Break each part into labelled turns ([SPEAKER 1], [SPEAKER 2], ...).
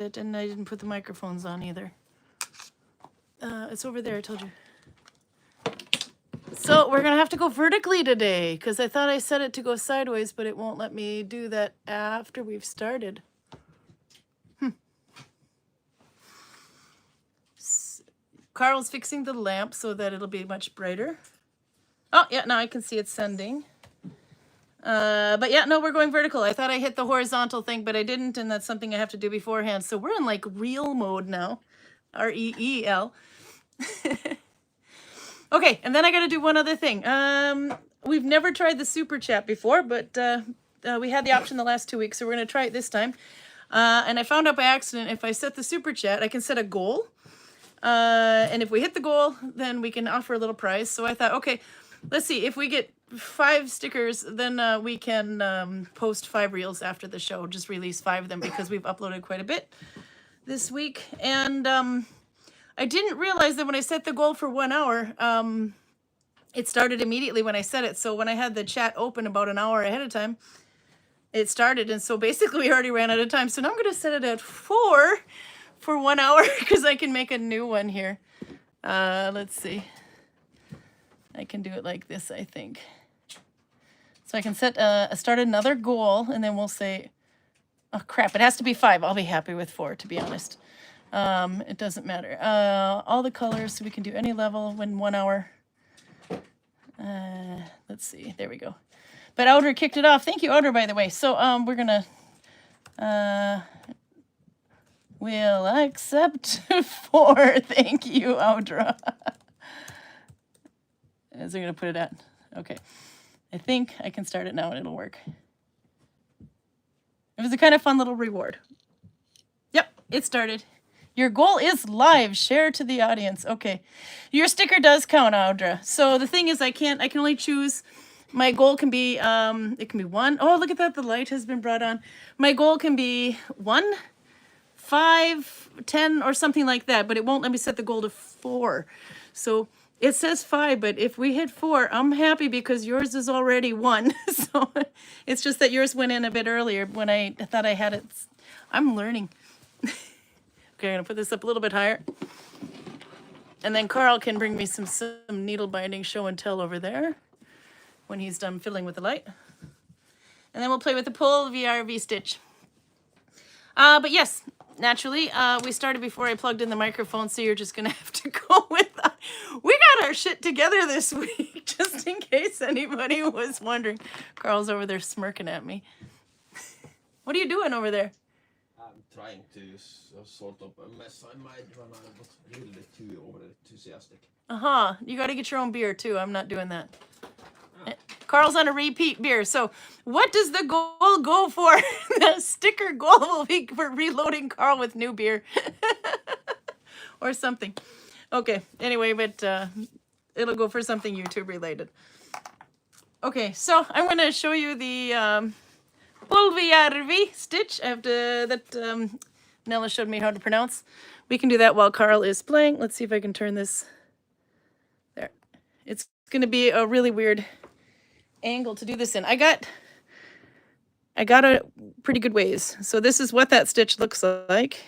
[SPEAKER 1] it, and I didn't put the microphones on either. It's over there, I told you. So we're going to have to go vertically today, because I thought I set it to go sideways, but it won't let me do that after we've started. Karl's fixing the lamp so that it'll be much brighter. Oh, yeah, now I can see it's sending. But yeah, no, we're going vertical. I thought I hit the horizontal thing, but I didn't, and that's something I have to do beforehand. So we're in like reel mode now. R-E-E-L. Okay, and then I got to do one other thing. We've never tried the super chat before, but we had the option the last 2 weeks, so we're going to try it this time. And I found out by accident, if I set the super chat, I can set a goal. And if we hit the goal, then we can offer a little prize. So I thought, okay, let's see. If we get 5 stickers, then we can post 5 reels after the show. Just release 5 of them because we've uploaded quite a bit this week. And I didn't realize that when I set the goal for 1 hour, it started immediately when I set it. So when I had the chat open about an hour ahead of time, it started. And so basically we already ran out of time. So now I'm going to set it at 4 for 1 hour because I can make a new one here. Let's see. I can do it like this, I think. So I can set start another goal, and then we'll say, oh crap, it has to be 5. I'll be happy with 4, to be honest. It doesn't matter. All the colors, so we can do any level when 1 hour. Let's see, there we go. But Audra kicked it off. Thank you, Audra, by the way. So we're gonna we'll accept 4. Thank you, Audra. Is it gonna put it at? Okay. I think I can start it now and it'll work. It was a kind of fun little reward. Yep, it started. Your goal is live. Share to the audience. Okay. Your sticker does count, Audra. So the thing is I can only choose. My goal can be, it can be 1. Oh, look at that. The light has been brought on. My goal can be 1, 5, 10, or something like that, but it won't let me set the goal to 4. So it says 5, but if we hit 4, I'm happy because yours is already 1. So it's just that yours went in a bit earlier when I thought I had it. I'm learning. Okay, I'm gonna put this up a little bit higher. And then Karl can bring me some needle binding show and tell over there when he's done fiddling with the light. And then we'll play with the Polvijärvi stitch. But yes, naturally, we started before I plugged in the microphone, so you're just gonna have to go with that. We got our shit together this week, just in case anybody was wondering. Karl's over there smirking at me. What are you doing over there?
[SPEAKER 2] I'm trying to sort of a mess I made when I was really too over-enthusiastic.
[SPEAKER 1] You gotta get your own beer too. I'm not doing that. Oh. Karl's on a repeat beer. So what does the goal go for? The sticker goal will be for reloading Karl with new beer. Or something. Okay, anyway, but it'll go for something YouTube related. Okay, so I'm going to show you the Polvijärvi stitch after that Nella showed me how to pronounce. We can do that while Karl is playing. Let's see if I can turn this. There. It's going to be a really weird angle to do this in. I got a pretty good ways. So this is what that stitch looks like.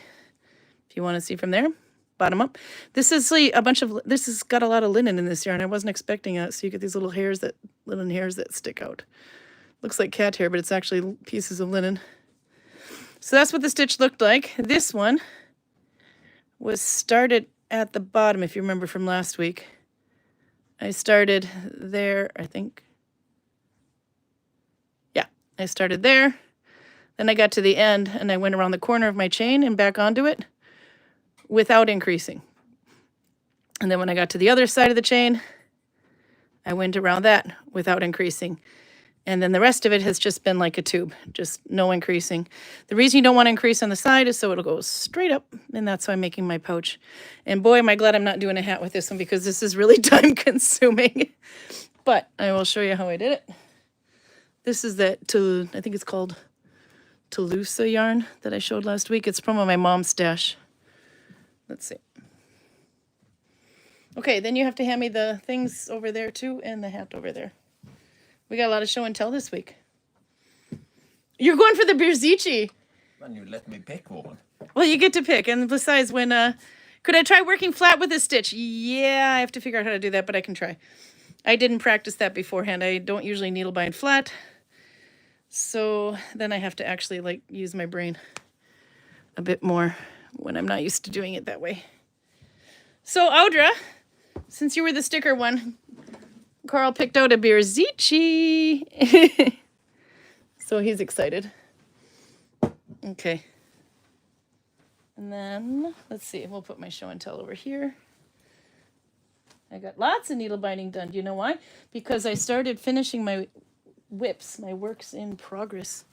[SPEAKER 1] If you want to see from there, bottom up. This is like this has got a lot of linen in this yarn. I wasn't expecting it. So you get these little hairs linen hairs that stick out. Looks like cat hair, but it's actually pieces of linen. So that's what the stitch looked like. This one was started at the bottom, if you remember from last week. I started there, I think. Yeah, I started there. Then I got to the end, and I went around the corner of my chain and back onto it without increasing. And then when I got to the other side of the chain, I went around that without increasing. And then the rest of it has just been like a tube, just no increasing. The reason you don't want to increase on the side is so it'll go straight up, and that's why I'm making my pouch. And boy, am I glad I'm not doing a hat with this one because this is really time consuming. But I will show you how I did it. This is that, I think it's called Toulouse yarn that I showed last week. It's from my mom's stash. Let's see. Okay, then you have to hand me the things over there too and the hat over there. We got a lot of show and tell this week. You're going for the Birzici.
[SPEAKER 2] And you let me pick one.
[SPEAKER 1] Well, you get to pick. And besides, when could I try working flat with a stitch? Yeah, I have to figure out how to do that, but I can try. I didn't practice that beforehand. I don't usually needle bind flat. So then I have to actually like use my brain a bit more when I'm not used to doing it that way. So Audra, since you were the sticker one, Karl picked out a Bierzici. So he's excited. Okay. And then, let's see, we'll put my show and tell over here. I got lots of needle binding done. Do you know why? Because I started finishing my whips, my works in progress.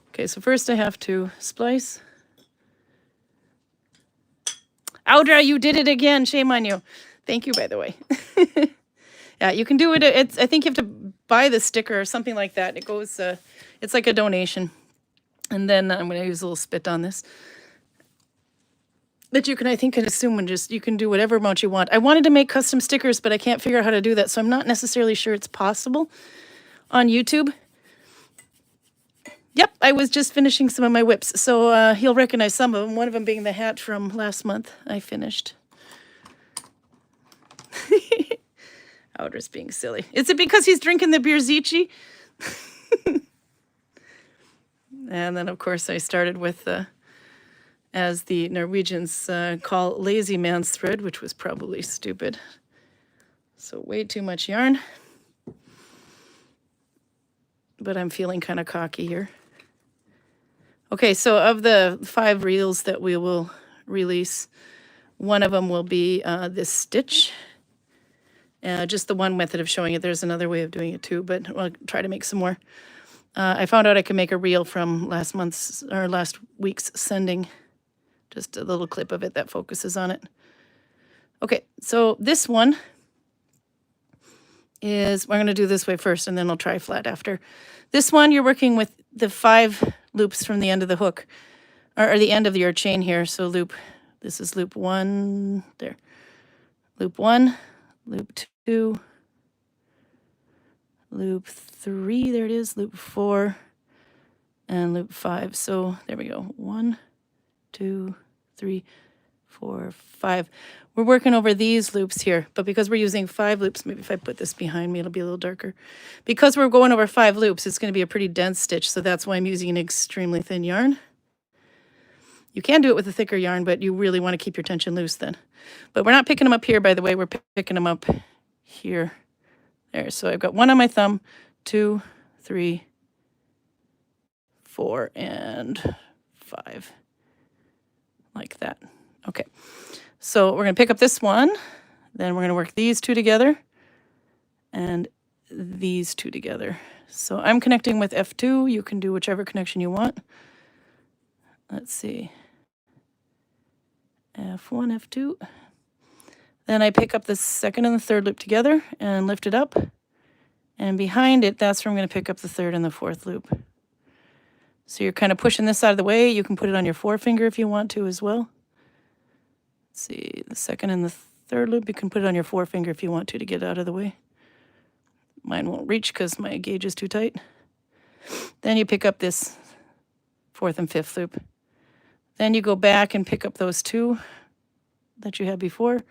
[SPEAKER 1] Okay, so first I have to splice. Audra, you did it again. Shame on you. Thank you, by the way. Yeah, you can do it. I think you have to buy the sticker or something like that. It goes, it's like a donation. And then I'm going to use a little spit on this. But you can, I think, assume and just, you can do whatever amount you want. I wanted to make custom stickers, but I can't figure out how to do that. So I'm not necessarily sure it's possible on YouTube. Yep, I was just finishing some of my whips. So he'll recognize some of them. One of them being the hat from last month I finished. Outer's being silly. Is it because he's drinking the Bierzici? And then, of course, I started with, as the Norwegians call, lazy man's thread, which was probably stupid. So way too much yarn. But I'm feeling kind of cocky here. Okay, so of the 5 reels that we will release, one of them will be this stitch. Just the one method of showing it. There's another way of doing it too, but I'll try to make some more. I found out I could make a reel from last week's sending. Just a little clip of it that focuses on it. Okay, so this one is, we're going to do this way first, and then I'll try flat after. This one, you're working with the 5 loops from the end of the hook, or the end of your chain here. So this is loop 1, there. Loop 1, loop 2, loop 3, there it is, loop 4, and loop 5. So there we go. 1, 2, 3, 4, 5. We're working over these loops here, but because we're using 5 loops, maybe if I put this behind me, it'll be a little darker. Because we're going over 5 loops, it's going to be a pretty dense stitch, so that's why I'm using an extremely thin yarn. You can do it with a thicker yarn, but you really want to keep your tension loose then. But we're not picking them up here, by the way. We're picking them up here. There, so I've got 1 on my thumb, 2, 3, 4, and 5. Like that. Okay. So we're going to pick up this one. Then we're going to work these 2 together. And these 2 together. So I'm connecting with F2. You can do whichever connection you want. Let's see. F1, F2. Then I pick up the 2nd and the 3rd loop together and lift it up. And behind it, that's where I'm going to pick up the 3rd and the 4th loop. So you're kind of pushing this out of the way. You can put it on your forefinger if you want to as well. Let's see, the 2nd and the 3rd loop, you can put it on your forefinger if you want to get it out of the way. Mine won't reach because my gauge is too tight. Then you pick up this 4th and 5th loop. Then you go back and pick up those 2 that you had before.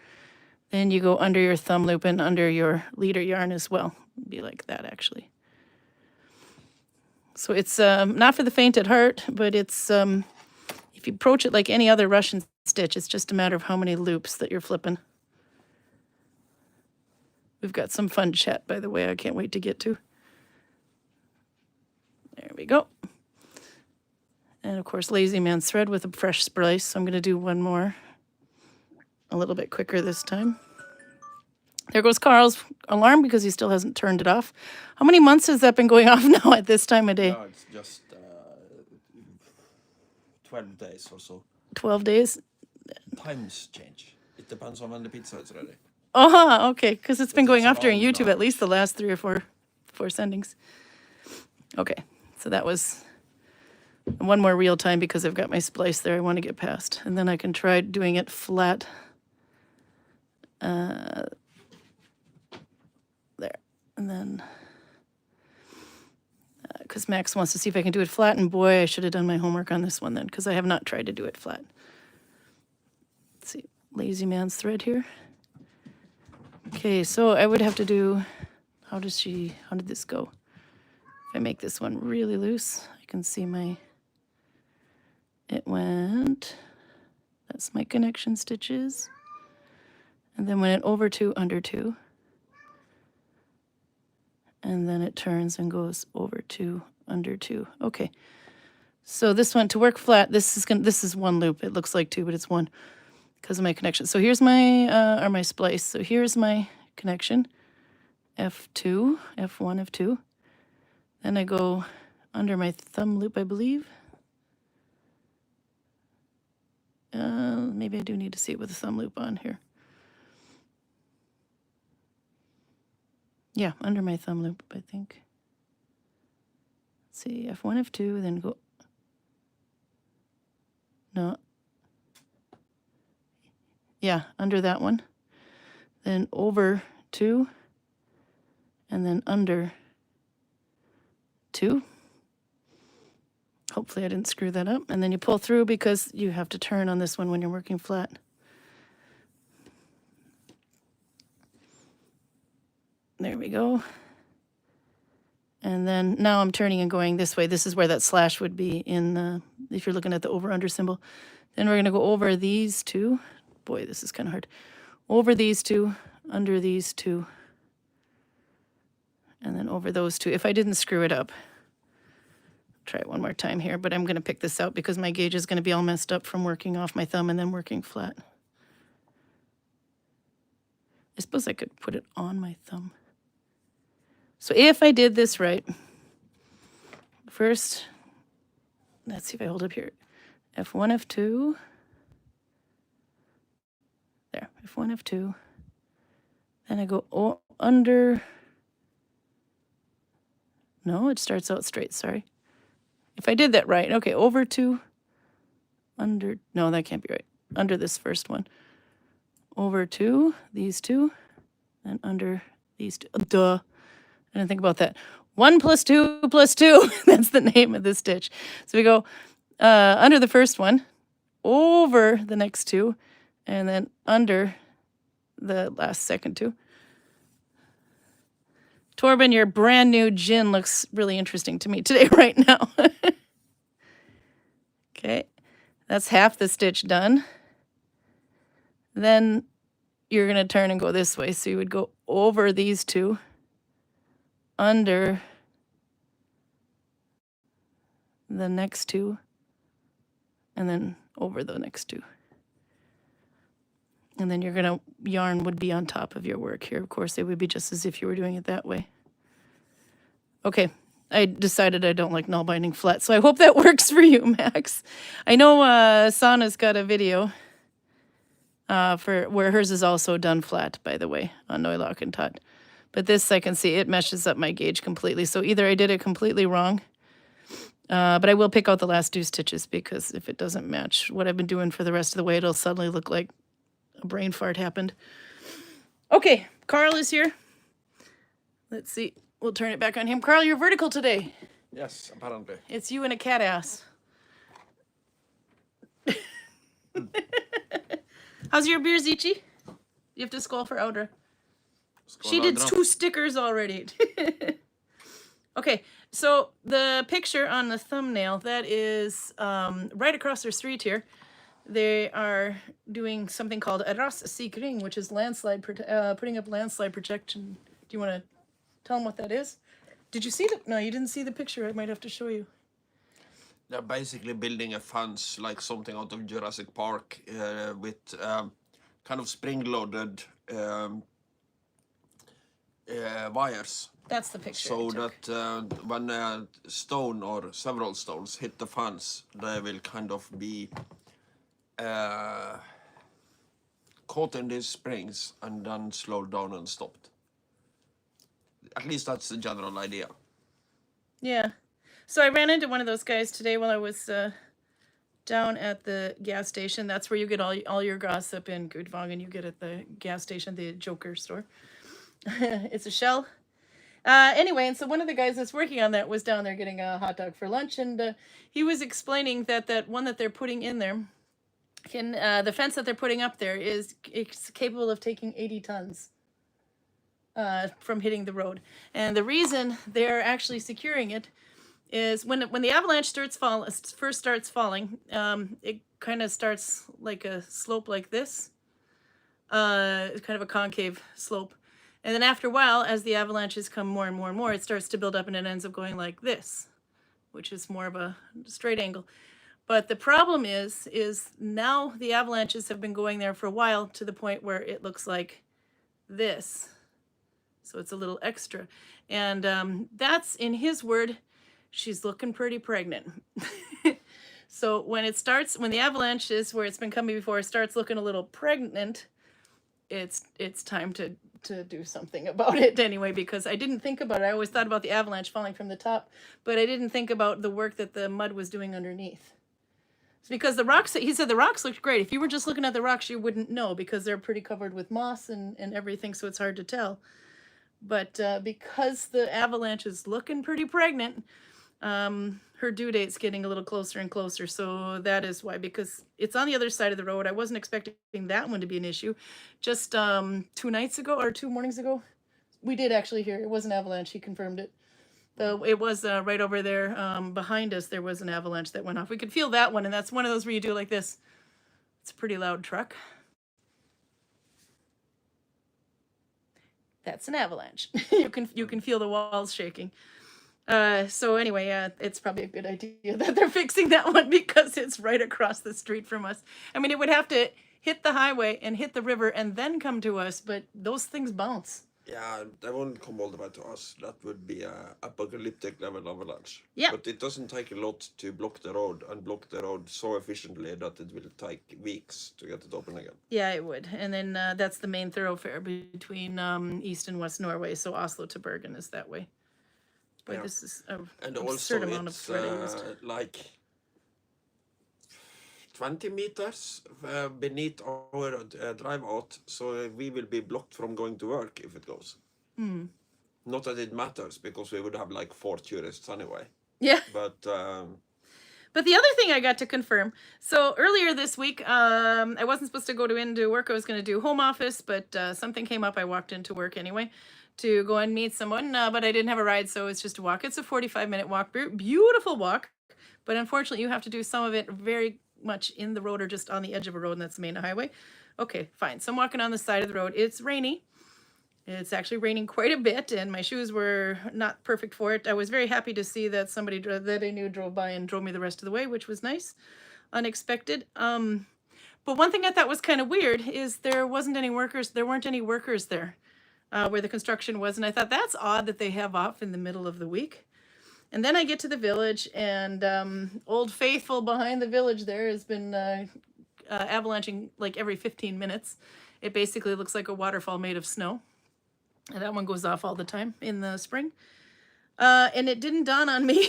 [SPEAKER 1] Then you go under your thumb loop and under your leader yarn as well. It'd be like that, actually. So it's not for the faint at heart, but it's if you approach it like any other Russian stitch, it's just a matter of how many loops that you're flipping. We've got some fun chat, by the way, I can't wait to get to. There we go. And of course, lazy man's thread with a fresh splice. So I'm going to do one more, a little bit quicker this time. There goes Karl's alarm because he still hasn't turned it off. How many months has that been going off now at this time of day?
[SPEAKER 2] No, it's just 12 days or so.
[SPEAKER 1] 12 days?
[SPEAKER 2] Times change. It depends on when the pizza is ready.
[SPEAKER 1] Oh, okay, because it's been going off during YouTube at least the last 3 or 4 sendings. Okay, so that was one more real time because I've got my splice there I want to get past. And then I can try doing it flat. There. And then because Max wants to see if I can do it flat, and boy, I should have done my homework on this one then, because I have not tried to do it flat. Let's see, lazy man's thread here. Okay, so I would have to do, how did this go? If I make this one really loose, I can see it went, that's my connection stitches. And then went over 2, under 2. And then it turns and goes over 2, under 2. Okay. So this one, to work flat, this is one loop. It looks like 2, but it's 1 because of my connection. So here's my, my splice. So here's my connection, F2, F1, F2. Then I go under my thumb loop, I believe. Maybe I do need to see it with a thumb loop on here. Yeah, under my thumb loop, I think. Let's see, F1, F2, then go. No. Yeah, under that one. Then over 2. And then under 2. Hopefully I didn't screw that up. And then you pull through because you have to turn on this one when you're working flat. There we go. And then now I'm turning and going this way. This is where that slash would be in, if you're looking at the over-under symbol. Then we're going to go over these 2. Boy, this is kind of hard. Over these 2, under these 2, and then over those 2. If I didn't screw it up. Try it one more time here, but I'm going to pick this out because my gauge is going to be all messed up from working off my thumb and then working flat. I suppose I could put it on my thumb. So if I did this right, first, let's see if I hold up here. F1, F2. There, F1, F2. Then I go under. No, it starts out straight, sorry. If I did that right, okay, over 2, under, no, that can't be right. Under this first one. Over 2, these 2, and under these 2. Duh. I didn't think about that. 1 plus 2 plus 2. That's the name of the stitch. So we go under the first one, over the next 2, and then under the last second 2. Torben, your brand new gin looks really interesting to me today right now. Okay, that's half the stitch done. Then you're going to turn and go this way. So you would go over these 2, under the next 2, and then over the next 2. And then you're going to, yarn would be on top of your work here. Of course, it would be just as if you were doing it that way. Okay, I decided I don't like Nalbinding flat, so I hope that works for you, Max. I know Sana's got a video for where hers is also done flat, by the way, on Neulock and Tot. But this, I can see, it meshes up my gauge completely. So either I did it completely wrong, but I will pick out the last 2 stitches because if it doesn't match what I've been doing for the rest of the way, it'll suddenly look like a brain fart happened. Okay, Karl is here. Let's see. We'll turn it back on him. Karl, you're vertical today.
[SPEAKER 2] Yes, apparently.
[SPEAKER 1] It's you and a cat ass. How's your beer, Zichi? You have to skull for Audra. She did 2 stickers already. Okay, so the picture on the thumbnail, that is right across their street here. They are doing something called Ras Sikring, which is landslide, putting up landslide protection. Do you want to tell them what that is? Did you see the? No, you didn't see the picture. I might have to show you.
[SPEAKER 2] They're basically building a fence like something out of Jurassic Park with kind of spring-loaded wires.
[SPEAKER 1] That's the picture.
[SPEAKER 2] So that when a stone or several stones hit the fence, they will kind of be caught in these springs and then slowed down and stopped. At least that's the general idea.
[SPEAKER 1] Yeah. So I ran into one of those guys today while I was down at the gas station. That's where you get all your gossip in Gudvangen. You get at the gas station, the Joker store. It's a shell. Anyway, and so one of the guys that's working on that was down there getting a hot dog for lunch, and he was explaining that one that they're putting in there can the fence that they're putting up there is it's capable of taking 80 tons from hitting the road, and the reason they're actually securing it is when the avalanche first starts falling, it kind of starts like a slope like this, it's kind of a concave slope. And then after a while, as the avalanches come more and more and more, it starts to build up and it ends up going like this, which is more of a straight angle. But the problem is now the avalanches have been going there for a while to the point where it looks like this. So it's a little extra. And that's, in his word, she's looking pretty pregnant. So when the avalanches, where it's been coming before, starts looking a little pregnant, it's time to do something about it anyway, because I didn't think about it. I always thought about the avalanche falling from the top, but I didn't think about the work that the mud was doing underneath. It's because the rocks, he said the rocks looked great. If you were just looking at the rocks, you wouldn't know because they're pretty covered with moss and everything, so it's hard to tell. But because the avalanche is looking pretty pregnant, her due date's getting a little closer and closer, so that is why, because it's on the other side of the road. I wasn't expecting that one to be an issue. Just 2 nights ago, or 2 mornings ago, we did actually hear it was an avalanche. He confirmed it. Though it was right over there behind us, there was an avalanche that went off. We could feel that one, and that's one of those where you do like this. It's a pretty loud truck. That's an avalanche. you can feel the walls shaking. So anyway, it's probably a good idea that they're fixing that one because it's right across the street from us. I mean, it would have to hit the highway and hit the river and then come to us, but those things bounce.
[SPEAKER 2] Yeah, they won't come all the way to us. That would be a apocalyptic level avalanche.
[SPEAKER 1] Yeah.
[SPEAKER 2] But it doesn't take a lot to block the road and block the road so efficiently that it will take weeks to get it open again.
[SPEAKER 1] Yeah, it would. And then that's the main thoroughfare between East and West Norway. So Oslo to Bergen is that way. But yeah. This is an absurd amount of thread I used.
[SPEAKER 2] Like 20 meters beneath our drive out, so we will be blocked from going to work if it goes.
[SPEAKER 1] Mm.
[SPEAKER 2] Not that it matters, because we would have like 4 tourists anyway.
[SPEAKER 1] Yeah.
[SPEAKER 2] But
[SPEAKER 1] the other thing I got to confirm, so earlier this week, I wasn't supposed to go into work. I was going to do home office, but something came up. I walked into work anyway to go and meet someone, but I didn't have a ride, so it's just a walk. It's a 45-minute walk, beautiful walk, but unfortunately you have to do some of it very much in the road or just on the edge of a road, and that's the main highway. Okay, fine. So I'm walking on the side of the road. It's rainy. It's actually raining quite a bit, and my shoes were not perfect for it. I was very happy to see that somebody that I knew drove by and drove me the rest of the way, which was nice, unexpected. But one thing I thought was kind of weird is there weren't any workers there where the construction was, and I thought that's odd that they have off in the middle of the week. And then I get to the village, and Old Faithful behind the village there has been avalanching like every 15 minutes. It basically looks like a waterfall made of snow. And that one goes off all the time in the spring. And it didn't dawn on me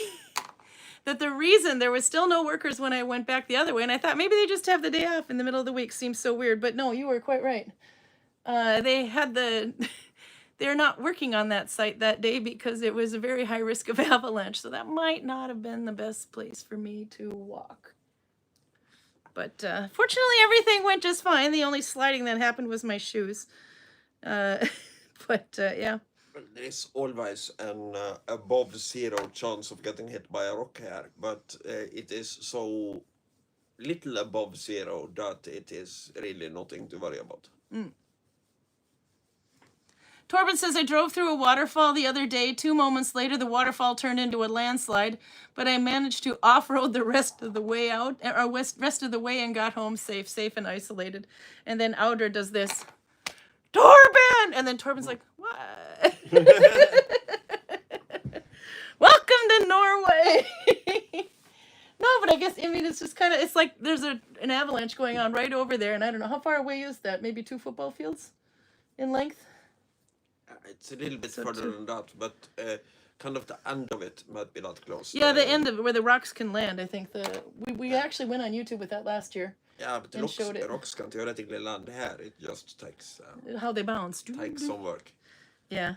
[SPEAKER 1] that the reason there was still no workers when I went back the other way, and I thought maybe they just have the day off in the middle of the week. Seems so weird, but no, you were quite right. They're not working on that site that day because it was a very high risk of avalanche, so that might not have been the best place for me to walk. But fortunately, everything went just fine. The only sliding that happened was my shoes. But yeah.
[SPEAKER 2] Well, there is always an above 0 chance of getting hit by a rock here, but it is so little above 0 that it is really nothing to worry about.
[SPEAKER 1] Mm. Torben says, I drove through a waterfall the other day. 2 moments later, the waterfall turned into a landslide, but I managed to off-road the rest of the way out, or rest of the way, and got home safe and isolated. And then Audra does this, Torben! And then Torben's like, what? Welcome to Norway! No, but I guess, I mean, it's just kind of, it's like there's an avalanche going on right over there, and I don't know, how far away is that? Maybe 2 football fields in length?
[SPEAKER 2] It's a little bit further than that, but kind of the end of it might be that close.
[SPEAKER 1] Yeah, the end of it, where the rocks can land, I think. We actually went on YouTube with that last year.
[SPEAKER 2] Yeah, but the rocks can theoretically land here. It just takes...
[SPEAKER 1] how they bounce.
[SPEAKER 2] Takes some work.
[SPEAKER 1] Yeah.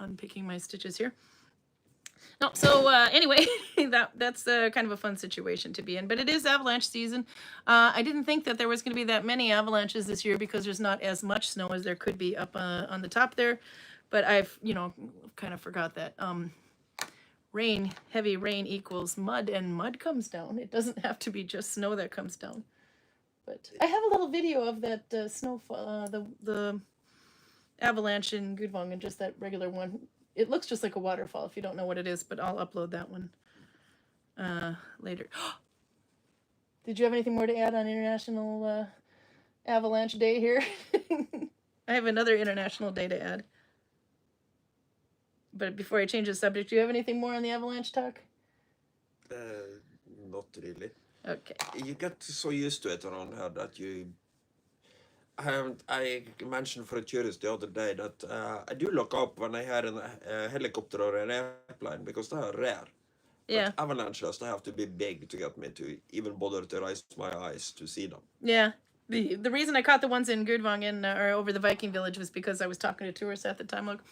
[SPEAKER 1] unpicking my stitches here. No, so anyway, that's kind of a fun situation to be in. But it is avalanche season. I didn't think that there was going to be that many avalanches this year because there's not as much snow as there could be up on the top there. But I've, kind of forgot that. Heavy rain equals mud, and mud comes down. It doesn't have to be just snow that comes down. But I have a little video of that snowfall, the avalanche in Gudvangen, just that regular one. It looks just like a waterfall if you don't know what it is, but I'll upload that one later. Did you have anything more to add on International Avalanche Day here? I have another International Day to add. But before I change the subject, do you have anything more on the avalanche talk?
[SPEAKER 2] Not really.
[SPEAKER 1] Okay.
[SPEAKER 2] You get so used to it around here that you... I mentioned for a tourist the other day that I do look up when I hear a helicopter or an airplane because they are rare.
[SPEAKER 1] Yeah.
[SPEAKER 2] But avalanches, they have to be big to get me to even bother to raise my eyes to see them.
[SPEAKER 1] Yeah. The reason I caught the ones in Gudvangen or over the Viking village was because I was talking to tourists at the time. Look,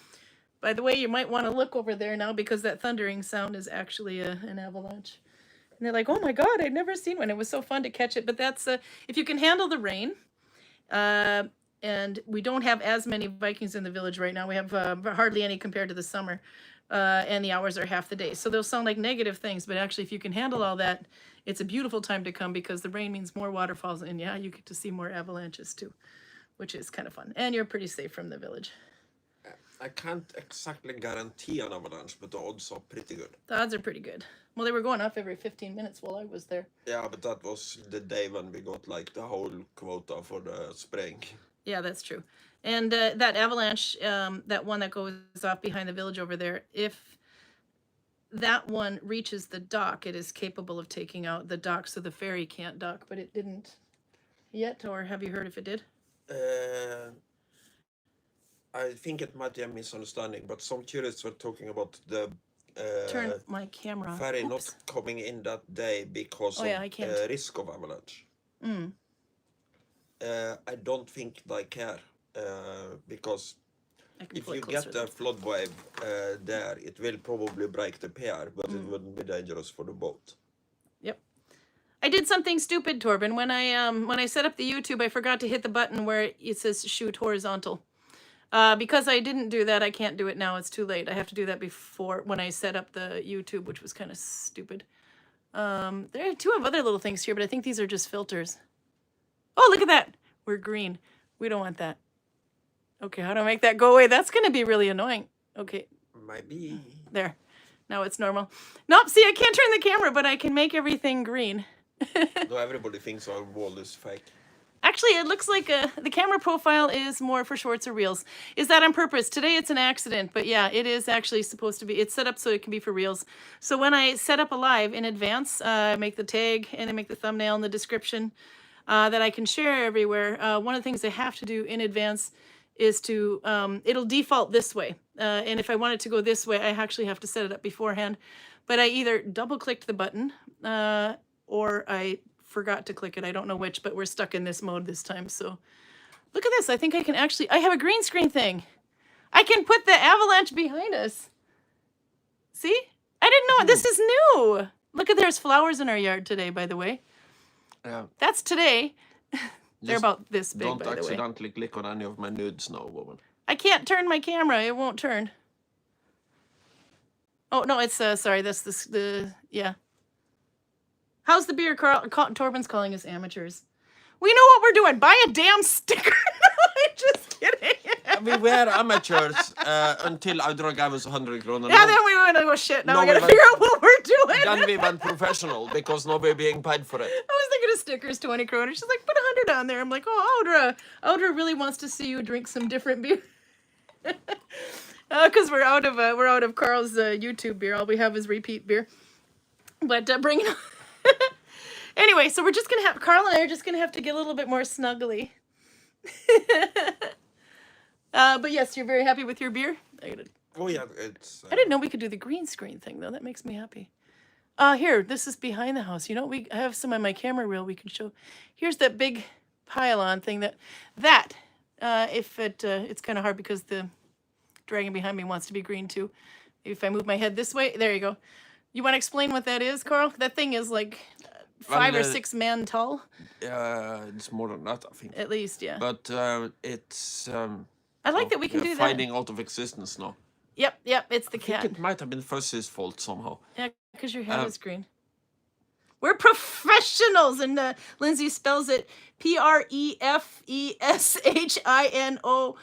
[SPEAKER 1] by the way, you might want to look over there now because that thundering sound is actually an avalanche. And they're like, oh my God, I'd never seen one. It was so fun to catch it. But that's, if you can handle the rain, and we don't have as many Vikings in the village right now. We have hardly any compared to the summer, and the hours are half the day. So they'll sound like negative things, but actually if you can handle all that, it's a beautiful time to come because the rain means more waterfalls, and yeah, you get to see more avalanches too, which is kind of fun. And you're pretty safe from the village.
[SPEAKER 2] I can't exactly guarantee an avalanche, but the odds are pretty good.
[SPEAKER 1] The odds are pretty good. Well, they were going off every 15 minutes while I was there.
[SPEAKER 2] Yeah, but that was the day when we got like the whole quota for the spring.
[SPEAKER 1] Yeah, that's true. And that avalanche, that one that goes off behind the village over there, if that one reaches the dock, it is capable of taking out the dock so the ferry can't dock, but it didn't yet, or have you heard if it did?
[SPEAKER 2] I think it might be a misunderstanding, but some tourists were talking about the
[SPEAKER 1] Turn my camera.
[SPEAKER 2] ferry not coming in that day because of risk of avalanche. I don't think they care because if you get a flood wave there, it will probably break the pier, but it wouldn't be dangerous for the boat.
[SPEAKER 1] Yep. I did something stupid, Torben. When I set up the YouTube, I forgot to hit the button where it says shoot horizontal. Because I didn't do that, I can't do it now. It's too late. I have to do that before when I set up the YouTube, which was kind of stupid. There are two other little things here, but I think these are just filters. Oh, look at that. We're green. We don't want that. Okay, how do I make that go away? That's going to be really annoying. Okay.
[SPEAKER 2] Maybe.
[SPEAKER 1] There. Now it's normal. Nope, see, I can't turn the camera, but I can make everything green.
[SPEAKER 2] No, everybody thinks our wall is fake.
[SPEAKER 1] Actually, it looks like the camera profile is more for shorts or reels. Is that on purpose? Today it's an accident, but yeah, it is actually supposed to be. It's set up so it can be for reels. So when I set up a live in advance, I make the tag and I make the thumbnail and the description that I can share everywhere. One of the things I have to do in advance is to, it'll default this way. And if I want it to go this way, I actually have to set it up beforehand. But I either double clicked the button or I forgot to click it. I don't know which, but we're stuck in this mode this time. So look at this. I think I can actually, I have a green screen thing. I can put the avalanche behind us. See? I didn't know. This is new. Look at, there's flowers in our yard today, by the way.
[SPEAKER 2] Yeah.
[SPEAKER 1] That's today. They're about this big, by the way.
[SPEAKER 2] Don't accidentally click on any of my nudes now, woman.
[SPEAKER 1] I can't turn my camera. It won't turn. Oh, no, it's, sorry, that's yeah. How's the beer, Karl? Torben's calling us amateurs. We know what we're doing. Buy a damn sticker. I'm just kidding.
[SPEAKER 2] We were amateurs until Audra gave us 100 kroner.
[SPEAKER 1] Yeah, then we went, oh shit, now we gotta figure out what we're doing.
[SPEAKER 2] Then we went professional because now we're being paid for it.
[SPEAKER 1] I was thinking of stickers, 20 kroner. She's like, put 100 on there. I'm like, oh, Audra. Audra really wants to see you drink some different beer. Because we're out of Karl's YouTube beer. All we have is repeat beer. But bring it on. Anyway, so we're just gonna have, Karl and I are just gonna have to get a little bit more snuggly. But yes, you're very happy with your beer?
[SPEAKER 2] Oh yeah, it's...
[SPEAKER 1] I didn't know we could do the green screen thing though. That makes me happy. Here, this is behind the house. You know, I have some on my camera reel we can show. Here's that big pylon thing it's kind of hard because the dragon behind me wants to be green too. Maybe if I move my head this way, there you go. You want to explain what that is, Karl? That thing is like 5 or 6 men tall.
[SPEAKER 2] It's more than that, I think.
[SPEAKER 1] At least, yeah.
[SPEAKER 2] But it's.
[SPEAKER 1] I like that we can do that.
[SPEAKER 2] Fading out of existence now.
[SPEAKER 1] Yep, it's the
[SPEAKER 2] I
[SPEAKER 1] cat.
[SPEAKER 2] think it might have been Fuzzy's fault somehow.
[SPEAKER 1] Yeah, because your head is green. We're professionals, and Lindsay spells it Prefeshinals.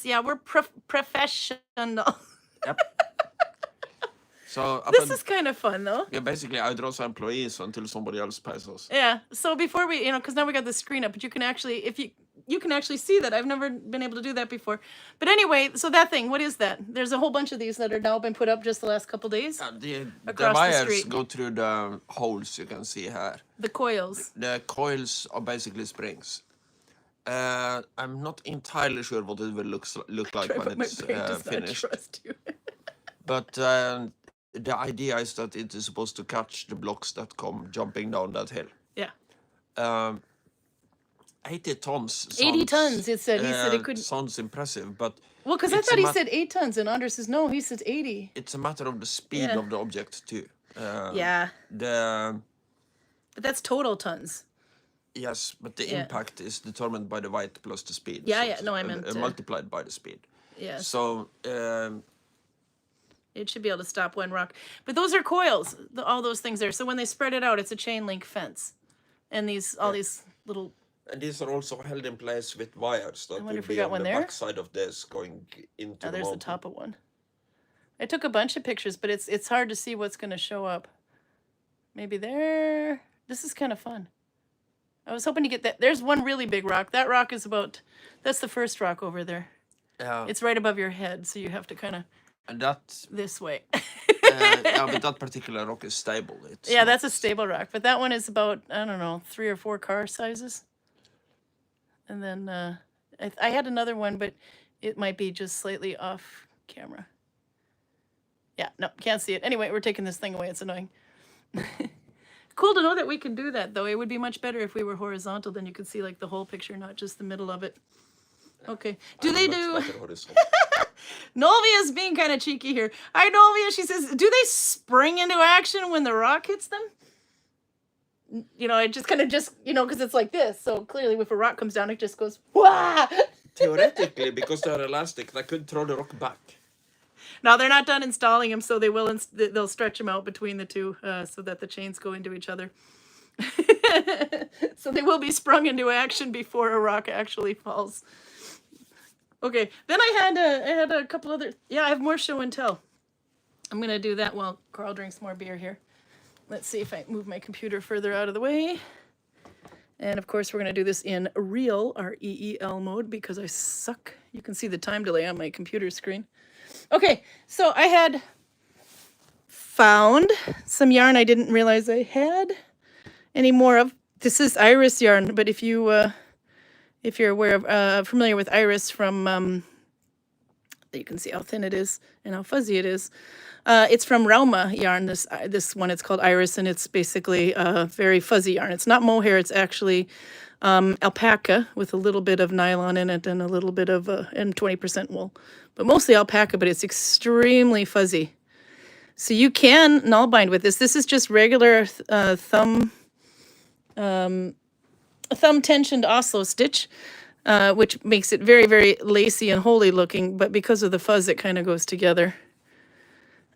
[SPEAKER 1] Yeah, we're professional.
[SPEAKER 2] Yep. So
[SPEAKER 1] this is kind of fun, though.
[SPEAKER 2] Yeah, basically, I draw some employees until somebody else pays us.
[SPEAKER 1] Yeah. So before we, because now we got the screen up, but you can actually, if you can actually see that. I've never been able to do that before. But anyway, so that thing, what is that? There's a whole bunch of these that are now been put up just the last couple days.
[SPEAKER 2] The
[SPEAKER 1] across the
[SPEAKER 2] wires
[SPEAKER 1] street.
[SPEAKER 2] go through the holes you can see here.
[SPEAKER 1] The coils.
[SPEAKER 2] The coils are basically springs. I'm not entirely sure what it will look like when it's finished. But the idea is that it is supposed to catch the blocks that come jumping down that hill.
[SPEAKER 1] Yeah.
[SPEAKER 2] 80 tons. Sounds,
[SPEAKER 1] 80 tons, it said. He said it could.
[SPEAKER 2] Sounds impressive, but.
[SPEAKER 1] Well, because I thought he said 8 tons, and Anders says no, he says 80.
[SPEAKER 2] It's a matter of the speed of the object, too.
[SPEAKER 1] Yeah.
[SPEAKER 2] But
[SPEAKER 1] that's total tons.
[SPEAKER 2] Yes, but the impact is determined by the weight plus the speed.
[SPEAKER 1] Yeah, no, I meant...
[SPEAKER 2] multiplied by the speed.
[SPEAKER 1] Yeah.
[SPEAKER 2] So...
[SPEAKER 1] it should be able to stop one rock. But those are coils, all those things there. So when they spread it out, it's a chain link fence. And these little...
[SPEAKER 2] And these are also held in place with wires that will be on the back side of this going into the
[SPEAKER 1] there's
[SPEAKER 2] mountain.
[SPEAKER 1] the top of one. I took a bunch of pictures, but it's hard to see what's going to show up. Maybe there. This is kind of fun. I was hoping to get that. There's one really big rock. That rock is about... That's the first rock over there.
[SPEAKER 2] Yeah.
[SPEAKER 1] It's right above your head, so you have to kind of...
[SPEAKER 2] And that...
[SPEAKER 1] This way.
[SPEAKER 2] Yeah, but that particular rock is stable.
[SPEAKER 1] That's a stable rock. But that one is about, I don't know, 3 or 4 car sizes. And then I had another one, but it might be just slightly off camera. Yeah, no, can't see it. Anyway, we're taking this thing away. It's annoying. Cool to know that we can do that, though. It would be much better if we were horizontal, then you could see like the whole picture, not just the middle of it. Okay. Do they do... Nolvia's being kind of cheeky here. Hi, Nolvia. She says, do they spring into action when the rock hits them? It just kind of because it's like this. So clearly if a rock comes down, it just goes, wah!
[SPEAKER 2] Theoretically, because they're elastic, they could throw the rock back.
[SPEAKER 1] Now, they're not done installing them, so they'll stretch them out between the two so that the chains go into each other. So they will be sprung into action before a rock actually falls. Okay, then I had a couple other... Yeah, I have more show and tell. I'm going to do that while Karl drinks more beer here. Let's see if I move my computer further out of the way. And, of course, we're going to do this in real, R-E-E-L mode, because I suck. You can see the time delay on my computer screen. Okay, so I had found some yarn I didn't realize I had any more of. This is iris yarn, but if you're aware of, familiar with iris from, you can see how thin it is and how fuzzy it is. It's from Rauma yarn, this one. It's called Iris, and it's basically very fuzzy yarn. It's not mohair. It's actually alpaca with a little bit of nylon in it and a little bit of and 20% wool. But mostly alpaca, but it's extremely fuzzy. So you can null-bind with this. This is just regular thumb tensioned Oslo stitch, which makes it very, very lacy and holey looking, but because of the fuzz, it kind of goes together.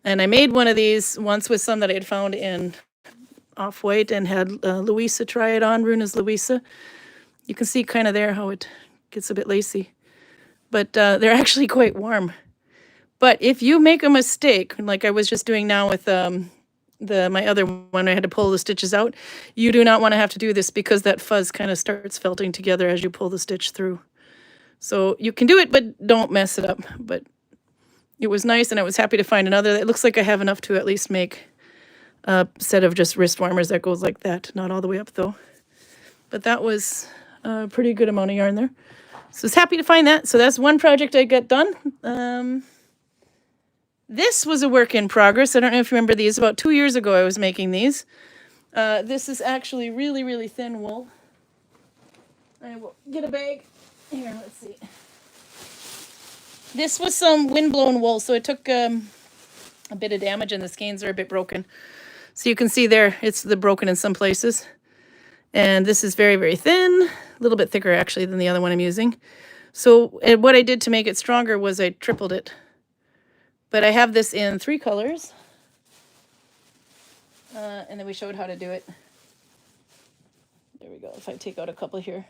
[SPEAKER 1] And I made one of these once with some that I had found in Off-White and had Louisa try it on, Runa's Louisa. You can see kind of there how it gets a bit lacy. But they're actually quite warm. But if you make a mistake, like I was just doing now with my other one, I had to pull the stitches out, you do not want to have to do this because that fuzz kind of starts felting together as you pull the stitch through. So you can do it, but don't mess it up. But it was nice, and I was happy to find another. It looks like I have enough to at least make a set of just wrist warmers that goes like that. Not all the way up, though. But that was a pretty good amount of yarn there. So I was happy to find that. So that's one project I got done. This was a work in progress. I don't know if you remember these. About 2 years ago, I was making these. This is actually really, really thin wool. I will get a bag. Here, let's see. This was some windblown wool, so it took a bit of damage, and the skeins are a bit broken. So you can see there, it's broken in some places. And this is very, very thin, a little bit thicker actually than the other one I'm using. So what I did to make it stronger was I tripled it. But I have this in 3 colors. And then we showed how to do it. There we go, if I take out a couple here.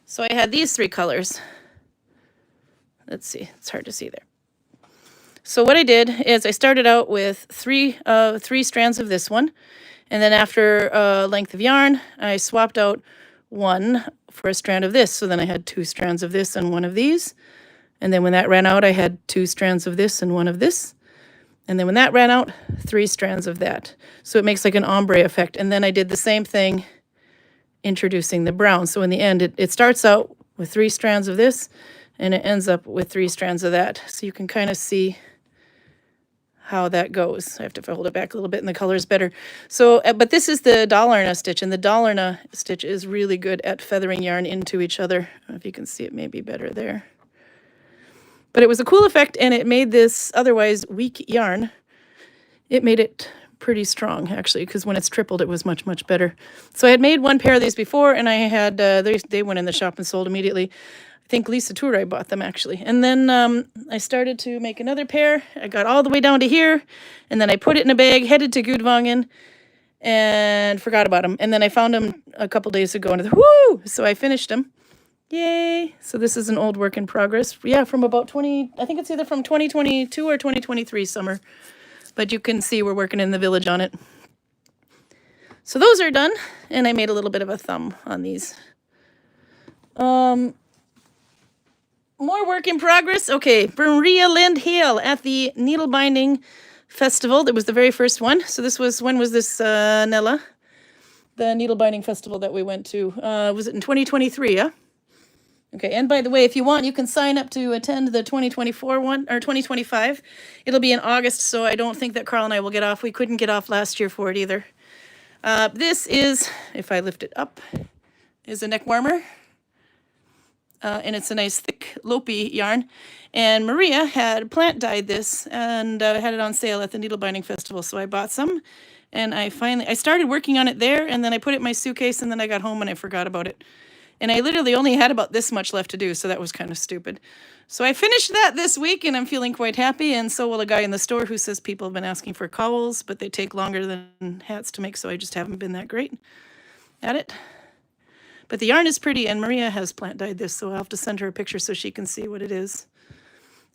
[SPEAKER 1] So I had these 3 colors. Let's see, it's hard to see there. So what I did is I started out with three strands of this one. And then after a length of yarn, I swapped out one for a strand of this. So then I had 2 strands of this and 1 of these. And then when that ran out, I had 2 strands of this and 1 of this. And then when that ran out, 3 strands of that. So it makes like an ombre effect. And then I did the same thing introducing the brown. So in the end, it starts out with 3 strands of this, and it ends up with 3 strands of that. So you can kind of see how that goes. I have to hold it back a little bit and the color is better. So, but this is the Dalarna stitch, and the Dalarna stitch is really good at feathering yarn into each other. I don't know if you can see it maybe better there. But it was a cool effect, and it made this otherwise weak yarn, it made it pretty strong actually, because when it's tripled it was much, much better. So I had made 1 pair of these before, and I had, they went in the shop and sold immediately. I think Lisa Touray bought them actually. And then I started to make another pair. I got all the way down to here, and then I put it in a bag, headed to Gudvangen, and forgot about them. And then I found them a couple days ago, and I thought, whoo! So I finished them. Yay! So this is an old work in progress. Yeah, from about I think it's either from 2022 or 2023 summer. But you can see we're working in the village on it. So those are done, and I made a little bit of a thumb on these. More work in progress. Okay, Maria Lind Hale at the Needlebinding Festival. That was the very first one. So this was, when was this, Nella? The Needlebinding Festival that we went to. Was it in 2023, yeah? Okay, and by the way, if you want, you can sign up to attend the 2024 one, or 2025. It'll be in August, so I don't think that Karl and I will get off. We couldn't get off last year for it either. This is, if I lift it up, is a neck warmer. And it's a nice thick Lopi yarn. And Maria had plant dyed this and had it on sale at the Needlebinding Festival. So I bought some, and I started working on it there, and then I put it in my suitcase, and then I got home and I forgot about it. And I literally only had about this much left to do, so that was kind of stupid. So I finished that this week, and I'm feeling quite happy, and so will a guy in the store who says people have been asking for cowls, but they take longer than hats to make, so I just haven't been that great at it. But the yarn is pretty, and Maria has plant dyed this, so I'll have to send her a picture so she can see what it is.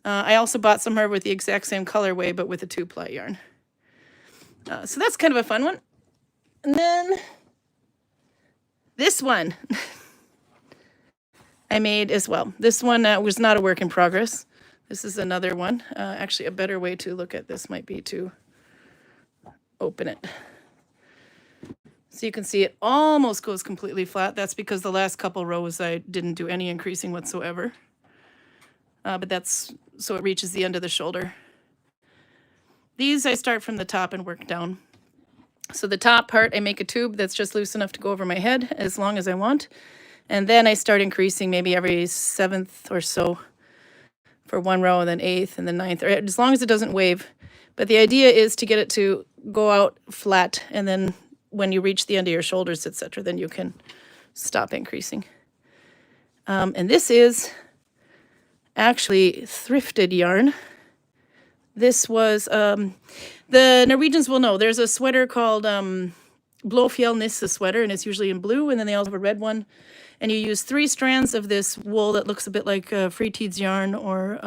[SPEAKER 1] I also bought some of her with the exact same colorway, but with a 2-ply yarn. So that's kind of a fun one. And then this one I made as well. This one was not a work in progress. This is another one. Actually, a better way to look at this might be to open it. So you can see it almost goes completely flat. That's because the last couple rows I didn't do any increasing whatsoever. But that's so it reaches the end of the shoulder. These I start from the top and work down. So the top part, I make a tube that's just loose enough to go over my head as long as I want. And then I start increasing maybe every 7th or so for 1 row, and then 8th and then 9th, or as long as it doesn't wave. But the idea is to get it to go out flat, and then when you reach the end of your shoulders, etc., then you can stop increasing. And this is actually thrifted yarn. This was, the Norwegians will know, there's a sweater called Blåfjell Nisse sweater, and it's usually in blue, and then they also have a red one. And you use 3 strands of this wool that looks a bit like Fritids yarn, or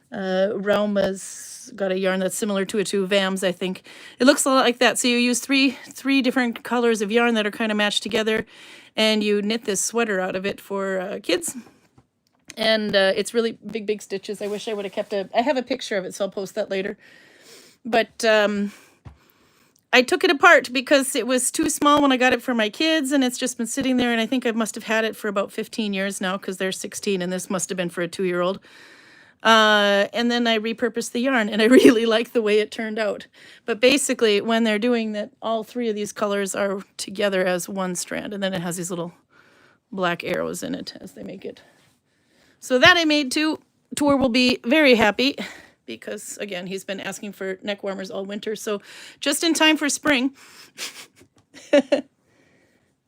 [SPEAKER 1] Rauma's got a yarn that's similar to it too, Vams, I think. It looks a lot like that. So you use three different colors of yarn that are kind of matched together, and you knit this sweater out of it for kids. And it's really big stitches. I wish I would have kept I have a picture of it, so I'll post that later. But I took it apart because it was too small when I got it for my kids, and it's just been sitting there, and I think I must have had it for about 15 years now, because they're 16, and this must have been for a 2-year-old. And then I repurposed the yarn, and I really like the way it turned out. But basically, when they're doing that, all 3 of these colors are together as 1 strand, and then it has these little black arrows in it as they make it. So that I made too. Tor will be very happy because, again, he's been asking for neck warmers all winter. So just in time for spring.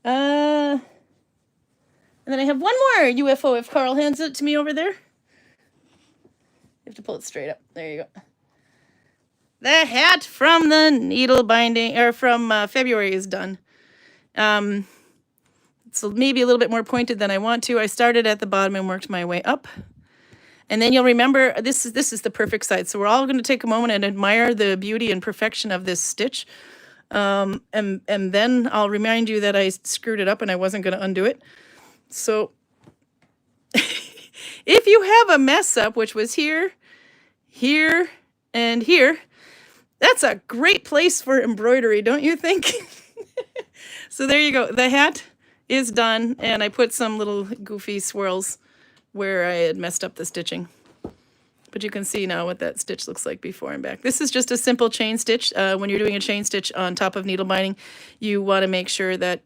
[SPEAKER 1] And then I have one more UFO if Karl hands it to me over there. You have to pull it straight up. There you go. The hat from the needle binding, or from February is done. It's maybe a little bit more pointed than I want to. I started at the bottom and worked my way up. And then you'll remember, this is the perfect side. So we're all going to take a moment and admire the beauty and perfection of this stitch. And then I'll remind you that I screwed it up and I wasn't going to undo it. So if you have a mess up, which was here, here, and here, that's a great place for embroidery, don't you think? So there you go. The hat is done, and I put some little goofy swirls where I had messed up the stitching. But you can see now what that stitch looks like before and back. This is just a simple chain stitch. When you're doing a chain stitch on top of needle binding, you want to make sure that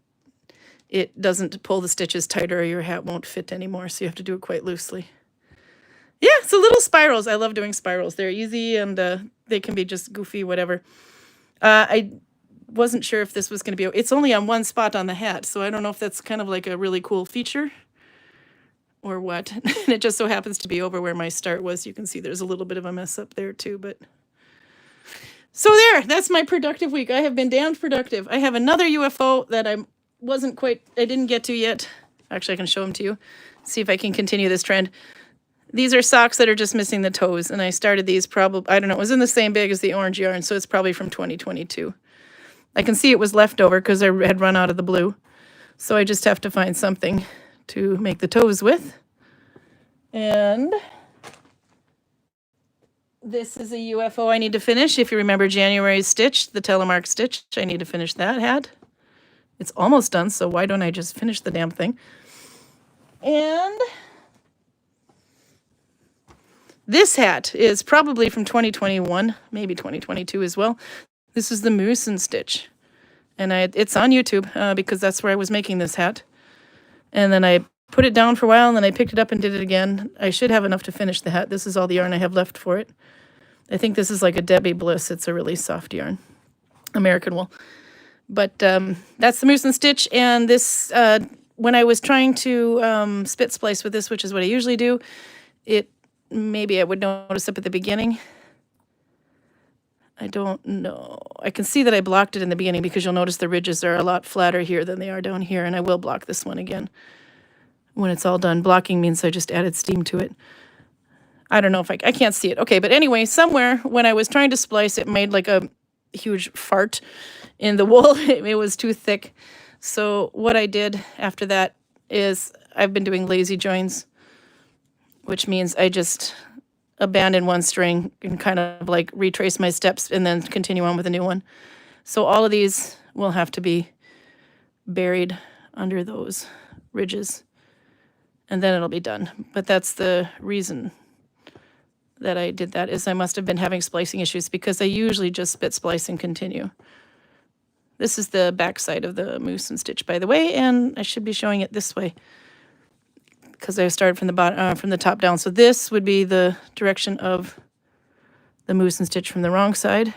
[SPEAKER 1] it doesn't pull the stitches tighter or your hat won't fit anymore, so you have to do it quite loosely. Yeah, so little spirals. I love doing spirals. They're easy and they can be just goofy, whatever. I wasn't sure if this was going to be... It's only on one spot on the hat, so I don't know if that's kind of like a really cool feature or what. And it just so happens to be over where my start was. You can see there's a little bit of a mess up there too, but... So there, that's my productive week. I have been damned productive. I have another UFO that I didn't get to yet. Actually, I can show them to you. See if I can continue this trend. These are socks that are just missing the toes, and I started these probably, I don't know, it was in the same bag as the orange yarn, so it's probably from 2022. I can see it was leftover because I had run out of the blue. So I just have to find something to make the toes with. And this is a UFO I need to finish. If you remember January's stitch, the telemark stitch, I need to finish that hat. It's almost done, so why don't I just finish the damn thing? And this hat is probably from 2021, maybe 2022 as well. This is the Moosin stitch. And it's on YouTube because that's where I was making this hat. And then I put it down for a while, and then I picked it up and did it again. I should have enough to finish the hat. This is all the yarn I have left for it. I think this is like a Debbie Bliss. It's a really soft yarn, American wool. But that's the Moosin stitch. And this, when I was trying to spit splice with this, which is what I usually do, maybe I would notice up at the beginning. I don't know. I can see that I blocked it in the beginning because you'll notice the ridges are a lot flatter here than they are down here, and I will block this one again when it's all done. Blocking means I just added steam to it. I don't know if I can't see it. Okay, but anyway, somewhere when I was trying to splice, it made like a huge fart in the wool. It was too thick. So what I did after that is I've been doing lazy joins, which means I just abandon one string and kind of like retrace my steps and then continue on with a new one. So all of these will have to be buried under those ridges, and then it'll be done. But that's the reason that I did that, is I must have been having splicing issues because I usually just spit splice and continue. This is the back side of the Moosin stitch, by the way, and I should be showing it this way because I started from the bottom, from the top down. So this would be the direction of the Moosin stitch from the wrong side,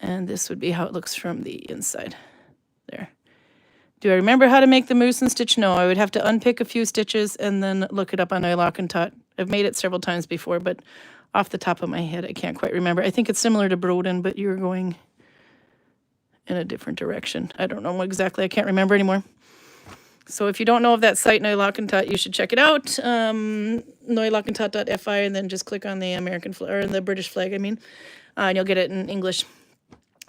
[SPEAKER 1] and this would be how it looks from the inside. There. Do I remember how to make the Moosin stitch? No, I would have to unpick a few stitches and then look it up on Lock and Tot. I've made it several times before, but off the top of my head, I can't quite remember. I think it's similar to Broden, but you're going in a different direction. I don't know exactly. I can't remember anymore. So if you don't know of that site, Lock and Tot, you should check it out. Lockandtot.fi, and then just click on the American flag, or the British flag, I mean, and you'll get it in English.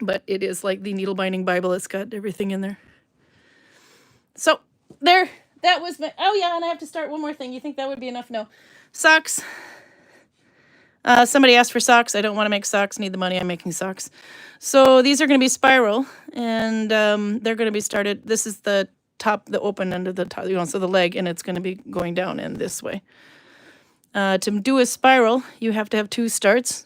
[SPEAKER 1] But it is like the needle binding Bible. It's got everything in there. So there, that was my, oh yeah, and I have to start one more thing. You think that would be enough? No. Socks. Somebody asked for socks. I don't want to make socks, need the money, I'm making socks. So these are going to be spiral, and they're going to be started, this is the top, the open end of the top, so the leg, and it's going to be going down in this way. To do a spiral, you have to have two starts.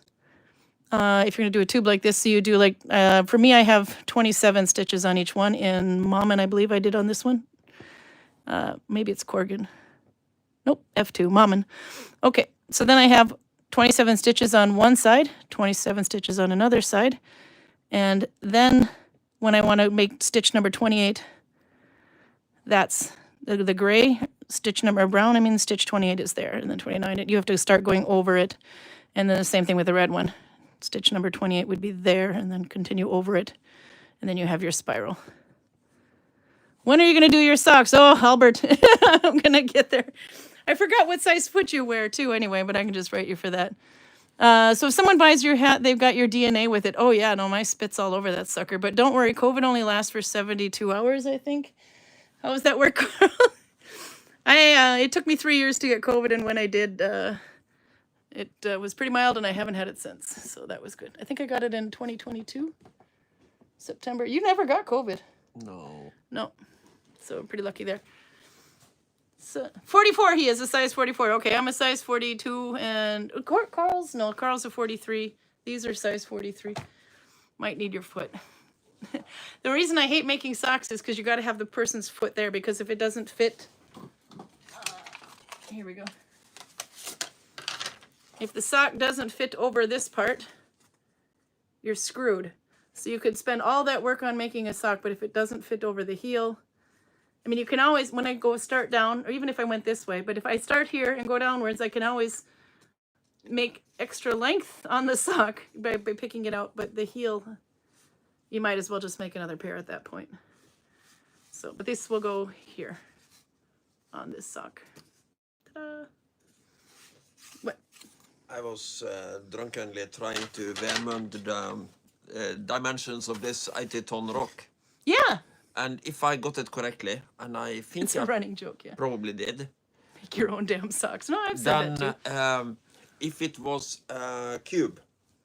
[SPEAKER 1] If you're going to do a tube like this, so you do like, for me, I have 27 stitches on each one, and Mom and I believe I did on this one. Maybe it's Corgan. Nope, F2, Mammen. Okay, so then I have 27 stitches on one side, 27 stitches on another side. And then when I want to make stitch number 28, that's the gray stitch number brown. I mean, stitch 28 is there, and then 29. You have to start going over it, and then the same thing with the red one. Stitch number 28 would be there, and then continue over it, and then you have your spiral. When are you going to do your socks? Oh, Albert, I'm going to get there. I forgot what size foot you wear too, anyway, but I can just write you for that. So if someone buys your hat, they've got your DNA with it. Oh yeah, no, my spit's all over that sucker. But don't worry, COVID only lasts for 72 hours, I think. How does that work, Karl? It took me 3 years to get COVID, and when I did, it was pretty mild, and I haven't had it since. So that was good. I think I got it in 2022, September. You never got COVID.
[SPEAKER 2] No.
[SPEAKER 1] No. So I'm pretty lucky there. So 44, he is a size 44. Okay, I'm a size 42, and Karl's a 43. These are size 43. Might need your foot. The reason I hate making socks is because you got to have the person's foot there, because if it doesn't fit, here we go. If the sock doesn't fit over this part, you're screwed. So you could spend all that work on making a sock, but if it doesn't fit over the heel, I mean, you can always, when I go start down, or even if I went this way, but if I start here and go downwards, I can always make extra length on the sock by picking it out, but the heel, you might as well just make another pair at that point. So, but this will go here on this sock. Ta-da! What?
[SPEAKER 2] I was drunkenly trying to vermund the dimensions of this 80-ton rock.
[SPEAKER 1] Yeah!
[SPEAKER 2] And if I got it correctly, and I think
[SPEAKER 1] It's a running joke, yeah.
[SPEAKER 2] probably did,
[SPEAKER 1] Make your own damn socks. No, I've said that too.
[SPEAKER 2] If it was a cube,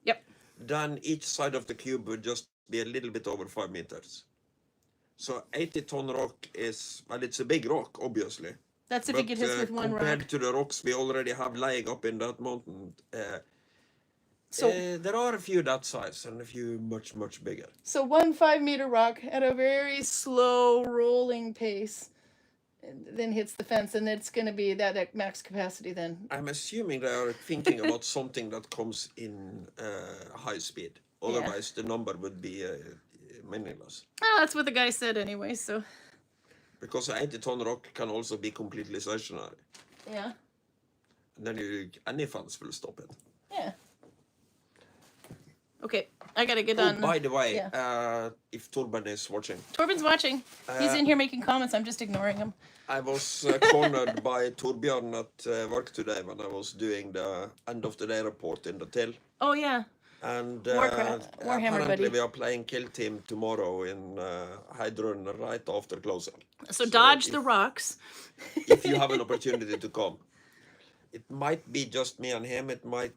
[SPEAKER 1] Yep.
[SPEAKER 2] then each side of the cube would just be a little bit over 5 meters. So 80-ton rock is, well, it's a big rock, obviously.
[SPEAKER 1] That's if you get hit with one
[SPEAKER 2] compared
[SPEAKER 1] rock.
[SPEAKER 2] to the rocks we already have lying up in that mountain,
[SPEAKER 1] So
[SPEAKER 2] there are a few that size and a few much, much bigger.
[SPEAKER 1] So one 5-meter rock at a very slow rolling pace, and then hits the fence, and it's going to be that at max capacity then.
[SPEAKER 2] I'm assuming they are thinking about something that comes in high speed. Otherwise, the number would be meaningless.
[SPEAKER 1] Oh, that's what the guy said anyway, so.
[SPEAKER 2] Because an 80-ton rock can also be completely stationary.
[SPEAKER 1] Yeah.
[SPEAKER 2] And then any fence will stop it.
[SPEAKER 1] Yeah. Okay, I gotta get on.
[SPEAKER 2] By the way,
[SPEAKER 1] yeah.
[SPEAKER 2] If Torben is watching.
[SPEAKER 1] Torben's watching. He's in here making comments. I'm just ignoring him.
[SPEAKER 2] I was cornered by Torbjörn at work today when I was doing the end of the day report in the till.
[SPEAKER 1] Oh, yeah.
[SPEAKER 2] And
[SPEAKER 1] Warhammer,
[SPEAKER 2] apparently
[SPEAKER 1] buddy.
[SPEAKER 2] we are playing Kill Team tomorrow in Heidrun right after closing.
[SPEAKER 1] So dodge the rocks.
[SPEAKER 2] If you have an opportunity to come. It might be just me and him.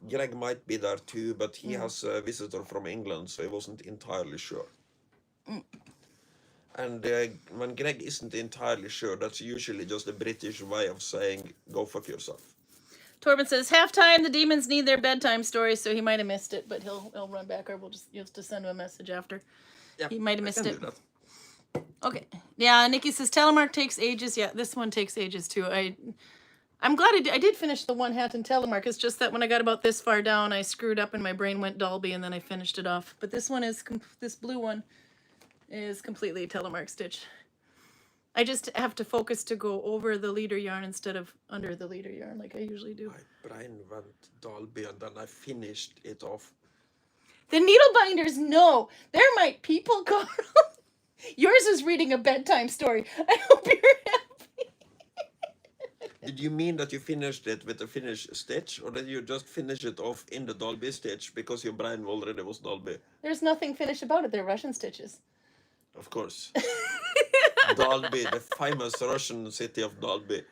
[SPEAKER 2] Greg might be there too, but he has a visitor from England, so he wasn't entirely sure. And when Greg isn't entirely sure, that's usually just a British way of saying, go fuck yourself.
[SPEAKER 1] Torben says, halftime, the demons need their bedtime story, so he might have missed it, but he'll run back, or you'll just send him a message after. Yeah, he might have missed it. Okay. Yeah, Nikki says, telemark takes ages. Yeah, this one takes ages too. I'm glad I did finish the one hat in telemark. It's just that when I got about this far down, I screwed up and my brain went Dolby, and then I finished it off. But this one is, this blue one is completely telemark stitch. I just have to focus to go over the leader yarn instead of under the leader yarn like I usually do.
[SPEAKER 2] My brain went Dolby, and then I finished it off.
[SPEAKER 1] The needle binders, no. They're my people, Karl. Yours is reading a bedtime story. I hope you're happy.
[SPEAKER 2] Did you mean that you finished it with a finished stitch, or did you just finish it off in the Dolby stitch because your brain already was Dolby?
[SPEAKER 1] There's nothing finished about it. They're Russian stitches.
[SPEAKER 2] Of course. Dalby, the famous Russian city of Dalby.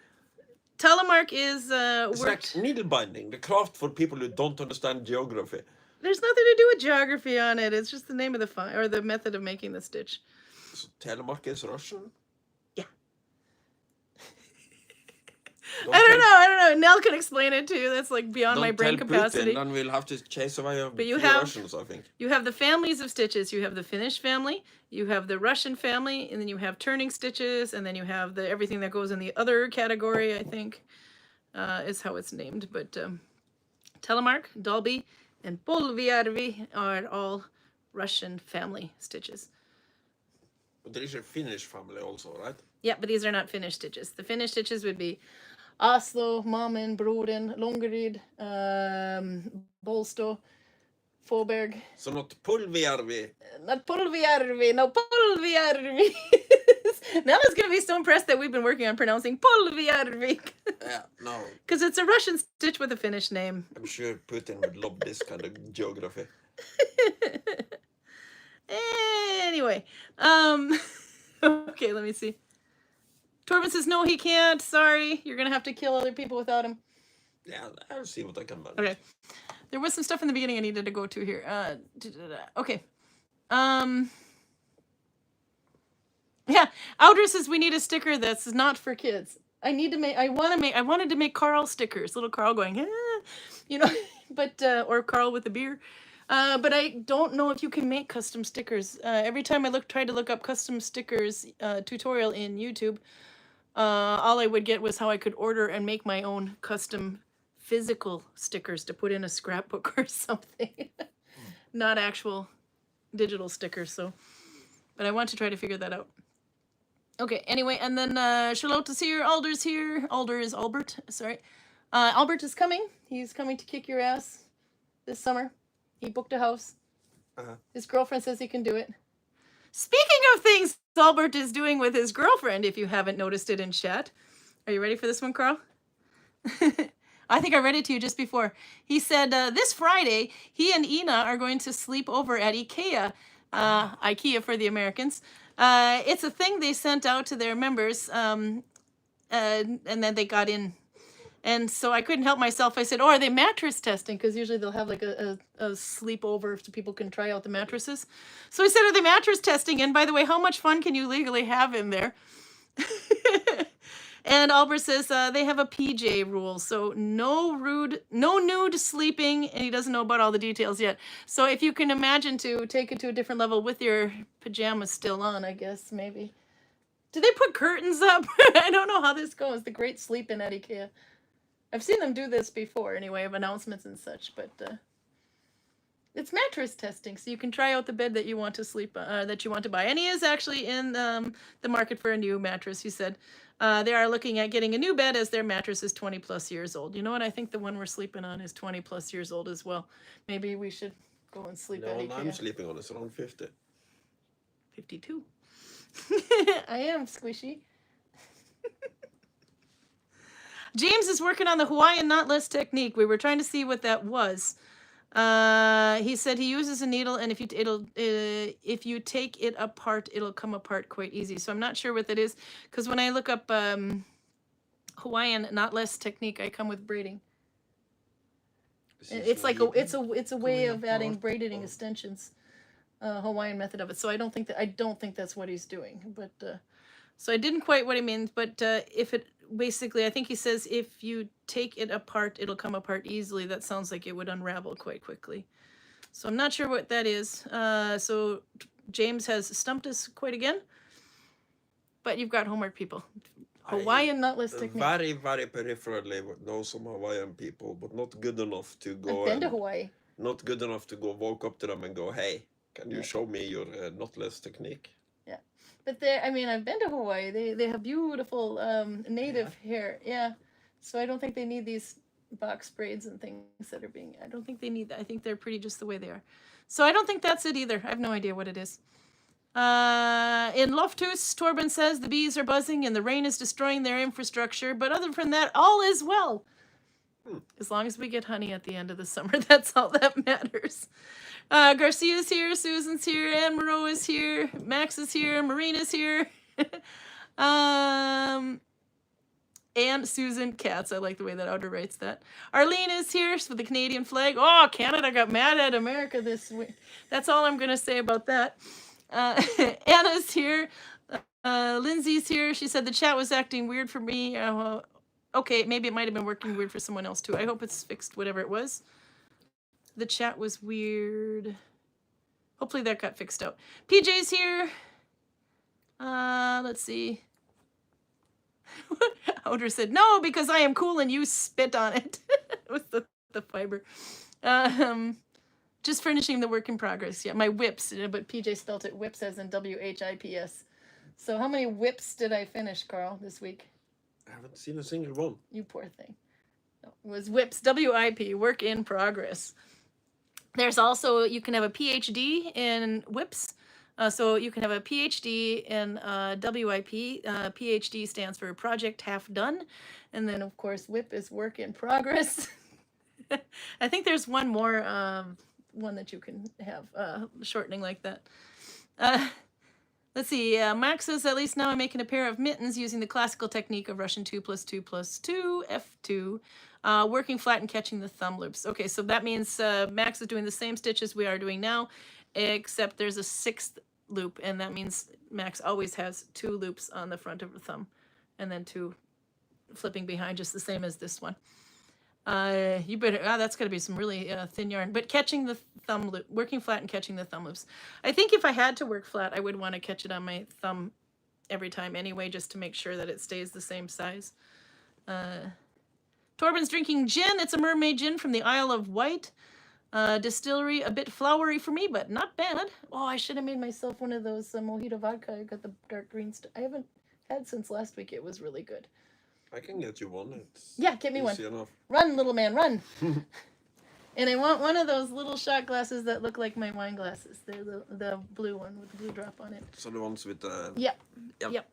[SPEAKER 1] Telemark is
[SPEAKER 2] it's like needle binding, the craft for people who don't understand geography.
[SPEAKER 1] There's nothing to do with geography on it. It's just the name of the or the method of making the stitch.
[SPEAKER 2] So telemark is Russian?
[SPEAKER 1] Yeah. I don't know. Nell can explain it too. That's like beyond my brain capacity.
[SPEAKER 2] Putin, then we'll have to chase away a few Russians, I think.
[SPEAKER 1] You have the families of stitches. You have the Finnish family, you have the Russian family, and then you have turning stitches, and then you have everything that goes in the other category, I think. is how it's named. But Telemark, Dalby, and Polvijärvi are all Russian family stitches.
[SPEAKER 2] But there is a Finnish family also, right?
[SPEAKER 1] Yeah, but these are not Finnish stitches. The Finnish stitches would be Oslo, Malmen, Broden, Långeryd, Bolsto, Fåberg.
[SPEAKER 2] So not Polvijärvi.
[SPEAKER 1] Not Polvijärvi, no Polvijärvi. Nella's going to be so impressed that we've been working on pronouncing Polvijärvi.
[SPEAKER 2] Yeah, no.
[SPEAKER 1] Because it's a Russian stitch with a Finnish name.
[SPEAKER 2] I'm sure Putin would love this kind of geography.
[SPEAKER 1] Anyway, okay, let me see. Torben says, no, he can't. Sorry. You're going to have to kill other people without him.
[SPEAKER 2] Yeah, I'll see what I can manage.
[SPEAKER 1] Okay. There was some stuff in the beginning I needed to go to here. Okay. Yeah, Audra says we need a sticker that's not for kids. I wanted to make Karl stickers, little Karl going, you know, but or Karl with a beer. But I don't know if you can make custom stickers. Every time I tried to look up custom stickers tutorial in YouTube, all I would get was how I could order and make my own custom physical stickers to put in a scrapbook or something. Not actual digital stickers. So, but I want to try to figure that out. Okay, anyway, and then Charlotte is here, Alder's here. Alder is Albert, sorry. Albert is coming. He's coming to kick your ass this summer. He booked a house. His girlfriend says he can do it. Speaking of things Albert is doing with his girlfriend, if you haven't noticed it in chat. Are you ready for this one, Karl? I think I read it to you just before. He said this Friday, he and Ina are going to sleep over at IKEA. IKEA for the Americans. It's a thing they sent out to their members, and then they got in. And so I couldn't help myself. I said, oh, are they mattress testing? Because usually they'll have like a sleepover so people can try out the mattresses. So I said, are they mattress testing? And by the way, how much fun can you legally have in there? And Albert says they have a PJ rule. So no nude sleeping. And he doesn't know about all the details yet. So if you can imagine to take it to a different level with your pajamas still on, I guess, maybe. Do they put curtains up? I don't know how this goes. The great sleep in at IKEA. I've seen them do this before, anyway, of announcements and such, but it's mattress testing, so you can try out the bed that you want to sleep, that you want to buy. And he is actually in the market for a new mattress. He said they are looking at getting a new bed as their mattress is 20 plus years old. You know what? I think the one we're sleeping on is 20 plus years old as well. Maybe we should go and sleep at IKEA.
[SPEAKER 2] No, I'm sleeping on is around 50.
[SPEAKER 1] 52. I am squishy. James is working on the Hawaiian knotless technique. We were trying to see what that was. He said he uses a needle, and if you take it apart, it'll come apart quite easy. So I'm not sure what that is, because when I look up Hawaiian knotless technique, I come with braiding. It's like it's a way of adding braiding extensions. Hawaiian method of it. So I don't think that's what he's doing. But so I didn't quite what he means. But if it basically, I think he says if you take it apart, it'll come apart easily. That sounds like it would unravel quite quickly. So I'm not sure what that is. So James has stumped us quite again. But you've got homework, people. Hawaiian knotless technique.
[SPEAKER 2] Very, very peripherally know some Hawaiian people, but not good enough to go.
[SPEAKER 1] I've been to Hawaii.
[SPEAKER 2] Not good enough to go walk up to them and go, hey, can you show me your knotless technique?
[SPEAKER 1] Yeah. But I've been to Hawaii. They have beautiful native hair. Yeah. So I don't think they need these box braids and things that are being, I don't think they need that. I think they're pretty just the way they are. So I don't think that's it either. I have no idea what it is. In Loftus, Torben says the bees are buzzing and the rain is destroying their infrastructure. But other than that, all is well. As long as we get honey at the end of the summer, that's all that matters. Garcia's here, Susan's here, Anne Moreau is here, Max is here, Marina's here. And Susan Katz, I like the way that Outer writes that. Arlene is here with the Canadian flag. Oh, Canada got mad at America this week. That's all I'm going to say about that. Anna's here. Lindsay's here. She said the chat was acting weird for me. Okay, maybe it might have been working weird for someone else too. I hope it's fixed, whatever it was. The chat was weird. Hopefully that got fixed out. PJ's here. Let's see. Audra said, no, because I am cool and you spit on it. With the fiber. Just finishing the work in progress. Yeah, my whips, but PJ spelt it whips as in WHIPS. So how many whips did I finish, Karl, this week?
[SPEAKER 2] I haven't seen a single one.
[SPEAKER 1] You poor thing. No, it was whips, WIP, work in progress. There's also, you can have a PhD in whips. So you can have a PhD in WIP. PhD stands for Project Half Done. And then, of course, WIP is work in progress. I think there's one more one that you can have shortening like that. Let's see. Max says, at least now I'm making a pair of mittens using the classical technique of Russian 2 + 2 + 2, F2, working flat and catching the thumb loops. Okay, so that means Max is doing the same stitches we are doing now, except there's a 6th loop, and that means Max always has 2 loops on the front of the thumb, and then 2 flipping behind, just the same as this one. You better, that's got to be some really thin yarn, but catching the thumb loop, working flat and catching the thumb loops. I think if I had to work flat, I would want to catch it on my thumb every time anyway, just to make sure that it stays the same size. Torben's drinking gin. It's a mermaid gin from the Isle of Wight distillery. A bit flowery for me, but not bad. Oh, I should have made myself one of those mojito vodka. I got the dark green stuff. I haven't had since last week. It was really good.
[SPEAKER 2] I can get you one. It's
[SPEAKER 1] yeah, get me one.
[SPEAKER 2] Enough.
[SPEAKER 1] Run, little man, run. And I want one of those little shot glasses that look like my wine glasses. They're the blue one with the blue drop on it.
[SPEAKER 2] So the ones with the...
[SPEAKER 1] Yep,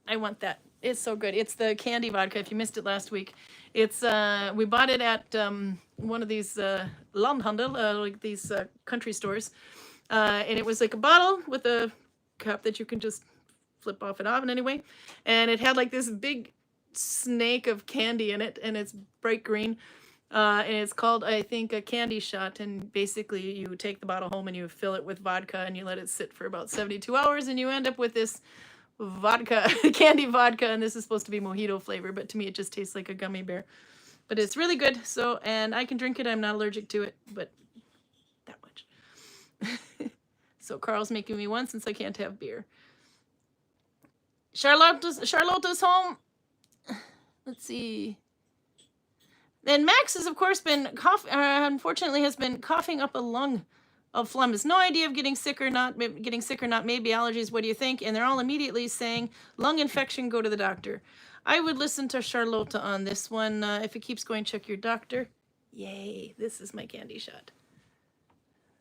[SPEAKER 1] I want that. It's so good. It's the candy vodka. If you missed it last week, it's we bought it at one of these landhandel, like these country stores. And it was like a bottle with a cup that you can just flip off and on anyway. And it had like this big snake of candy in it, and it's bright green, and it's called, I think, a candy shot. And basically you take the bottle home and you fill it with vodka and you let it sit for about 72 hours and you end up with this vodka, candy vodka, and this is supposed to be mojito flavor, but to me it just tastes like a gummy bear. But it's really good. So, and I can drink it. I'm not allergic to it, but that much. So Karl's making me one since I can't have beer. Charlotte's home. Let's see. And Max has, of course, been unfortunately has been coughing up a lung of phlegm. Has no idea of getting sick or not. Maybe allergies. What do you think? And they're all immediately saying lung infection. Go to the doctor. I would listen to Charlotte on this one. If it keeps going, check your doctor. Yay! This is my candy shot.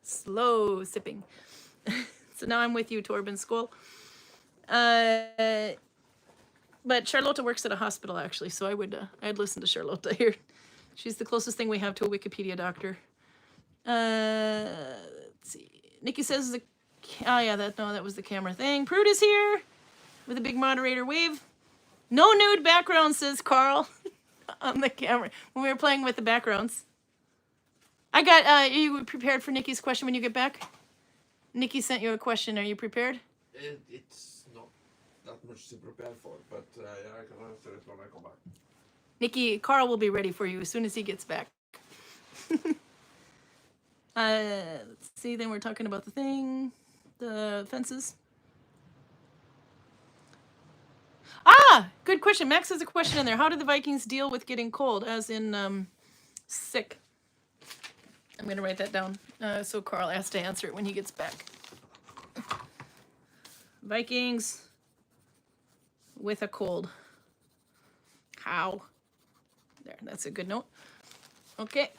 [SPEAKER 1] Slow sipping. So now I'm with you, Torben Skoll. But Charlotte works at a hospital, actually, so I'd listen to Charlotte here. She's the closest thing we have to a Wikipedia doctor. Let's see. Nikki says, that was the camera thing. Prude is here with a big moderator wave. No nude background, says Karl on the camera when we were playing with the backgrounds. Are you prepared for Nikki's question when you get back? Nikki sent you a question. Are you prepared?
[SPEAKER 2] It's not that much to prepare for, but I can answer it when I come back.
[SPEAKER 1] Nikki, Karl will be ready for you as soon as he gets back. Let's see, then we're talking about the fences. Good question. Max has a question in there. How did the Vikings deal with getting cold, as in sick? I'm going to write that down so Karl has to answer it when he gets back. Vikings with a cold. How? There, that's a good note. Okay.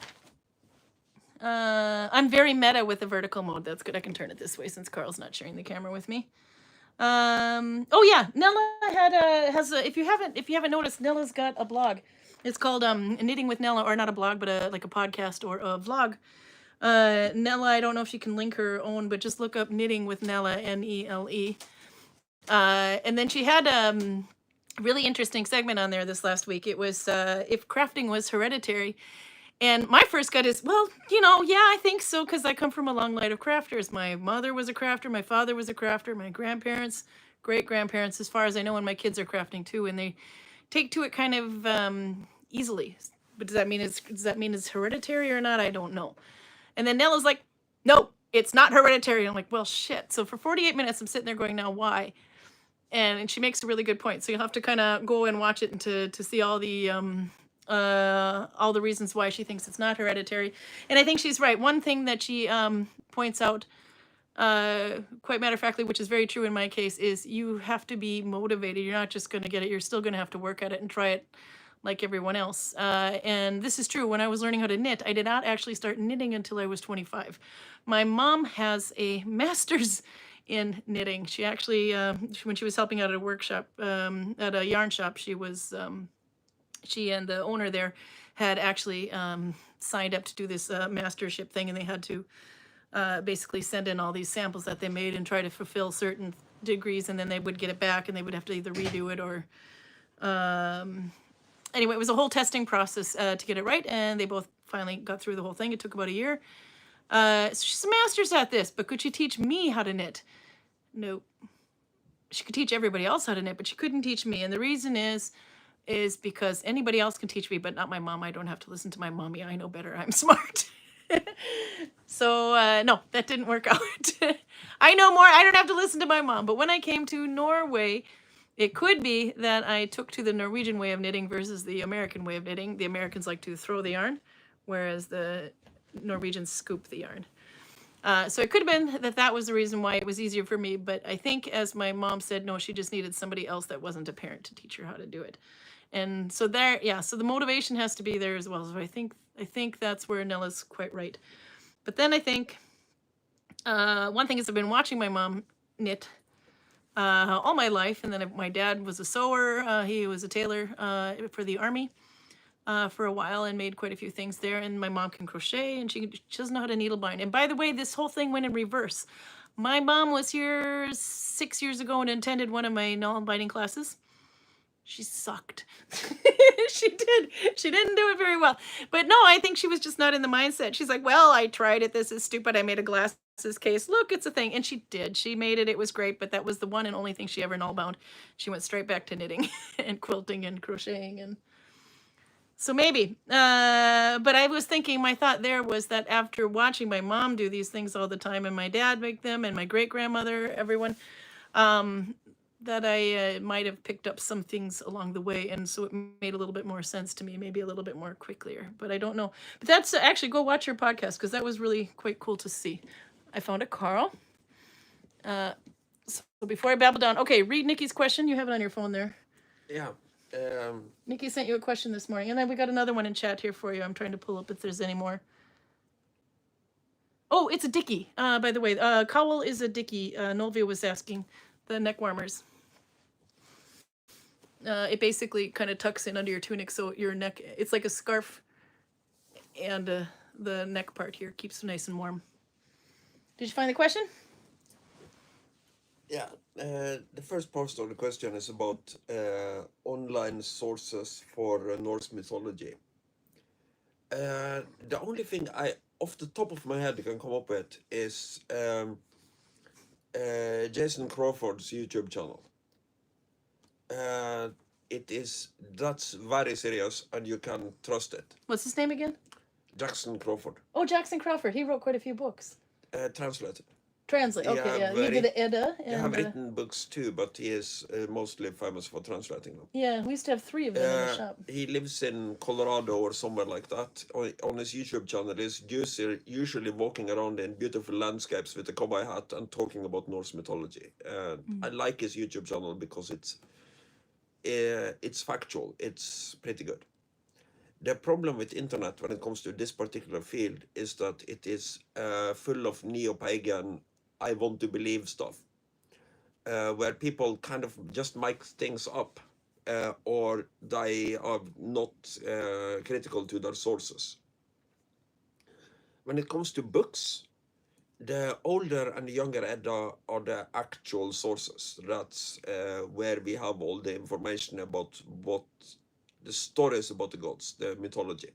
[SPEAKER 1] I'm very meta with the vertical mode. That's good. I can turn it this way since Karl's not sharing the camera with me. Oh yeah, Nella has a, if you haven't noticed, Nella's got a blog. It's called Knitting with Nella, or not a blog, but like a podcast or a vlog. Nella, I don't know if she can link her own, but just look up Knitting with Nella, Nele. And then she had a really interesting segment on there this last week. It was if crafting was hereditary. And my first gut is, well, yeah, I think so, because I come from a long line of crafters. My mother was a crafter, my father was a crafter, my grandparents, great-grandparents, as far as I know, and my kids are crafting too, and they take to it kind of easily. But does that mean it's hereditary or not? I don't know. And then Nella's like, no, it's not hereditary. I'm like, well, shit. So for 48 minutes, I'm sitting there going, now why? and she makes a really good point. So you'll have to kind of go and watch it to see all the reasons why she thinks it's not hereditary. And I think she's right. One thing that she points out, quite matter of factly, which is very true in my case, is you have to be motivated. You're not just going to get it. You're still going to have to work at it and try it like everyone else. And this is true. When I was learning how to knit, I did not actually start knitting until I was 25. My mom has a master's in knitting. She actually, when she was helping out at a workshop, at a yarn shop, she and the owner there had actually signed up to do this mastership thing, and they had to basically send in all these samples that they made and try to fulfill certain degrees, and then they would get it back, and they would have to either redo it or anyway, it was a whole testing process to get it right, and they both finally got through the whole thing. It took about a year. So she's a master's at this, but could she teach me how to knit? No. She could teach everybody else how to knit, but she couldn't teach me, and the reason is because anybody else can teach me, but not my mom. I don't have to listen to my mommy. I know better. I'm smart. So no, that didn't work out. I know more. I don't have to listen to my mom. But when I came to Norway, it could be that I took to the Norwegian way of knitting versus the American way of knitting. The Americans like to throw the yarn, whereas the Norwegians scoop the yarn. So it could have been that that was the reason why it was easier for me. But I think, as my mom said, no, she just needed somebody else that wasn't a parent to teach her how to do it. And so there, yeah, so the motivation has to be there as well. So I think that's where Nella's quite right. But then I think one thing is I've been watching my mom knit all my life, and then my dad was a sewer. He was a tailor for the army for a while and made quite a few things there. And my mom can crochet, and she doesn't know how to needle bind. And by the way, this whole thing went in reverse. My mom was here 6 years ago and attended one of my needle binding classes. She sucked. She did. She didn't do it very well. But no, I think she was just not in the mindset. She's like, well, I tried it. This is stupid. I made a glasses case. Look, it's a thing. And she did. She made it. It was great. But that was the one and only thing she ever null bound. She went straight back to knitting and quilting and crocheting. And so maybe. But I was thinking, my thought there was that after watching my mom do these things all the time, and my dad make them, and my great-grandmother, everyone, that I might have picked up some things along the way, and so it made a little bit more sense to me, maybe a little bit more quickly, but I don't know. But that's actually, go watch your podcast, because that was really quite cool to see. I found it, Karl. So before I babble down, okay, read Nikki's question. You have it on your phone there.
[SPEAKER 2] Yeah.
[SPEAKER 1] Nikki sent you a question this morning, and then we got another one in chat here for you. I'm trying to pull up if there's any more. Oh, it's a dickie, by the way. Cowl is a dickie. Nolvia was asking. The neck warmers. It basically kind of tucks in under your tunic, so your neck, it's like a scarf, and the neck part here keeps it nice and warm. Did you find the question?
[SPEAKER 2] Yeah. The first part of the question is about online sources for Norse mythology. The only thing I, off the top of my head, can come up with is Jason Crawford's YouTube channel. That's very serious, and you can trust it.
[SPEAKER 1] What's his name again?
[SPEAKER 2] Jackson Crawford.
[SPEAKER 1] Oh, Jackson Crawford. He wrote quite a few books.
[SPEAKER 2] Translated.
[SPEAKER 1] Translate. Okay, yeah. He did the Edda.
[SPEAKER 2] I have written books too, but he is mostly famous for translating them.
[SPEAKER 1] Yeah, we used to have 3 of them in the shop.
[SPEAKER 2] He lives in Colorado or somewhere like that. On his YouTube channel, he's usually walking around in beautiful landscapes with a cowboy hat and talking about Norse mythology. I like his YouTube channel because it's factual. It's pretty good. The problem with internet when it comes to this particular field is that it is full of neo-pagan, I want to believe stuff, where people kind of just make things up, or they are not critical to their sources. When it comes to books, the older and the younger Edda are the actual sources. That's where we have all the information about what the stories about the gods, the mythology.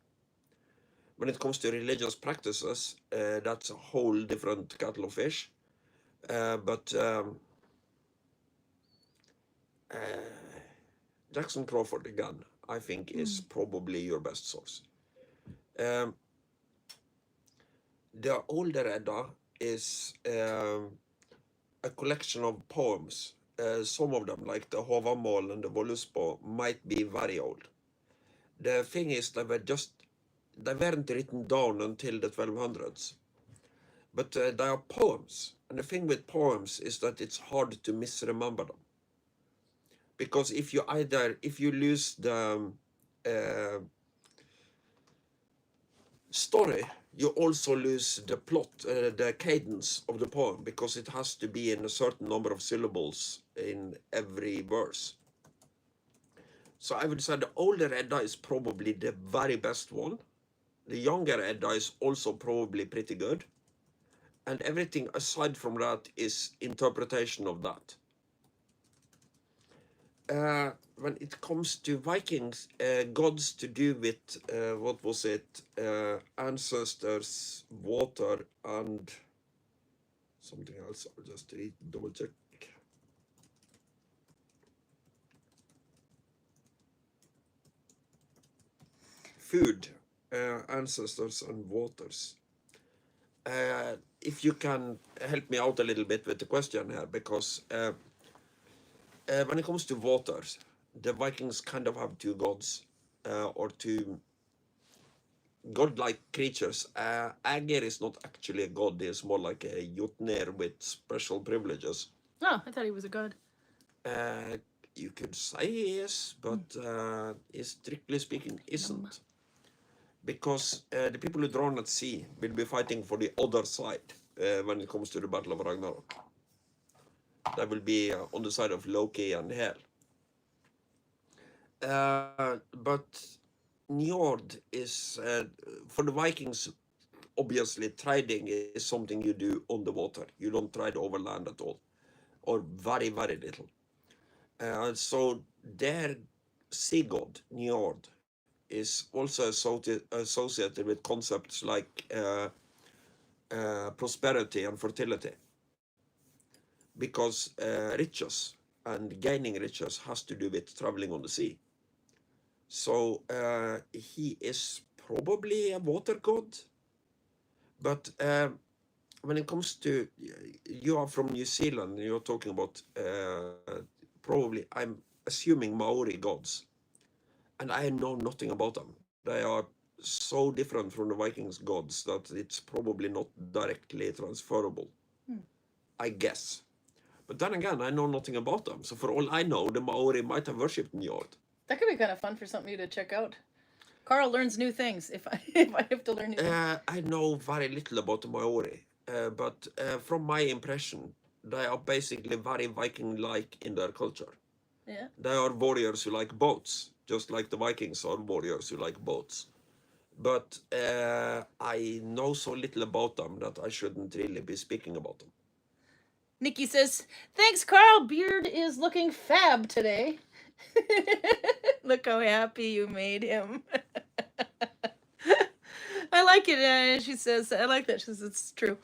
[SPEAKER 2] When it comes to religious practices, that's a whole different kettle of fish. But Jackson Crawford, again, I think is probably your best source. The older Edda is a collection of poems some of them, like the Håvamål and the Vålusbå, might be very old. The thing is, they weren't written down until the 1200s. But they are poems. And the thing with poems is that it's hard to misremember them. Because if you lose the story, you also lose the plot, the cadence of the poem, because it has to be in a certain number of syllables in every verse. So I would say the older Edda is probably the very best one. The younger Edda is also probably pretty good. And everything aside from that is interpretation of that. When it comes to Vikings, gods to do with, what was it, ancestors, water, and something else. I'll just double check. Food, ancestors, and waters. If you can help me out a little bit with the question here, because when it comes to waters, the Vikings kind of have two gods, or two godlike creatures. Aegir is not actually a god, he's more like a Jotnir with special privileges.
[SPEAKER 1] Oh, I thought he was a god.
[SPEAKER 2] You could say he is, but he strictly speaking isn't. Because the people who drown at sea will be fighting for the other side when it comes to the Battle of Ragnarok. They will be on the side of Loki and Hel. But Njord is, for the Vikings, obviously trading is something you do on the water. You don't trade over land at all, or very, very little. So their sea god, Njord, is also associated with concepts like prosperity and fertility. Because riches and gaining riches has to do with traveling on the sea. So he is probably a water god. But when it comes to, you are from New Zealand, you're talking about probably, I'm assuming Maori gods. And I know nothing about them. They are so different from the Vikings gods that it's probably not directly transferable, I guess. But then again, I know nothing about them. So for all I know, the Maori might have worshipped Njord.
[SPEAKER 1] That could be kind of fun for something to check out. Karl learns new things if I have to learn new things.
[SPEAKER 2] I know very little about the Maori, but from my impression, they are basically very Viking-like in their culture.
[SPEAKER 1] Yeah.
[SPEAKER 2] They are warriors who like boats, just like the Vikings are warriors who like boats. But I know so little about them that I shouldn't really be speaking about them.
[SPEAKER 1] Nikki says, "Thanks, Karl. Beard is looking fab today." Look how happy you made him. I like it. She says, I like that. She says it's true.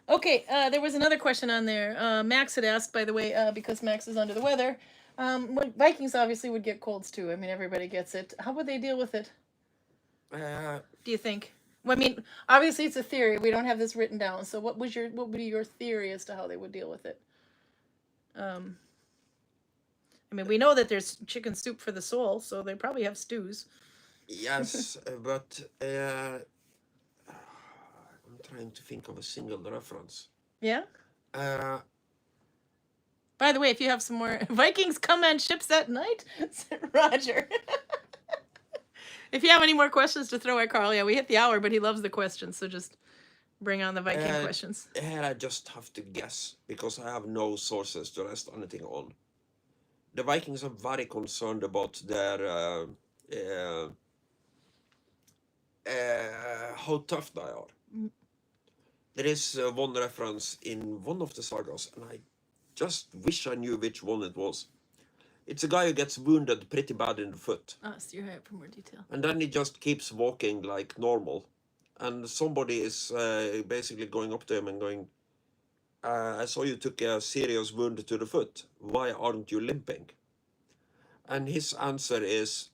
[SPEAKER 1] Okay, there was another question on there. Max had asked, by the way, because Max is under the weather. Vikings obviously would get colds too. I mean, everybody gets it. How would they deal with it? Do you think? Well, I mean, obviously it's a theory. We don't have this written down. So what would be your theory as to how they would deal with it? I mean, we know that there's chicken soup for the soul, so they probably have stews.
[SPEAKER 2] Yes, but I'm trying to think of a single reference.
[SPEAKER 1] Yeah? By the way, if you have some more Vikings come on ships at night, Roger. If you have any more questions to throw at Karl, yeah, we hit the hour, but he loves the questions, so just bring on the Viking questions.
[SPEAKER 2] Here I just have to guess, because I have no sources to rest anything on. The Vikings are very concerned about their how tough they are. There is one reference in one of the sagas, and I just wish I knew which one it was. It's a guy who gets wounded pretty bad in the foot.
[SPEAKER 1] So you're here for more detail.
[SPEAKER 2] And then he just keeps walking like normal. And somebody is basically going up to him and going, I saw you took a serious wound to the foot. Why aren't you limping? And his answer is,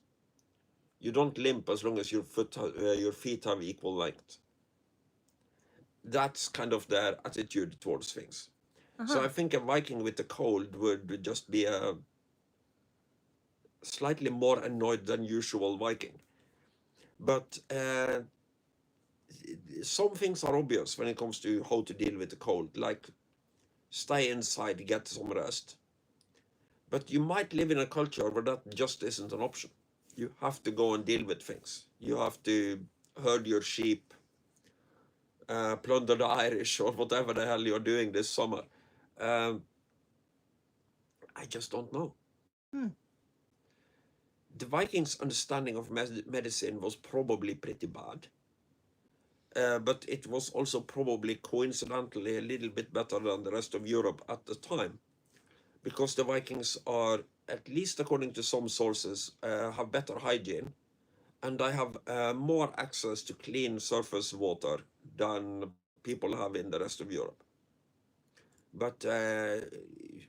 [SPEAKER 2] you don't limp as long as your feet have equal length. That's kind of their attitude towards things. So I think a Viking with a cold would just be a slightly more annoyed than usual Viking. But some things are obvious when it comes to how to deal with the cold, like stay inside, get some rest. But you might live in a culture where that just isn't an option. You have to go and deal with things. You have to herd your sheep, plunder the Irish, or whatever the hell you're doing this summer. Um, I just don't know. The Vikings' understanding of medicine was probably pretty bad. But it was also probably coincidentally a little bit better than the rest of Europe at the time, because the Vikings are, at least according to some sources, have better hygiene, and they have more access to clean surface water than people have in the rest of Europe. But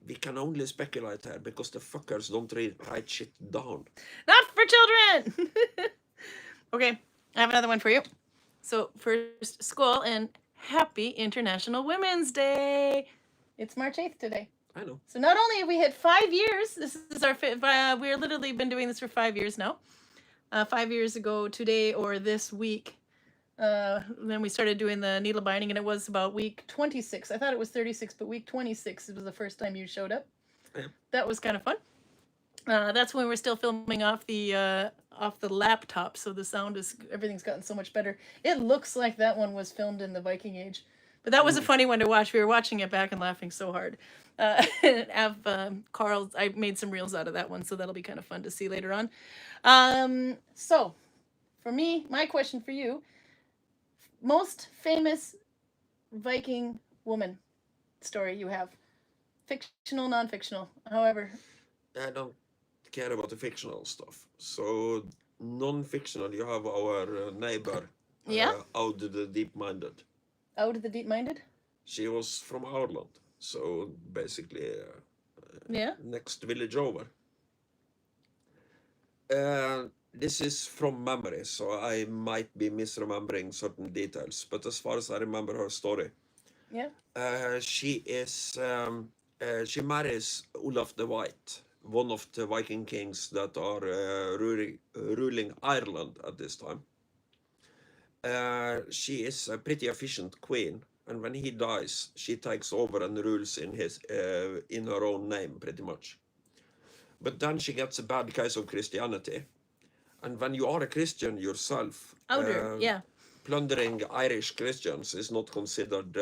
[SPEAKER 2] we can only speculate here because the fuckers don't write shit down.
[SPEAKER 1] Not for children! Okay, I have another one for you. So, first, skull and happy International Women's Day. It's March 8th today.
[SPEAKER 2] I know.
[SPEAKER 1] So, not only have we hit 5 years, this is our we're literally been doing this for 5 years now. 5 years ago today or this week, then we started doing the needle binding, and it was about week 26. I thought it was 36, but week 26 was the first time you showed up.
[SPEAKER 2] Yeah.
[SPEAKER 1] That was kind of fun. That's when we're still filming off the laptop, so the sound everything's gotten so much better. It looks like that one was filmed in the Viking Age, but that was a funny one to watch. We were watching it back and laughing so hard. Karl, I made some reels out of that one, so that'll be kind of fun to see later on. So, for me, my question for you: most famous Viking woman story you have, fictional, non-fictional, however.
[SPEAKER 2] I don't care about the fictional stuff. So non-fictional, you have our neighbor,
[SPEAKER 1] Yeah.
[SPEAKER 2] Aud the Deep-Minded.
[SPEAKER 1] Aud the Deep-Minded.
[SPEAKER 2] She was from Ireland, so basically,
[SPEAKER 1] Yeah.
[SPEAKER 2] next village over. This is from memory, so I might be misremembering certain details. But as far as I remember her story,
[SPEAKER 1] Yeah.
[SPEAKER 2] she marries Olaf the White, one of the Viking kings that are ruling Ireland at this time. She is a pretty efficient queen, and when he dies, she takes over and rules in her own name, pretty much. But then she gets a bad case of Christianity, and when you are a Christian yourself,
[SPEAKER 1] yeah,
[SPEAKER 2] plundering Irish Christians is not considered.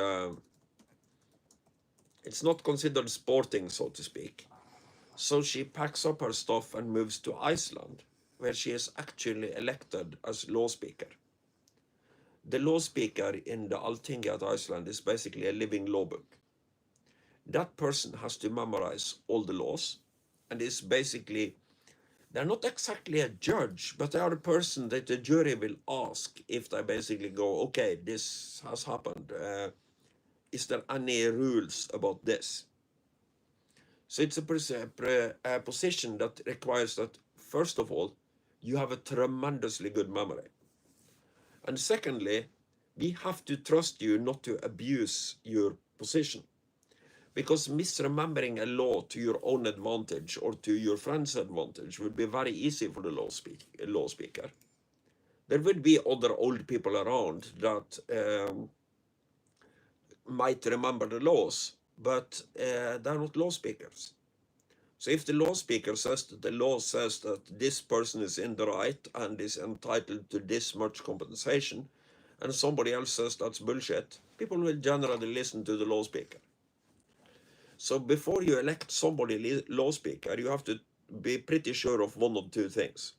[SPEAKER 2] It's not considered sporting, so to speak. So she packs up her stuff and moves to Iceland, where she is actually elected as law speaker. The law speaker in the Althing at Iceland is basically a living law book. That person has to memorize all the laws, and is basically, they're not exactly a judge, but they are a person that the jury will ask if they basically go, okay, this has happened. Is there any rules about this? So it's a position that requires that, first of all, you have a tremendously good memory. And secondly, we have to trust you not to abuse your position. Because misremembering a law to your own advantage or to your friend's advantage would be very easy for the law speaker. There would be other old people around that might remember the laws, but they're not law speakers. So if the law speaker says that the law says that this person is in the right and is entitled to this much compensation, and somebody else says that's bullshit, people will generally listen to the law speaker. So before you elect somebody law speaker, you have to be pretty sure of one of two things.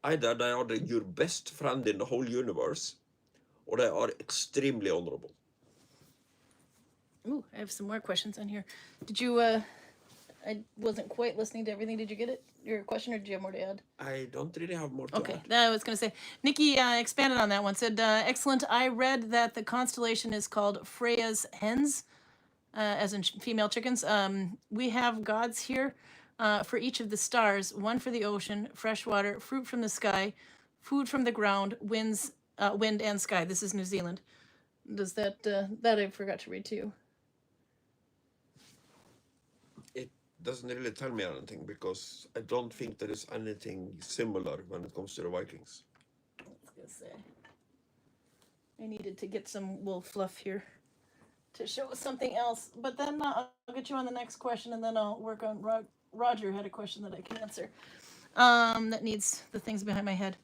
[SPEAKER 2] Either they are your best friend in the whole universe, or they are extremely honorable.
[SPEAKER 1] Ooh, I have some more questions on here. Did you, I wasn't quite listening to everything. Did you get it? Your question, or did you have more to add?
[SPEAKER 2] I don't really have more to add.
[SPEAKER 1] Okay, I was going to say, Nikki expanded on that one, said, excellent. I read that the constellation is called Freya's Hens, as in female chickens. We have gods here for each of the stars, one for the ocean, fresh water, fruit from the sky, food from the ground, wind and sky. This is New Zealand. Does that I forgot to read to you.
[SPEAKER 2] doesn't really tell me anything because I don't think there is anything similar when it comes to the Vikings.
[SPEAKER 1] I was gonna say. I needed to get some wool fluff here to show something else, but then I'll get you on the next question, and then I'll work on Roger had a question that I can answer. That needs the things behind my head.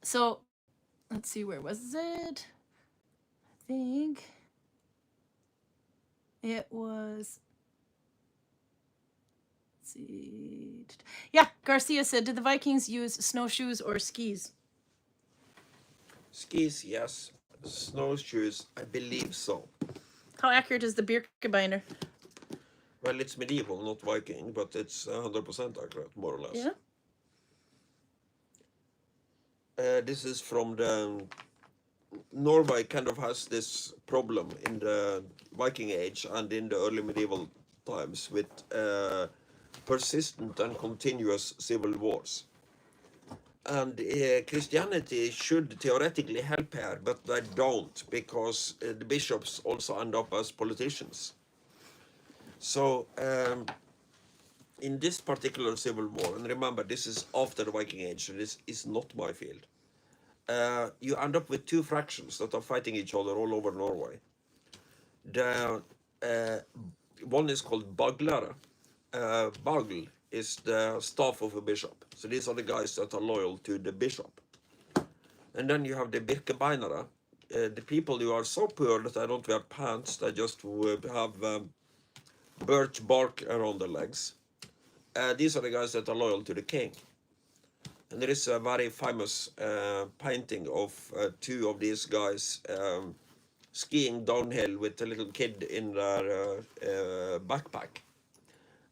[SPEAKER 1] So let's see, where was it? I think it was. Let's see. Yeah, Garcia said, did the Vikings use snowshoes or skis?
[SPEAKER 2] Skis, yes. Snowshoes, I believe so.
[SPEAKER 1] How accurate is the Birkebeiner?
[SPEAKER 2] Well, it's medieval, not Viking, but it's 100% accurate, more or less.
[SPEAKER 1] Yeah.
[SPEAKER 2] This is from the Norway kind of has this problem in the Viking Age and in the early medieval times with persistent and continuous civil wars. And Christianity should theoretically help here, but they don't, because the bishops also end up as politicians. So in this particular civil war, and remember this is after the Viking Age, so this is not my field, you end up with two fractions that are fighting each other all over Norway. The one is called baglere. Bagl is the staff of a bishop. So these are the guys that are loyal to the bishop. And then you have the Birkebeinere, the people who are so poor that they don't wear pants, they just have birch bark around their legs. These are the guys that are loyal to the king. And there is a very famous painting of two of these guys skiing downhill with a little kid in their backpack.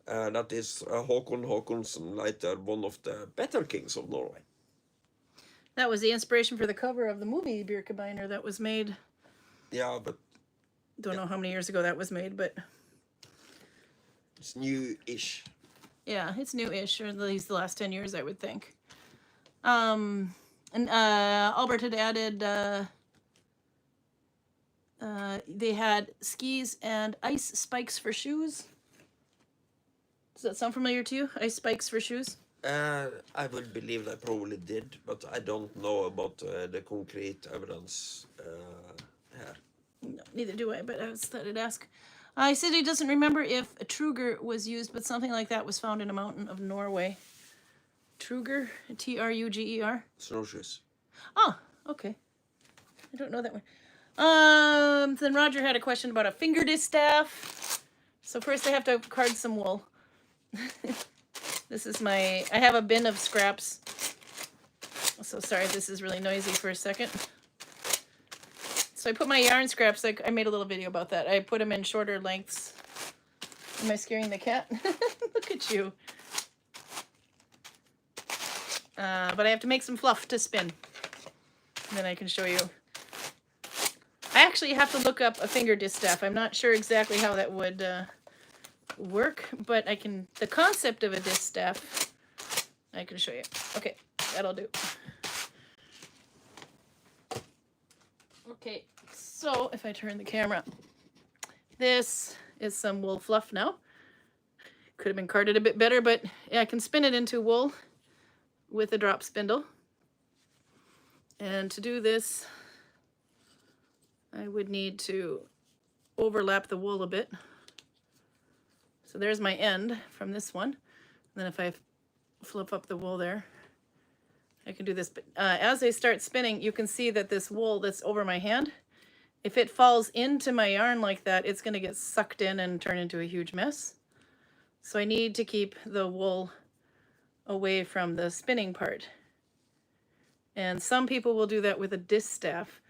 [SPEAKER 2] That is Håkon Håkonsson, later one of the better kings of Norway.
[SPEAKER 1] That was the inspiration for the cover of the movie Birkebeiner that was made.
[SPEAKER 2] Yeah, but
[SPEAKER 1] don't know how many years ago that was made, but
[SPEAKER 2] it's new-ish.
[SPEAKER 1] Yeah, it's new-ish, or at least the last 10 years, I would think. And Albert had added they had skis and ice spikes for shoes. Does that sound familiar to you? Ice spikes for shoes?
[SPEAKER 2] I would believe they probably did, but I don't know about the concrete evidence here.
[SPEAKER 1] No, neither do I, but I thought I'd ask. He said he doesn't remember if a truger was used, but something like that was found in a mountain of Norway. Truger? Truger?
[SPEAKER 2] Snowshoes.
[SPEAKER 1] Oh, okay. I don't know that one. Then Roger had a question about a finger distaff. So first I have to card some wool. This is I have a bin of scraps. So sorry, this is really noisy for a second. So I put my yarn scraps, I made a little video about that. I put them in shorter lengths. Am I scaring the cat? Look at you. But I have to make some fluff to spin. And then I can show you. I actually have to look up a finger distaff. I'm not sure exactly how that would work, but I can, the concept of a distaff, I can show you. Okay, that'll do. Okay, so if I turn the camera, this is some wool fluff now. Could have been carded a bit better, but yeah, I can spin it into wool with a drop spindle. And to do this, I would need to overlap the wool a bit. So there's my end from this one. And then if I flip up the wool there, I can do this. But as I start spinning, you can see that this wool that's over my hand, if it falls into my yarn like that, it's going to get sucked in and turn into a huge mess. So I need to keep the wool away from the spinning part. And some people will do that with a distaff.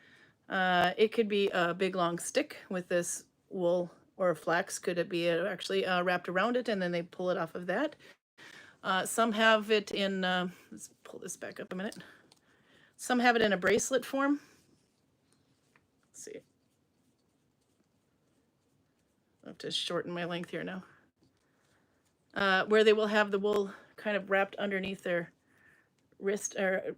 [SPEAKER 1] It could be a big long stick with this wool or flax. Could it be actually wrapped around it and then they pull it off of that? Some have it in, let's pull this back up a minute. Some have it in a bracelet form. Let's see. I have to shorten my length here now. Where they will have the wool kind of wrapped underneath their wrist or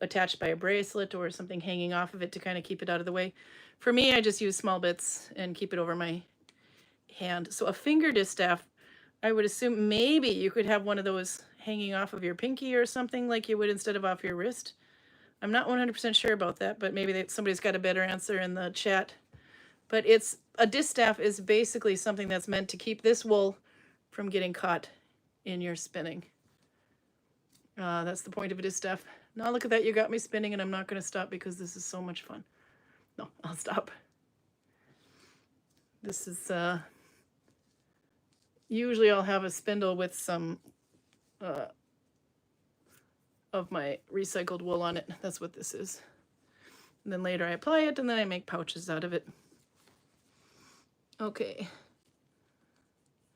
[SPEAKER 1] attached by a bracelet or something hanging off of it to kind of keep it out of the way. For me, I just use small bits and keep it over my hand. So a finger distaff I would assume maybe you could have one of those hanging off of your pinky or something like you would instead of off your wrist. I'm not 100% sure about that, but maybe somebody's got a better answer in the chat. But a distaff is basically something that's meant to keep this wool from getting caught in your spinning. That's the point of a distaff. Now look at that, you got me spinning, and I'm not going to stop because this is so much fun. No, I'll stop. This is, usually I'll have a spindle with some of my recycled wool on it. That's what this is. And then later I apply it, and then I make pouches out of it. Okay.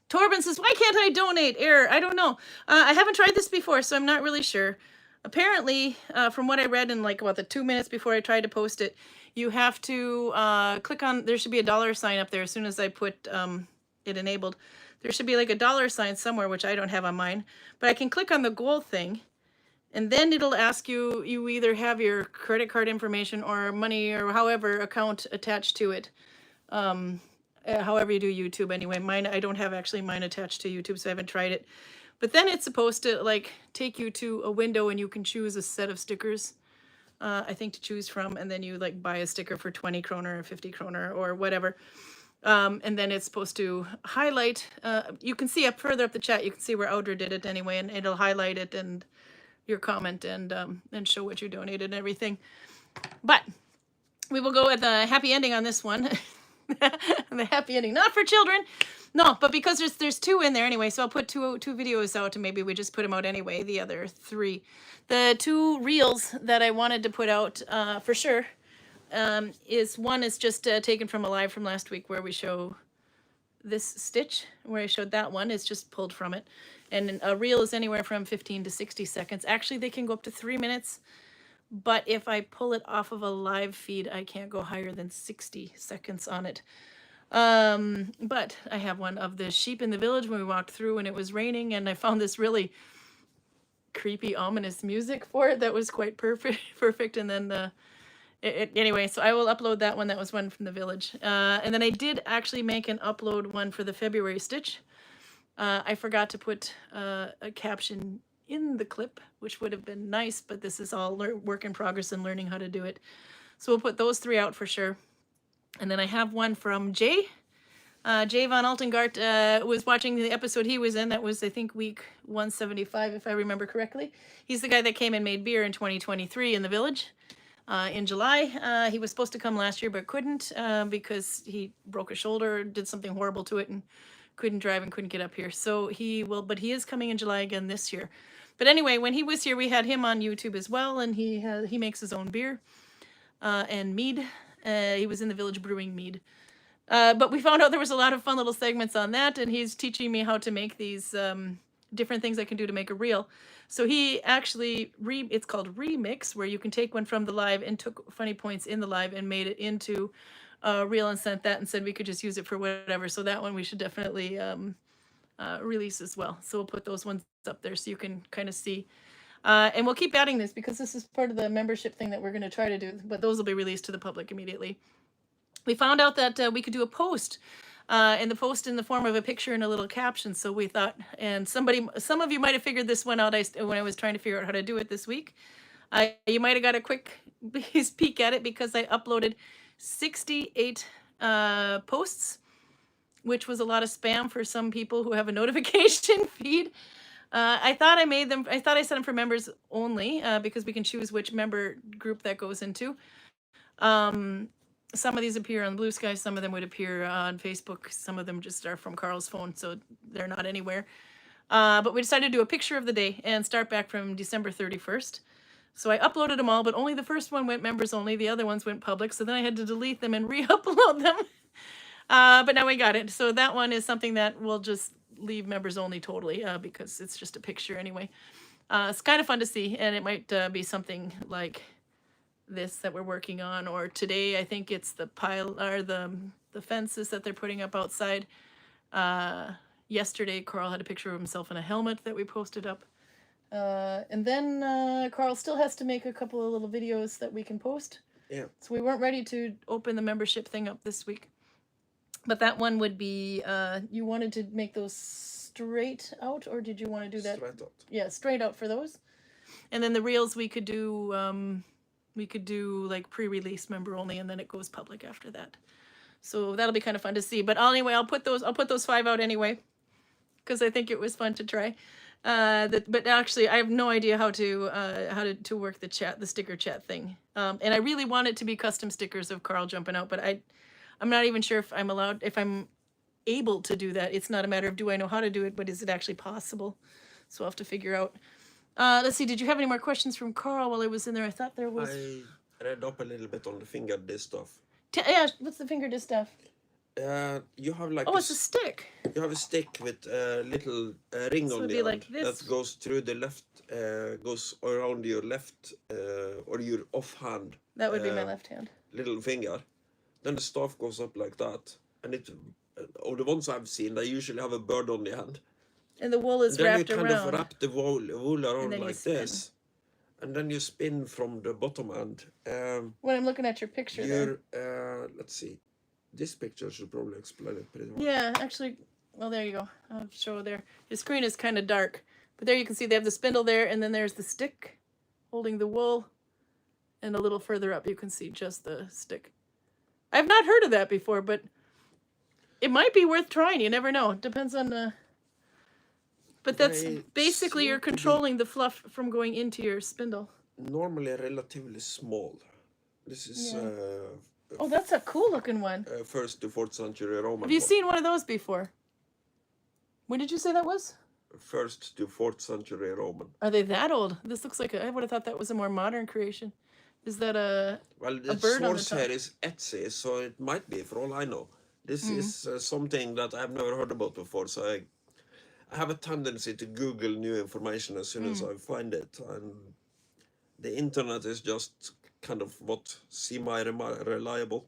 [SPEAKER 1] Torben says, why can't I donate? Error, I don't know. I haven't tried this before, so I'm not really sure. Apparently, from what I read in like about the 2 minutes before I tried to post it, you have to click on, there should be a dollar sign up there as soon as I put it enabled. There should be like a dollar sign somewhere, which I don't have on mine. But I can click on the goal thing, and then it'll ask you, you either have your credit card information or money or however account attached to it. However you do YouTube anyway. Mine, I don't have actually mine attached to YouTube, so I haven't tried it. But then it's supposed to like take you to a window and you can choose a set of stickers, I think, to choose from. And then you like buy a sticker for 20 kroner or 50 kroner or whatever. And then it's supposed to highlight, you can see up further up the chat, you can see where Audra did it anyway, and it'll highlight it and your comment and show what you donated and everything. But we will go with a happy ending on this one. The happy ending, not for children. No, but because there's 2 in there anyway, so I'll put two videos out, and maybe we just put them out anyway, the other 3. The 2 reels that I wanted to put out for sure one is just taken from a live from last week where we show this stitch, where I showed that one. It's just pulled from it. And a reel is anywhere from 15 to 60 seconds. Actually, they can go up to 3 minutes. But if I pull it off of a live feed, I can't go higher than 60 seconds on it. But I have one of the sheep in the village when we walked through and it was raining, and I found this really creepy, ominous music for it that was quite perfect. And then anyway, so I will upload that one. That was one from the village. And then I did actually make an upload one for the February stitch. I forgot to put a caption in the clip, which would have been nice, but this is all work in progress and learning how to do it. So we'll put those 3 out for sure. And then I have one from Jay. Jay von Altengart was watching the episode he was in. That was, I think, week 175, if I remember correctly. He's the guy that came and made beer in 2023 in the village in July. He was supposed to come last year, but couldn't because he broke a shoulder, did something horrible to it, and couldn't drive and couldn't get up here. So he will, but he is coming in July again this year. But anyway, when he was here, we had him on YouTube as well, and he makes his own beer and mead. He was in the village brewing mead. But we found out there was a lot of fun little segments on that, and he's teaching me how to make these different things I can do to make a reel. So he actually, it's called Remix, where you can take one from the live and took funny points in the live and made it into a reel and sent that and said we could just use it for whatever. So that one we should definitely release as well. So we'll put those ones up there so you can kind of see. And we'll keep adding this because this is part of the membership thing that we're going to try to do, but those will be released to the public immediately. We found out that we could do a post, and the post in the form of a picture and a little caption. So we thought, and some of you might have figured this one out when I was trying to figure out how to do it this week. You might have got a quick peek at it because I uploaded 68 posts, which was a lot of spam for some people who have a notification feed. I thought I set them for members only because we can choose which member group that goes into. Some of these appear on Blue Sky, some of them would appear on Facebook, some of them just are from Karl's phone, so they're not anywhere. But we decided to do a picture of the day and start back from December 31st. So I uploaded them all, but only the first one went members only, the other ones went public, so then I had to delete them and re-upload them. But now we got it. So that one is something that we'll just leave members only totally because it's just a picture anyway. It's kind of fun to see, and it might be something like this that we're working on, or today I think it's the pile or the fences that they're putting up outside. Yesterday Karl had a picture of himself in a helmet that we posted up. And then Karl still has to make a couple of little videos that we can post.
[SPEAKER 2] Yeah.
[SPEAKER 1] So we weren't ready to open the membership thing up this week. But that one would be, you wanted to make those straight out, or did you want to do that?
[SPEAKER 2] Straight out.
[SPEAKER 1] Yeah, straight out for those. And then the reels we could do like pre-release member only, and then it goes public after that. So that'll be kind of fun to see. But anyway, I'll put those 5 out anyway, because I think it was fun to try. But actually, I have no idea how to work the sticker chat thing. And I really want it to be custom stickers of Karl jumping out, but I'm not even sure if I'm able to do that. It's not a matter of do I know how to do it, but is it actually possible? So I'll have to figure out. Let's see, did you have any more questions from Karl while I was in there? I thought there was...
[SPEAKER 2] I read up a little bit on the finger disc stuff.
[SPEAKER 1] Yeah, what's the finger disc stuff?
[SPEAKER 2] You have like...
[SPEAKER 1] Oh, it's a stick.
[SPEAKER 2] You have a stick with a little ring on the end
[SPEAKER 1] like this.
[SPEAKER 2] that goes through the left, goes around your left or your offhand.
[SPEAKER 1] That would be my left hand.
[SPEAKER 2] Little finger. Then the staff goes up like that. And or the ones I've seen, they usually have a bird on the end.
[SPEAKER 1] And the wool is wrapped around.
[SPEAKER 2] Then you kind of wrap the wool around like this. And then you spin from the bottom end.
[SPEAKER 1] When I'm looking at your picture there.
[SPEAKER 2] Let's see. This picture should probably explain it pretty well.
[SPEAKER 1] Yeah, actually, well, there you go. I'll show there. Your screen is kind of dark. But there you can see they have the spindle there, and then there's the stick holding the wool. And a little further up, you can see just the stick. I've not heard of that before, but it might be worth trying. You never know. It depends on the... But that's basically you're controlling the fluff from going into your spindle.
[SPEAKER 2] Normally relatively small. This is...
[SPEAKER 1] oh, that's a cool looking one.
[SPEAKER 2] 1st to 4th century Roman.
[SPEAKER 1] Have you seen one of those before? When did you say that was?
[SPEAKER 2] 1st to 4th century Roman.
[SPEAKER 1] Are they that old? This looks like I would have thought that was a more modern creation. Is that a
[SPEAKER 2] the
[SPEAKER 1] bird on the
[SPEAKER 2] source
[SPEAKER 1] top?
[SPEAKER 2] here is Etsy, so it might be, for all I know. This is something that I've never heard about before, so I have a tendency to Google new information as soon as I find it. And the internet is just kind of what semi-reliable.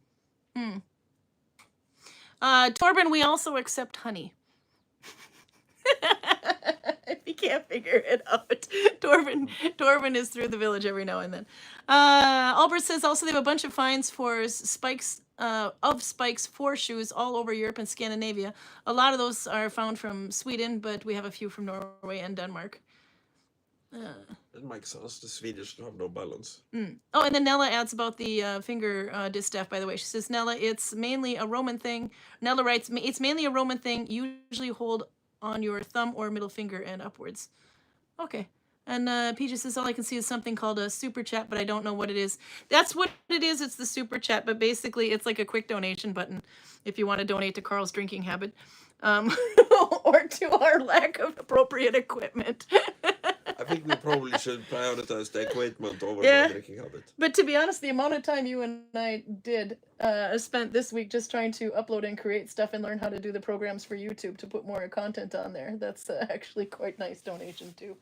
[SPEAKER 1] Torben, we also accept honey. If you can't figure it out. Torben is through the village every now and then. Albert says also they have a bunch of finds for spikes for shoes all over Europe and Scandinavia. A lot of those are found from Sweden, but we have a few from Norway and Denmark.
[SPEAKER 2] It makes sense. The Swedish have no balance.
[SPEAKER 1] Oh, and then Nella adds about the finger distaff, by the way. She says, Nella, it's mainly a Roman thing. Nella writes, it's mainly a Roman thing. Usually hold on your thumb or middle finger and upwards. Okay. And PJ says, all I can see is something called a super chat, but I don't know what it is. That's what it is. It's the super chat, but basically it's like a quick donation button if you want to donate to Karl's drinking habit or to our lack of appropriate equipment.
[SPEAKER 2] I think we probably should prioritize the equipment over the drinking habit.
[SPEAKER 1] But to be honest, the amount of time you and I spent this week just trying to upload and create stuff and learn how to do the programs for YouTube to put more content on there, that's actually quite nice donation too.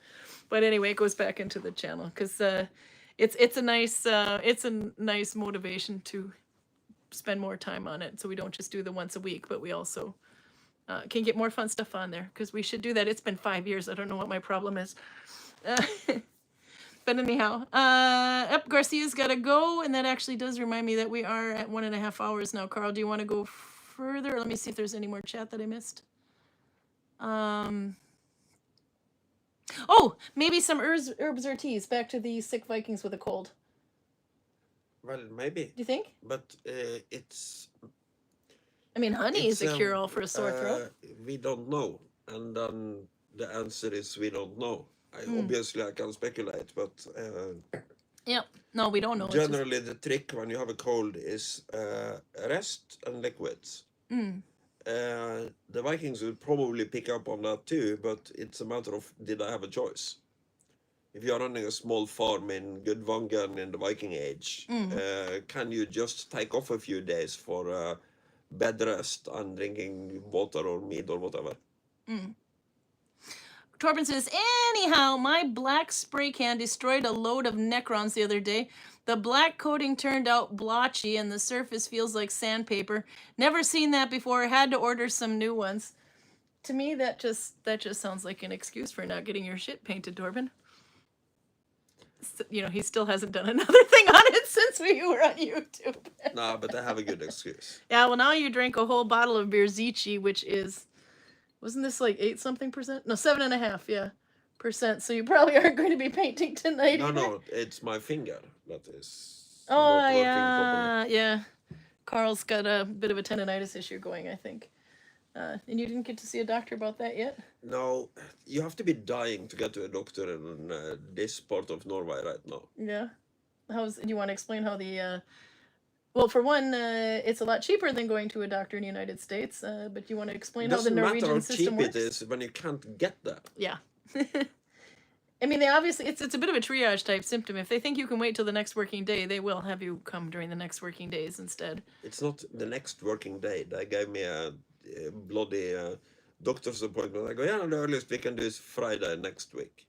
[SPEAKER 1] But anyway, it goes back into the channel because it's a nice motivation to spend more time on it, so we don't just do the once a week, but we also can get more fun stuff on there because we should do that. It's been 5 years. I don't know what my problem is. But anyhow, Garcia's got to go, and that actually does remind me that we are at 1.5 hours now. Karl, do you want to go further? Let me see if there's any more chat that I missed. Oh, maybe some herbs or teas. Back to the sick Vikings with a cold.
[SPEAKER 2] Well, maybe.
[SPEAKER 1] Do you think?
[SPEAKER 2] But it's...
[SPEAKER 1] I mean, honey is a cure-all for a sore throat.
[SPEAKER 2] We don't know. And then the answer is we don't know. Obviously, I can speculate, but...
[SPEAKER 1] yeah, no, we don't know.
[SPEAKER 2] Generally, the trick when you have a cold is rest and liquids. The Vikings would probably pick up on that too, but it's a matter of, did I have a choice? If you're running a small farm in Gudvangen in the Viking age, can you just take off a few days for bed rest and drinking water or meat or whatever?
[SPEAKER 1] Torben says, anyhow, my black spray can destroyed a load of Necrons the other day. The black coating turned out blotchy and the surface feels like sandpaper. Never seen that before. Had to order some new ones. To me, that just sounds like an excuse for not getting your shit painted, Torben. You know, he still hasn't done another thing on it since we were on YouTube.
[SPEAKER 2] Nah, but I have a good excuse.
[SPEAKER 1] Yeah, well, now you drank a whole bottle of Bierzici, which is Wasn't this like 8-something%? No, 7.5%. Yeah, percent. So you probably aren't going to be painting tonight.
[SPEAKER 2] No,
[SPEAKER 1] either.
[SPEAKER 2] no, it's my finger that is
[SPEAKER 1] Oh
[SPEAKER 2] not working properly.
[SPEAKER 1] yeah. Carl's got a bit of a tendonitis issue going, I think. And you didn't get to see a doctor about that yet?
[SPEAKER 2] No, you have to be dying to get to a doctor in this part of Norway right now.
[SPEAKER 1] Yeah. Do you want to explain how well, for one, it's a lot cheaper than going to a doctor in the United States. But you want to explain how the
[SPEAKER 2] Doesn't matter
[SPEAKER 1] Norwegian
[SPEAKER 2] how
[SPEAKER 1] system
[SPEAKER 2] cheap
[SPEAKER 1] works?
[SPEAKER 2] it is when you can't get there.
[SPEAKER 1] Yeah. I mean, they obviously it's a bit of a triage type symptom. If they think you can wait till the next working day, they will have you come during the next working days instead.
[SPEAKER 2] It's not the next working day. They gave me a bloody doctor's appointment. I go, yeah, the earliest we can do is Friday next week.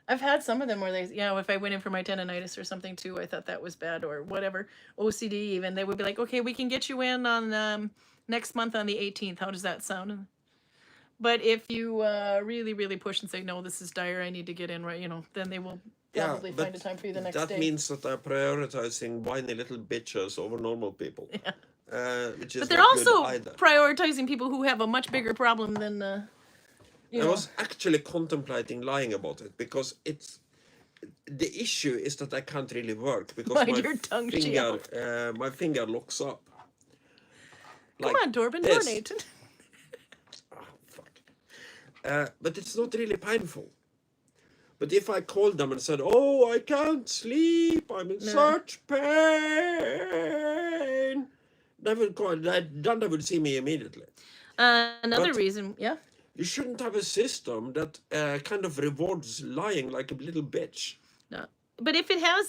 [SPEAKER 1] I've had some of them where if I went in for my tendonitis or something too, I thought that was bad or whatever, OCD even, they would be like, okay, we can get you in on next month on the 18th. How does that sound? But if you really, really push and say, no, this is dire, I need to get in, right, then they will probably find a time for you the next day.
[SPEAKER 2] That means that they're prioritizing whiny little bitches over normal people.
[SPEAKER 1] Yeah.
[SPEAKER 2] Which is
[SPEAKER 1] but they're
[SPEAKER 2] not
[SPEAKER 1] also
[SPEAKER 2] good either.
[SPEAKER 1] prioritizing people who have a much bigger problem than,
[SPEAKER 2] I was actually contemplating lying about it because the issue is that I can't really work because my finger locks up.
[SPEAKER 1] Come on, Torben, donate.
[SPEAKER 2] But it's not really painful. But if I called them and said, "Oh, I can't sleep, I'm in such pain," they would call. Then they would see me immediately.
[SPEAKER 1] Another reason, yeah.
[SPEAKER 2] You shouldn't have a system that kind of rewards lying like a little bitch.
[SPEAKER 1] No, but if it has,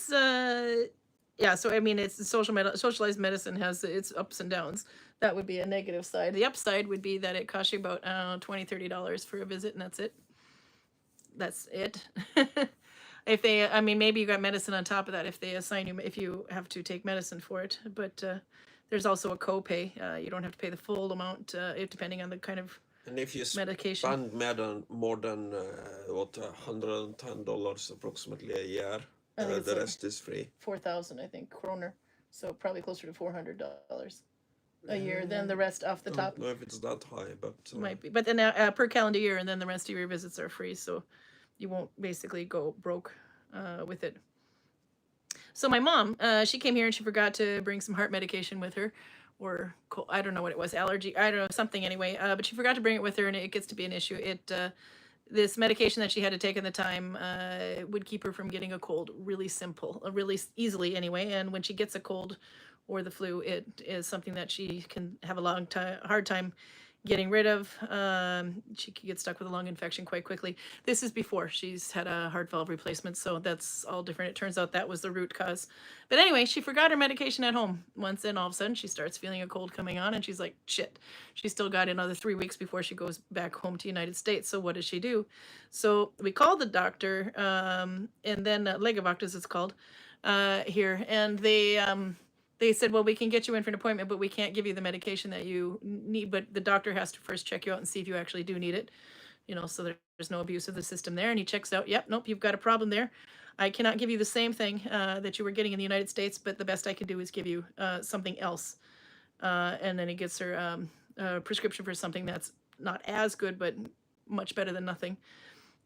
[SPEAKER 1] so I mean, it's socialized medicine has its ups and downs. That would be a negative side. The upside would be that it costs you about $20-$30 for a visit, and that's it. That's it. If they, I mean, maybe you got medicine on top of that if they assign you, if you have to take medicine for it. But there's also a copay. You don't have to pay the full amount, depending on the kind of
[SPEAKER 2] and if you
[SPEAKER 1] medication.
[SPEAKER 2] Spend more than $110 approximately a year, the rest is free.
[SPEAKER 1] 4,000, I think, kroner. So probably closer to $400 a year. Then the rest off the top.
[SPEAKER 2] I don't know if it's that high, but
[SPEAKER 1] might be. But then per calendar year, and then the rest of your visits are free, so you won't basically go broke with it. So my mom, she came here and she forgot to bring some heart medication with her, or I don't know what it was, allergy, I don't know, something anyway. But she forgot to bring it with her, and it gets to be an issue. This medication that she had to take at the time would keep her from getting a cold really easily anyway. And when she gets a cold or the flu, it is something that she can have a hard time getting rid of. She could get stuck with a lung infection quite quickly. This is before she's had a heart valve replacement, so that's all different. It turns out that was the root cause. But anyway, she forgot her medication at home once, and all of a sudden she starts feeling a cold coming on, and she's like, shit. She's still got another 3 weeks before she goes back home to the United States. So what does she do? So we called the doctor, and then Legevakt, as it's called, here, and they said, well, we can get you in for an appointment, but we can't give you the medication that you need. But the doctor has to first check you out and see if you actually do need it. So there's no abuse of the system there. And he checks out, yep, nope, you've got a problem there. I cannot give you the same thing that you were getting in the United States, but the best I can do is give you something else. And then he gets her a prescription for something that's not as good, but much better than nothing.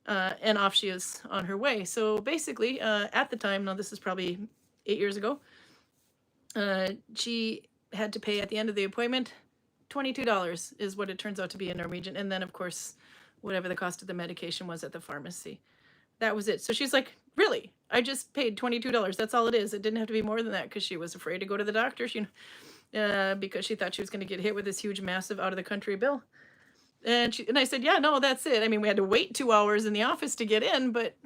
[SPEAKER 1] And off she is on her way. So basically, at the time, now this is probably 8 years ago, she had to pay at the end of the appointment $22 is what it turns out to be in Norwegian. And then, of course, whatever the cost of the medication was at the pharmacy. That was it. So she's like, really? I just paid $22. That's all it is. It didn't have to be more than that because she was afraid to go to the doctor because she thought she was going to get hit with this huge, massive out-of-the-country bill. And I said, yeah, no, that's it. I mean, we had to wait 2 hours in the office to get in, but,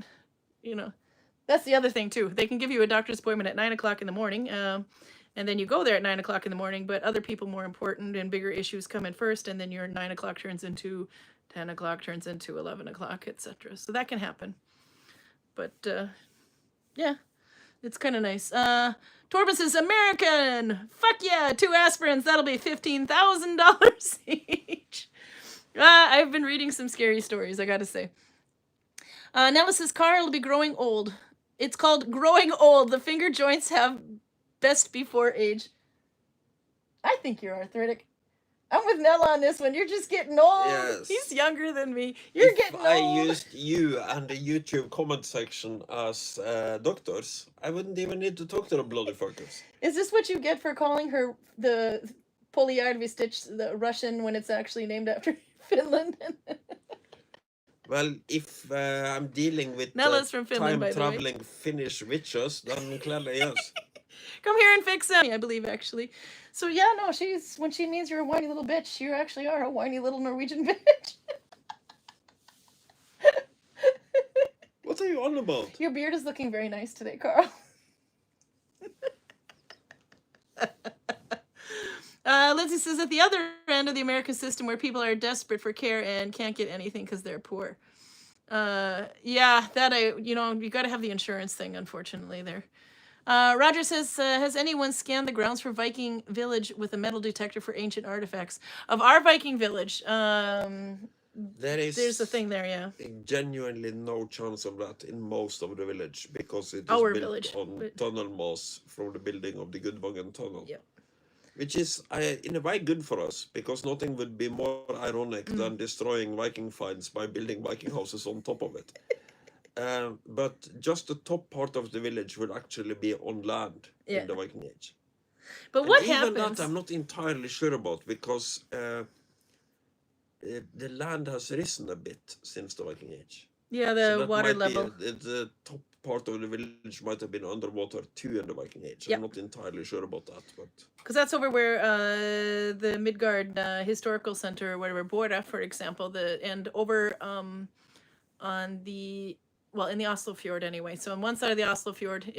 [SPEAKER 1] that's the other thing, too. They can give you a doctor's appointment at 9 o'clock in the morning. And then you go there at 9 o'clock in the morning, but other people more important and bigger issues come in first, and then your 9 o'clock turns into 10 o'clock, turns into 11 o'clock, etc. So that can happen. But, yeah, it's kind of nice. Torben says, American! Fuck yeah! 2 aspirins, that'll be $15,000 each. I've been reading some scary stories, I gotta say. Nella says, Karl will be growing old. It's called growing old. The finger joints have best before age. I think you're arthritic. I'm with Nella on this one. You're just getting old. He's
[SPEAKER 2] Yes.
[SPEAKER 1] younger than me. You're
[SPEAKER 2] If
[SPEAKER 1] getting
[SPEAKER 2] I
[SPEAKER 1] old.
[SPEAKER 2] used you and the YouTube comment section as doctors, I wouldn't even need to talk to the bloody fuckers.
[SPEAKER 1] Is this what you get for calling her the Polvijärvi stitch, the Russian, when it's actually named after Finland?
[SPEAKER 2] Well, if I'm dealing with
[SPEAKER 1] Nella's from Finland, by the way.
[SPEAKER 2] time-traveling Finnish witches, then clearly yes.
[SPEAKER 1] Come here and fix them. I believe, actually. So yeah, no, she's when she means you're a whiny little bitch, you actually are a whiny little Norwegian bitch.
[SPEAKER 2] What are you on about?
[SPEAKER 1] Your beard is looking very nice today, Karl. Lindsay says at the other end of the American system where people are desperate for care and can't get anything because they're poor. Yeah, that you got to have the insurance thing, unfortunately, there. Roger says, has anyone scanned the grounds for Viking Village with a metal detector for ancient artifacts? Of our Viking Village, there's a thing there, yeah.
[SPEAKER 2] Genuinely no chance of that in most of the village because it is
[SPEAKER 1] Our
[SPEAKER 2] built
[SPEAKER 1] village,
[SPEAKER 2] on tunnel moss from the building of the Gudvangen tunnel.
[SPEAKER 1] Yep.
[SPEAKER 2] Which is, in a way, good for us because nothing would be more ironic than destroying Viking finds by building Viking houses on top of it. But just the top part of the village would actually be on land in the Viking Age.
[SPEAKER 1] But what
[SPEAKER 2] even
[SPEAKER 1] happens?
[SPEAKER 2] that I'm not entirely sure about because the land has risen a bit since the Viking Age.
[SPEAKER 1] Yeah, the
[SPEAKER 2] So
[SPEAKER 1] water level.
[SPEAKER 2] The top part of the village might have been underwater too in the Viking Age.
[SPEAKER 1] Yep.
[SPEAKER 2] I'm not entirely sure about that, but
[SPEAKER 1] because that's over where the Midgard Historical Center or whatever, Borda, for example, and over on the in the Oslo Fjord anyway. So on one side of the Oslo Fjord,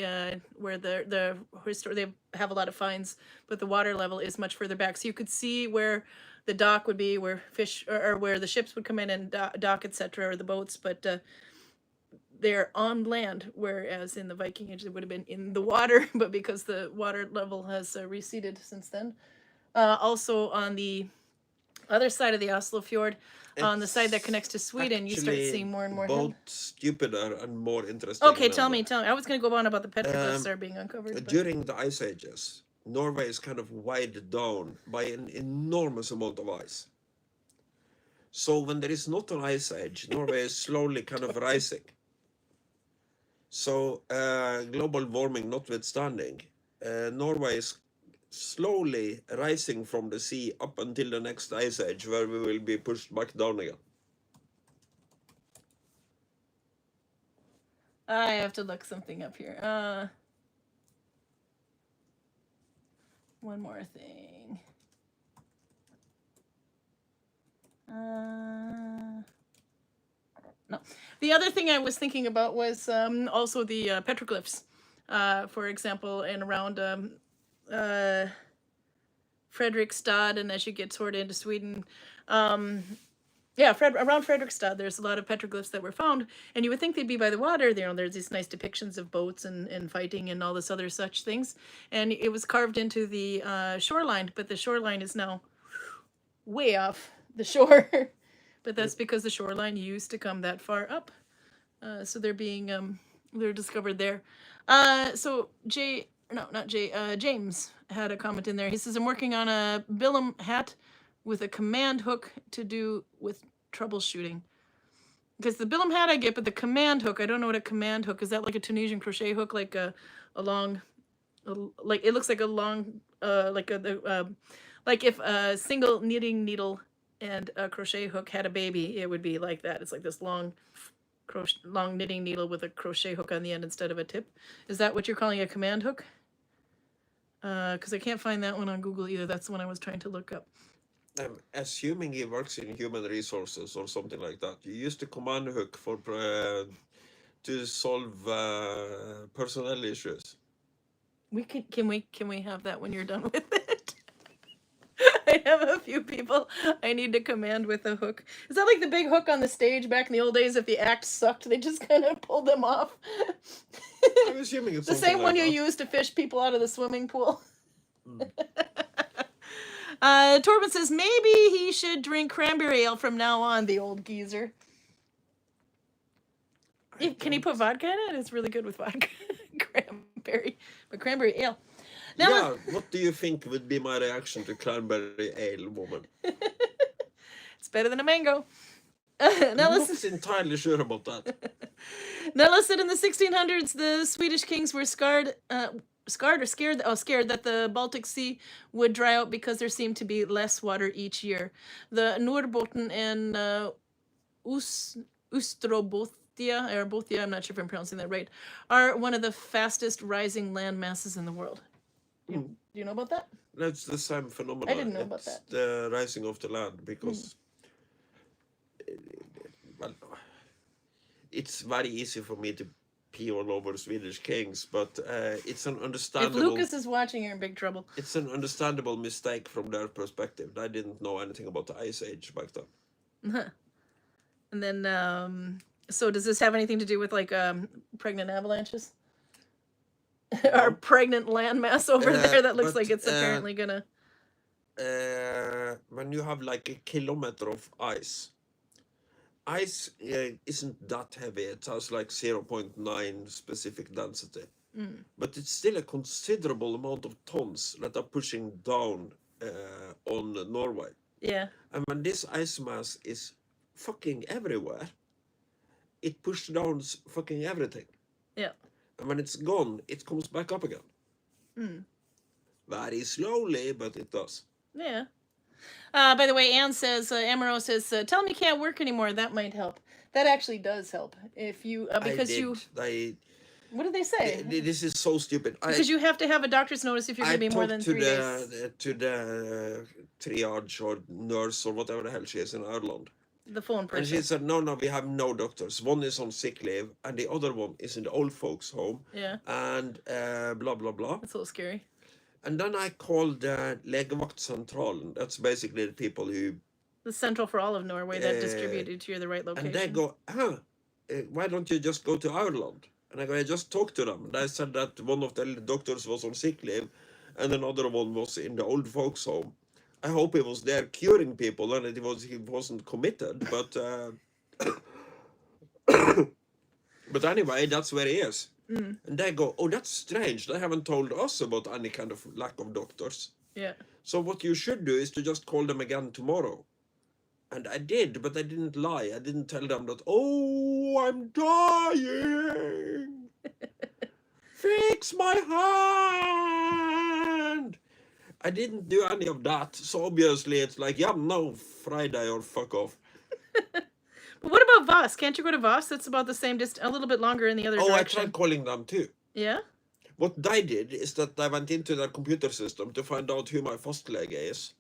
[SPEAKER 1] where they have a lot of finds, but the water level is much further back. So you could see where the dock would be, where fish or where the ships would come in and dock, etc., or the boats, but they're on land, whereas in the Viking Age they would have been in the water, but because the water level has receded since then. Also on the other side of the Oslo Fjord, on the side that connects to Sweden, you start seeing more and more.
[SPEAKER 2] Both stupider and more interesting.
[SPEAKER 1] Okay, tell me. I was going to go on about the petroglyphs that are being uncovered. But
[SPEAKER 2] during the ice ages, Norway is kind of weighed down by an enormous amount of ice. So when there is not an ice age, Norway is slowly kind of rising. So global warming notwithstanding, Norway is slowly rising from the sea up until the next ice age, where we will be pushed back down again.
[SPEAKER 1] I have to look something up here. One more thing. No. The other thing I was thinking about was also the petroglyphs, for example, and around Fredrikstad, and as you get sort of into Sweden, around Fredrikstad, there's a lot of petroglyphs that were found, and you would think they'd be by the water. There's these nice depictions of boats and fighting and all this other such things, and it was carved into the shoreline, but the shoreline is now way off the shore. But that's because the shoreline used to come that far up. So they're discovered there. So James had a comment in there. He says, I'm working on a Billum hat with a command hook to do with troubleshooting. Because the Billum hat I get, but the command hook, I don't know what a command hook is. That like a Tunisian crochet hook, like a long, like it looks like a long, like if a single knitting needle and a crochet hook had a baby, it would be like that. It's like this long knitting needle with a crochet hook on the end instead of a tip. Is that what you're calling a command hook? Because I can't find that one on Google either. That's the one I was trying to look up.
[SPEAKER 2] I'm assuming he works in human resources or something like that. You use the command hook for to solve personnel issues.
[SPEAKER 1] Can we have that when you're done with it? I have a few people I need to command with a hook. Is that like the big hook on the stage back in the old days? If the act sucked, they just kind of pulled them off.
[SPEAKER 2] I'm assuming it's
[SPEAKER 1] the same
[SPEAKER 2] like
[SPEAKER 1] one
[SPEAKER 2] that.
[SPEAKER 1] you use to fish people out of the swimming pool. Torben says maybe he should drink cranberry ale from now on, the old geezer. Can he put vodka in it? It's really good with vodka. Cranberry ale. Now,
[SPEAKER 2] Yeah, what do you think would be my reaction to cranberry ale, woman?
[SPEAKER 1] it's better than a mango.
[SPEAKER 2] I'm
[SPEAKER 1] Now
[SPEAKER 2] not
[SPEAKER 1] listen.
[SPEAKER 2] entirely sure about that.
[SPEAKER 1] Now listen. In the 1600s, the Swedish kings were scared that the Baltic Sea would dry out because there seemed to be less water each year. The Norrbotten and Ostrobothnia, or Bothia, I'm not sure if I'm pronouncing that right, are one of the fastest rising land masses in the world. Do you know about that?
[SPEAKER 2] That's the same phenomenon.
[SPEAKER 1] I didn't know about
[SPEAKER 2] It's
[SPEAKER 1] that.
[SPEAKER 2] the rising of the land because, well, it's very easy for me to pee all over Swedish kings, but it's an
[SPEAKER 1] If
[SPEAKER 2] understandable.
[SPEAKER 1] Lucas is watching, you're in big trouble.
[SPEAKER 2] It's an understandable mistake from their perspective. They didn't know anything about the Ice Age back then.
[SPEAKER 1] And then, so does this have anything to do with like pregnant avalanches? Our pregnant landmass over there that looks
[SPEAKER 2] but,
[SPEAKER 1] like it's apparently gonna.
[SPEAKER 2] When you have like a kilometer of ice isn't that heavy. It has like 0.9 specific density. But it's still a considerable amount of tons that are pushing down on Norway.
[SPEAKER 1] Yeah.
[SPEAKER 2] And when this ice mass is fucking everywhere, it pushes down fucking everything.
[SPEAKER 1] Yeah.
[SPEAKER 2] And when it's gone, it comes back up again. Very slowly, but it does.
[SPEAKER 1] Yeah. By the way, Anne says, Amaro says, tell me you can't work anymore. That might help. That actually does help. If you, because you. What did they say?
[SPEAKER 2] This is so stupid.
[SPEAKER 1] Because you have to have a doctor's notice if you're going to be more than 3 days.
[SPEAKER 2] To the triage or nurse or whatever the hell she is in Ireland.
[SPEAKER 1] The phone person.
[SPEAKER 2] And she said, no, we have no doctors. One is on sick leave, and the other one is in the old folks' home.
[SPEAKER 1] Yeah.
[SPEAKER 2] And blah, blah, blah.
[SPEAKER 1] That's a little scary.
[SPEAKER 2] And then I called Legevaktsentralen. That's basically the people who...
[SPEAKER 1] The central for all of Norway that distributed to you the right location.
[SPEAKER 2] And they go, why don't you just go to Ireland? And I go, I just talked to them. And I said that one of the doctors was on sick leave, and another one was in the old folks' home. I hope he was there curing people, and he wasn't committed, but... but anyway, that's where he is. And they go, oh, that's strange. They haven't told us about any kind of lack of doctors.
[SPEAKER 1] Yeah.
[SPEAKER 2] So what you should do is to just call them again tomorrow. And I did, but I didn't lie. I didn't tell them that, oh, I'm dying. Fix my hand. I didn't do any of that. So obviously it's like, yeah, no, Friday or fuck off.
[SPEAKER 1] But what about Voss? Can't you go to Voss? That's about the same distance, a little bit longer in the other direction.
[SPEAKER 2] I tried calling them too.
[SPEAKER 1] Yeah?
[SPEAKER 2] What they did is that I went into their computer system to find out who my fastlege is.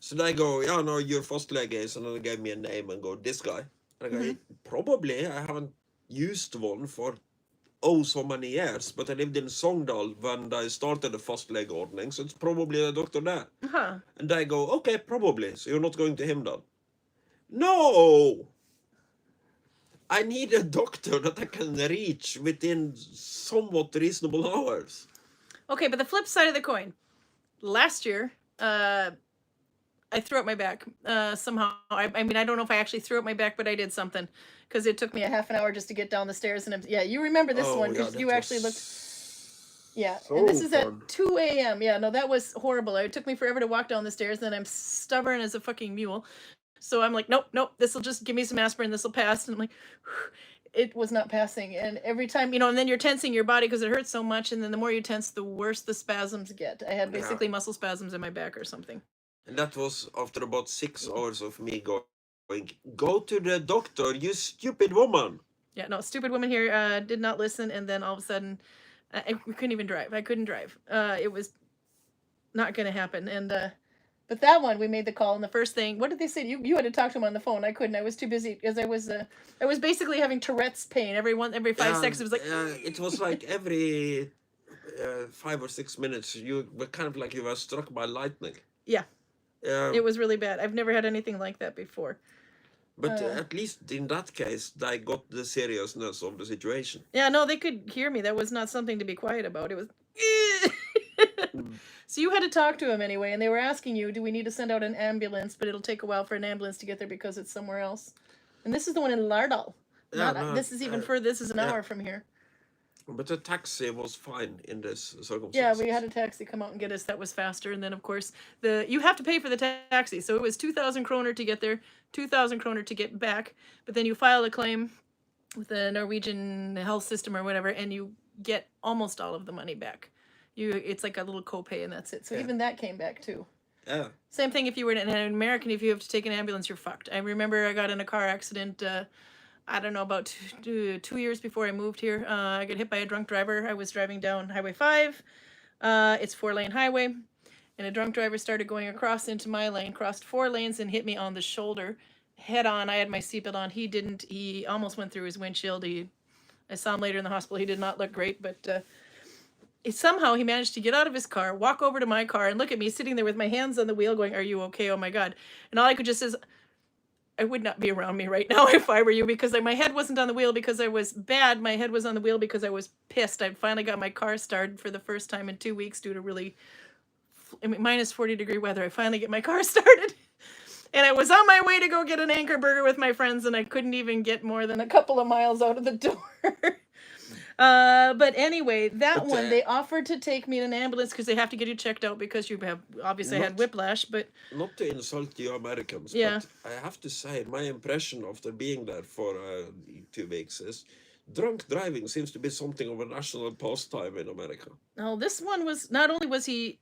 [SPEAKER 2] So they go, yeah, no, your fastlege is, and then they gave me a name and go, this guy. And I go, probably, I haven't used one for so many years, but I lived in Sogndal when I started the fastlege ordering, so it's probably a doctor there. And they go, okay, probably, so you're not going to him then. No! I need a doctor that I can reach within somewhat reasonable hours.
[SPEAKER 1] Okay, but the flip side of the coin. Last year, I threw out my back somehow. I mean, I don't know if I actually threw out my back, but I did something. Because it took me a half an hour just to get down the stairs. And you remember this one. Because you actually looked... Yeah, so and this is at 2 a.m. Yeah, no, that was horrible. It took me forever to walk down the stairs. And then I'm stubborn as a fucking mule. So I'm like, nope, this will just give me some aspirin, this will pass. And I'm like, it was not passing. And every time, and then you're tensing your body because it hurts so much. And then the more you tense, the worse the spasms get. I had basically muscle spasms in my back or something.
[SPEAKER 2] And that was after about 6 hours of me going, go to the doctor, you stupid woman.
[SPEAKER 1] Yeah, no, stupid woman here did not listen. And then all of a sudden, I couldn't even drive. I couldn't drive. It was not going to happen. And, but that one, we made the call, and the first thing, what did they say? You had to talk to him on the phone. I couldn't. I was too busy because I was basically having Tourette's pain every 5 seconds. It was like
[SPEAKER 2] it was like every 5 or 6 minutes. You were kind of like you were struck by lightning.
[SPEAKER 1] Yeah, it was really bad. I've never had anything like that before.
[SPEAKER 2] But at least in that case, they got the seriousness of the situation.
[SPEAKER 1] Yeah, no, they could hear me. That was not something to be quiet about. It was. So you had to talk to him anyway, and they were asking you, do we need to send out an ambulance? But it'll take a while for an ambulance to get there because it's somewhere else. And this is the one in Lardal. This is even further. This is an hour from here.
[SPEAKER 2] But the taxi was fine in this
[SPEAKER 1] Yeah, we had
[SPEAKER 2] circumstances.
[SPEAKER 1] a taxi come out and get us. That was faster. And then, of course, you have to pay for the taxi. So it was 2,000 kroner to get there, 2,000 kroner to get back. But then you file a claim with the Norwegian health system or whatever, and you get almost all of the money back. It's like a little copay, and that's it. So
[SPEAKER 2] Yeah.
[SPEAKER 1] even that came back too.
[SPEAKER 2] Yeah.
[SPEAKER 1] Same thing if you were an American. If you have to take an ambulance, you're fucked. I remember I got in a car accident. I don't know, about 2 years before I moved here. I got hit by a drunk driver. I was driving down Highway 5. It's 4-lane highway, and a drunk driver started going across into my lane, crossed 4 lanes, and hit me on the shoulder, head on. I had my seatbelt on. He didn't. He almost went through his windshield. I saw him later in the hospital. He did not look great, but somehow he managed to get out of his car, walk over to my car, and look at me sitting there with my hands on the wheel, going, "Are you okay? Oh my God!" And all I could just is, I would not be around me right now if I were you, because my head wasn't on the wheel because I was bad. My head was on the wheel because I was pissed. I'd finally got my car started for the first time in 2 weeks due to really minus 40-degree weather. I finally get my car started. And I was on my way to go get an Anchor burger with my friends, and I couldn't even get more than a couple of miles out of the door. But anyway, that
[SPEAKER 2] But
[SPEAKER 1] one, they offered to take me in an ambulance because they have to get you checked out because you have obviously had
[SPEAKER 2] not
[SPEAKER 1] whiplash. But
[SPEAKER 2] not to insult you Americans,
[SPEAKER 1] yeah,
[SPEAKER 2] but I have to say my impression after being there for 2 weeks is drunk driving seems to be something of a national pastime in America.
[SPEAKER 1] no, this one was not only was he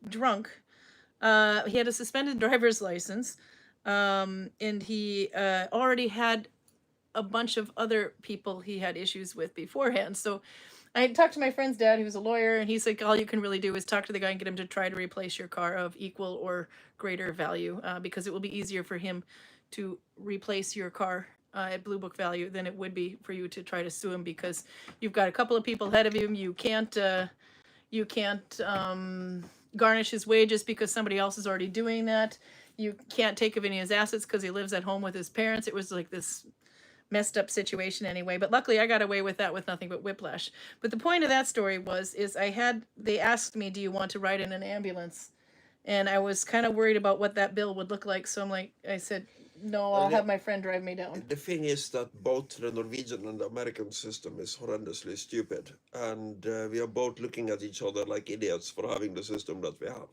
[SPEAKER 1] drunk, he had a suspended driver's license, and he already had a bunch of other people he had issues with beforehand. So I talked to my friend's dad, who's a lawyer, and he said all you can really do is talk to the guy and get him to try to replace your car of equal or greater value, because it will be easier for him to replace your car at Blue Book value than it would be for you to try to sue him, because you've got a couple of people ahead of you. You can't garnish his wages because somebody else is already doing that. You can't take of any of his assets because he lives at home with his parents. It was like this messed up situation anyway, but luckily I got away with that with nothing but whiplash. But the point of that story is they asked me, do you want to ride in an ambulance? And I was kind of worried about what that bill would look like, so I said no, I'll have my friend drive me down.
[SPEAKER 2] The thing is that both the Norwegian and the American system is horrendously stupid, and we are both looking at each other like idiots for having the system that we have.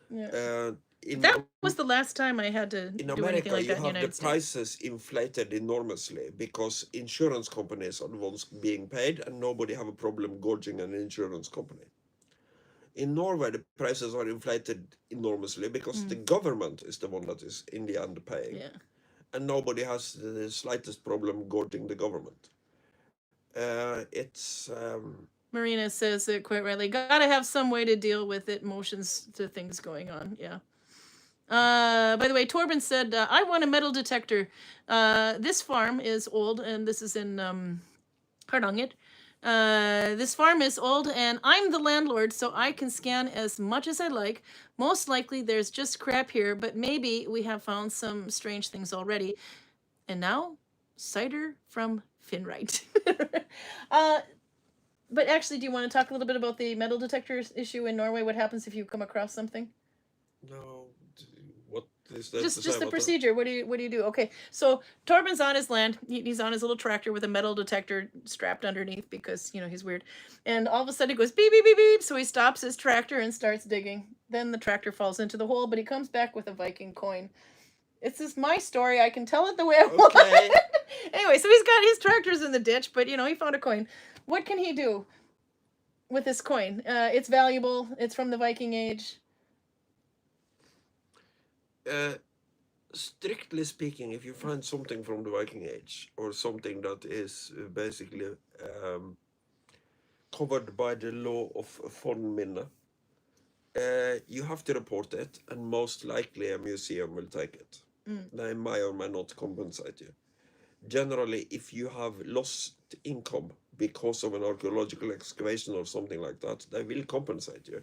[SPEAKER 1] Yeah. That was the last time I had to
[SPEAKER 2] in
[SPEAKER 1] do anything
[SPEAKER 2] America,
[SPEAKER 1] like
[SPEAKER 2] you
[SPEAKER 1] that in the
[SPEAKER 2] have the
[SPEAKER 1] United States.
[SPEAKER 2] prices inflated enormously because insurance companies are the ones being paid, and nobody have a problem gorging an insurance company. In Norway, the prices are inflated enormously because the government is the one that is in the end paying.
[SPEAKER 1] Yeah.
[SPEAKER 2] And nobody has the slightest problem gorging the government. It's
[SPEAKER 1] Marina says it quite rightly. Gotta have some way to deal with it, emotions to things going on. Yeah. By the way, Torben said, I want a metal detector. This farm is old, and this is in Hardanger. This farm is old, and I'm the landlord, so I can scan as much as I like. Most likely there's just crap here, but maybe we have found some strange things already. And now, cider from Finright. But actually, do you want to talk a little bit about the metal detector issue in Norway? What happens if you come across something?
[SPEAKER 2] no. What is that?
[SPEAKER 1] Just the procedure. What do you do? Okay, so Torben's on his land. He's on his little tractor with a metal detector strapped underneath because he's weird. And all of a sudden it goes beep beep beep beep. So he stops his tractor and starts digging. Then the tractor falls into the hole, but he comes back with a Viking coin. It's just my story. I can tell it the way I want. Anyway, so he's got his tractors in the ditch, but he found a coin. What can he do with this coin? It's valuable. It's from the Viking Age.
[SPEAKER 2] Strictly speaking, if you find something from the Viking Age or something that is basically covered by the law of fornminne, you have to report it, and most likely a museum will take it. They may or may not compensate you. Generally, if you have lost income because of an archaeological excavation or something like that, they will compensate you.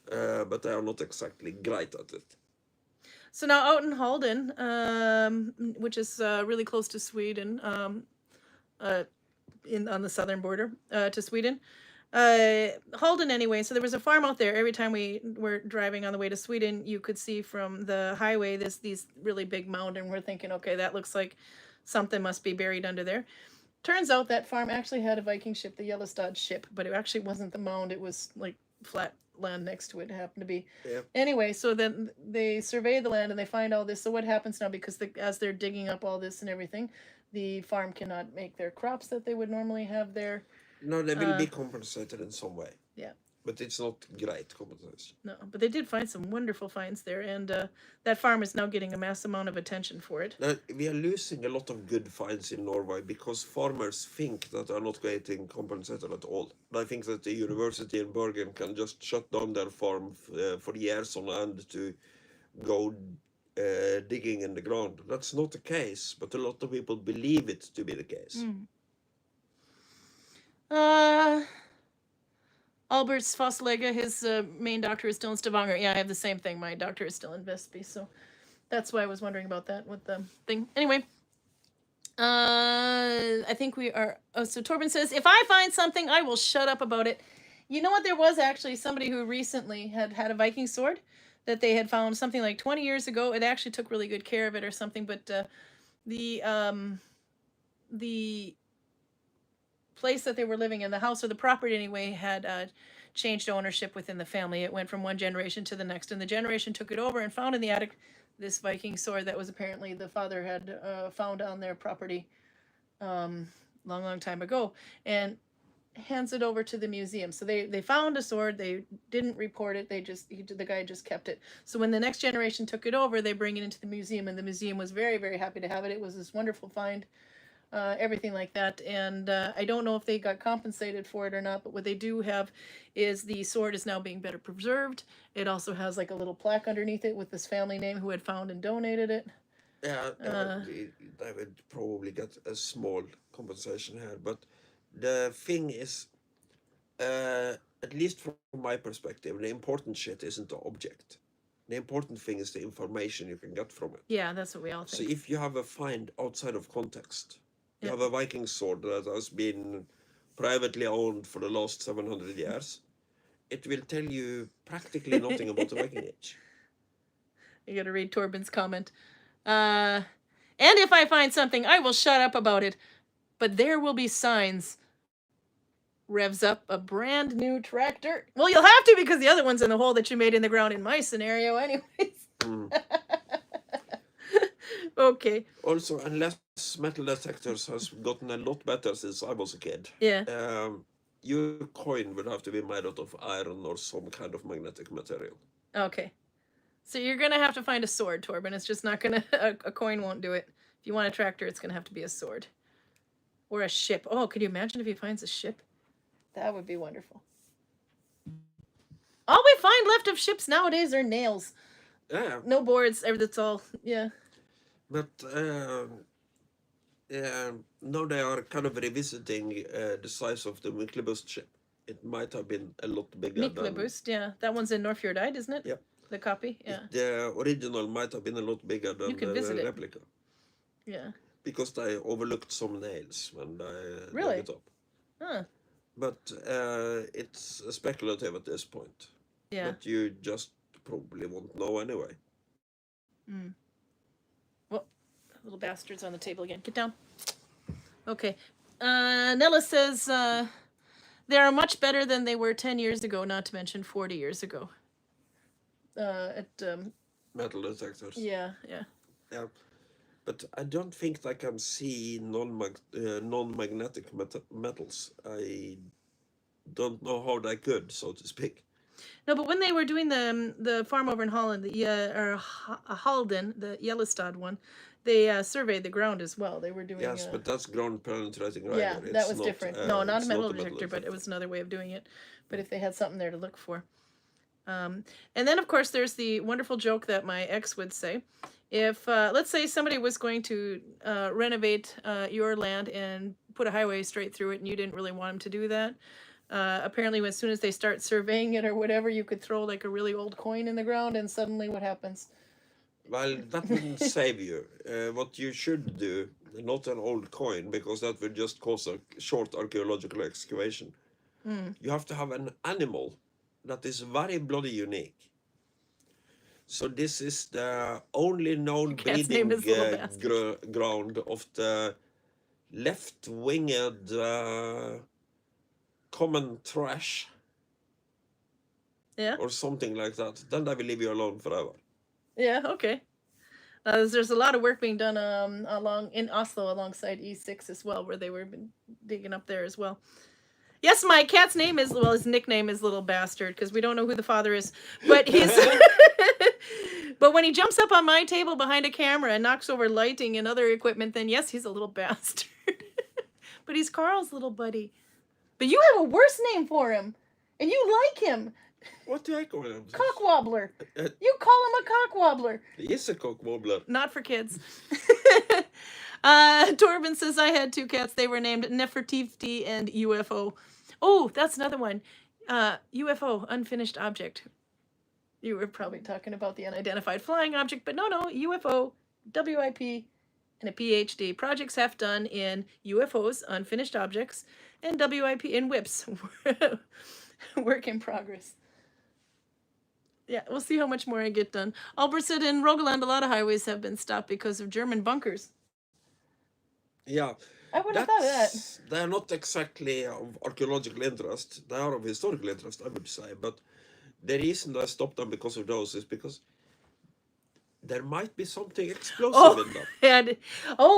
[SPEAKER 2] But they are not exactly great at it.
[SPEAKER 1] So now out in Halden, which is really close to Sweden, on the southern border to Sweden, Halden anyway. So there was a farm out there. Every time we were driving on the way to Sweden, you could see from the highway these really big mound, and we're thinking, okay, that looks like something must be buried under there. Turns out that farm actually had a Viking ship, the Yellowstad ship, but it actually wasn't the mound. It was like flat land next to it. It happened to be.
[SPEAKER 2] Yeah.
[SPEAKER 1] Anyway, so then they survey the land and they find all this. So what happens now? Because as they're digging up all this and everything, the farm cannot make their crops that they would normally have there.
[SPEAKER 2] No, they will be compensated in some way.
[SPEAKER 1] Yeah.
[SPEAKER 2] But it's not great compensation.
[SPEAKER 1] No, but they did find some wonderful finds there, and that farm is now getting a mass amount of attention for it.
[SPEAKER 2] Now, we are losing a lot of good finds in Norway because farmers think that they are not getting compensated at all. They think that the university in Bergen can just shut down their farm for years on end to go digging in the ground. That's not the case, but a lot of people believe it to be the case.
[SPEAKER 1] Albert's Fosslega, his main doctor is still in Stavanger. Yeah, I have the same thing. My doctor is still in Vestby, so that's why I was wondering about that with the thing. Anyway, I think we are. Oh, so Torben says, if I find something, I will shut up about it. You know what? There was actually somebody who recently had a Viking sword that they had found something like 20 years ago. It actually took really good care of it or something, but the place that they were living in, the house or the property anyway, had changed ownership within the family. It went from one generation to the next, and the generation took it over and found in the attic this Viking sword that was apparently the father had found on their property long time ago, and hands it over to the museum. So they found a sword. They didn't report it. The guy just kept it. So when the next generation took it over, they bring it into the museum, and the museum was very, very happy to have it. It was this wonderful find. Everything like that, and I don't know if they got compensated for it or not, but what they do have is the sword is now being better preserved. It also has like a little plaque underneath it with this family name who had found and donated it.
[SPEAKER 2] Yeah, they would probably get a small compensation here, but the thing is, at least from my perspective, the important shit isn't the object. The important thing is the information you can get from it.
[SPEAKER 1] Yeah, that's what we all think.
[SPEAKER 2] So if you have a find outside of context, you have a Viking sword that has been privately owned for the last 700 years, it will tell you practically nothing about the Viking Age.
[SPEAKER 1] You gotta read Torben's comment. And if I find something, I will shut up about it. But there will be signs. Revs up a brand new tractor. Well, you'll have to because the other one's in the hole that you made in the ground in my scenario anyways. Okay.
[SPEAKER 2] Also, unless metal detectors has gotten a lot better since I was a kid.
[SPEAKER 1] Yeah.
[SPEAKER 2] Your coin would have to be made out of iron or some kind of magnetic material.
[SPEAKER 1] Okay. So you're going to have to find a sword, Torben. It's just not going to... A coin won't do it. If you want a tractor, it's going to have to be a sword. Or a ship. Oh, could you imagine if he finds a ship? That would be wonderful. All we find left of ships nowadays are nails.
[SPEAKER 2] Yeah.
[SPEAKER 1] No boards. That's all. Yeah.
[SPEAKER 2] But now they are kind of revisiting the size of the Myklebust ship. It might have been a lot bigger.
[SPEAKER 1] Myklebust, yeah. That one's in Northfjordeid, isn't it?
[SPEAKER 2] Yep.
[SPEAKER 1] The copy, yeah.
[SPEAKER 2] The original might have been a lot bigger than the replica.
[SPEAKER 1] Yeah.
[SPEAKER 2] Because they overlooked some nails when they
[SPEAKER 1] really?
[SPEAKER 2] dug it up.
[SPEAKER 1] Huh.
[SPEAKER 2] But it's speculative at this point.
[SPEAKER 1] Yeah.
[SPEAKER 2] But you just probably won't know anyway.
[SPEAKER 1] Well, little bastards on the table again. Get down. Okay. Nella says they are much better than they were 10 years ago, not to mention 40 years ago.
[SPEAKER 2] Metal detectors.
[SPEAKER 1] Yeah.
[SPEAKER 2] But I don't think they can see non-magnetic metals. I don't know how they could, so to speak.
[SPEAKER 1] No, but when they were doing the farm over in Holland, Halden, the Yellowstad one, they surveyed the ground as well. They were doing...
[SPEAKER 2] Yes, but that's ground penetrating radar.
[SPEAKER 1] Yeah, that was different. No, not a metal detector, but it was another way of doing it. But if they had something there to look for. And then, of course, there's the wonderful joke that my ex would say. If, let's say somebody was going to renovate your land and put a highway straight through it and you didn't really want them to do that, apparently as soon as they start surveying it or whatever, you could throw like a really old coin in the ground and suddenly what happens?
[SPEAKER 2] Well, that wouldn't save you. What you should do, not an old coin, because that would just cause a short archaeological excavation. You have to have an animal that is very bloody unique. So this is the only known breeding ground of the left-winged common trash
[SPEAKER 1] Yeah.
[SPEAKER 2] or something like that, then they will leave you alone forever.
[SPEAKER 1] Yeah. Okay. There's a lot of work being done along in Oslo alongside E6 as well, where they were digging up there as well. Yes, my cat's name is, well, his nickname is Little Bastard because we don't know who the father is, but he's but when he jumps up on my table behind a camera and knocks over lighting and other equipment, then yes, he's a little bastard. But he's Carl's little buddy. But you have a worse name for him, and you like him.
[SPEAKER 2] What do I call him?
[SPEAKER 1] Cock wobbler. You call him a cock wobbler.
[SPEAKER 2] He is a cock wobbler.
[SPEAKER 1] Not for kids. Torben says, I had 2 cats. They were named Nefertiti and UFO. Oh, that's another one. UFO, unfinished object. You were probably talking about the unidentified flying object, but no, UFO, WIP, and a PhD. Projects half done in UFOs, unfinished objects, and WIP in WIPs. Work in progress. Yeah, we'll see how much more I get done. Albert said in Rogaland, a lot of highways have been stopped because of German bunkers.
[SPEAKER 2] Yeah.
[SPEAKER 1] I wouldn't have thought of that.
[SPEAKER 2] They are not exactly of archaeological interest. They are of historical interest, I would say. But the reason they stopped them because of those is because there might be something explosive in them.
[SPEAKER 1] Yeah,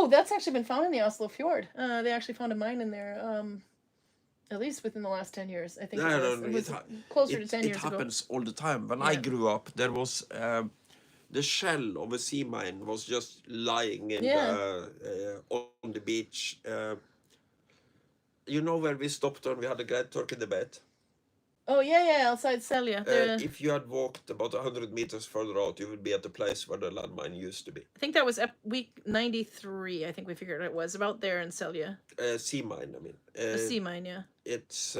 [SPEAKER 1] that's actually been found in the Oslo Fjord. They actually found a mine in there. At least within the last 10 years. I think it was closer to 10 years ago.
[SPEAKER 2] It happens all the time. When I grew up, there was the shell of a sea mine was just lying in on the beach. You know where we stopped when we had a great turkey debate?
[SPEAKER 1] Oh, yeah, outside Selja.
[SPEAKER 2] If you had walked about 100 meters further out, you would be at the place where the landmine used to be.
[SPEAKER 1] I think that was week 93, I think we figured it was. About there in Selja.
[SPEAKER 2] Sea mine, I mean.
[SPEAKER 1] A sea mine, yeah.
[SPEAKER 2] It's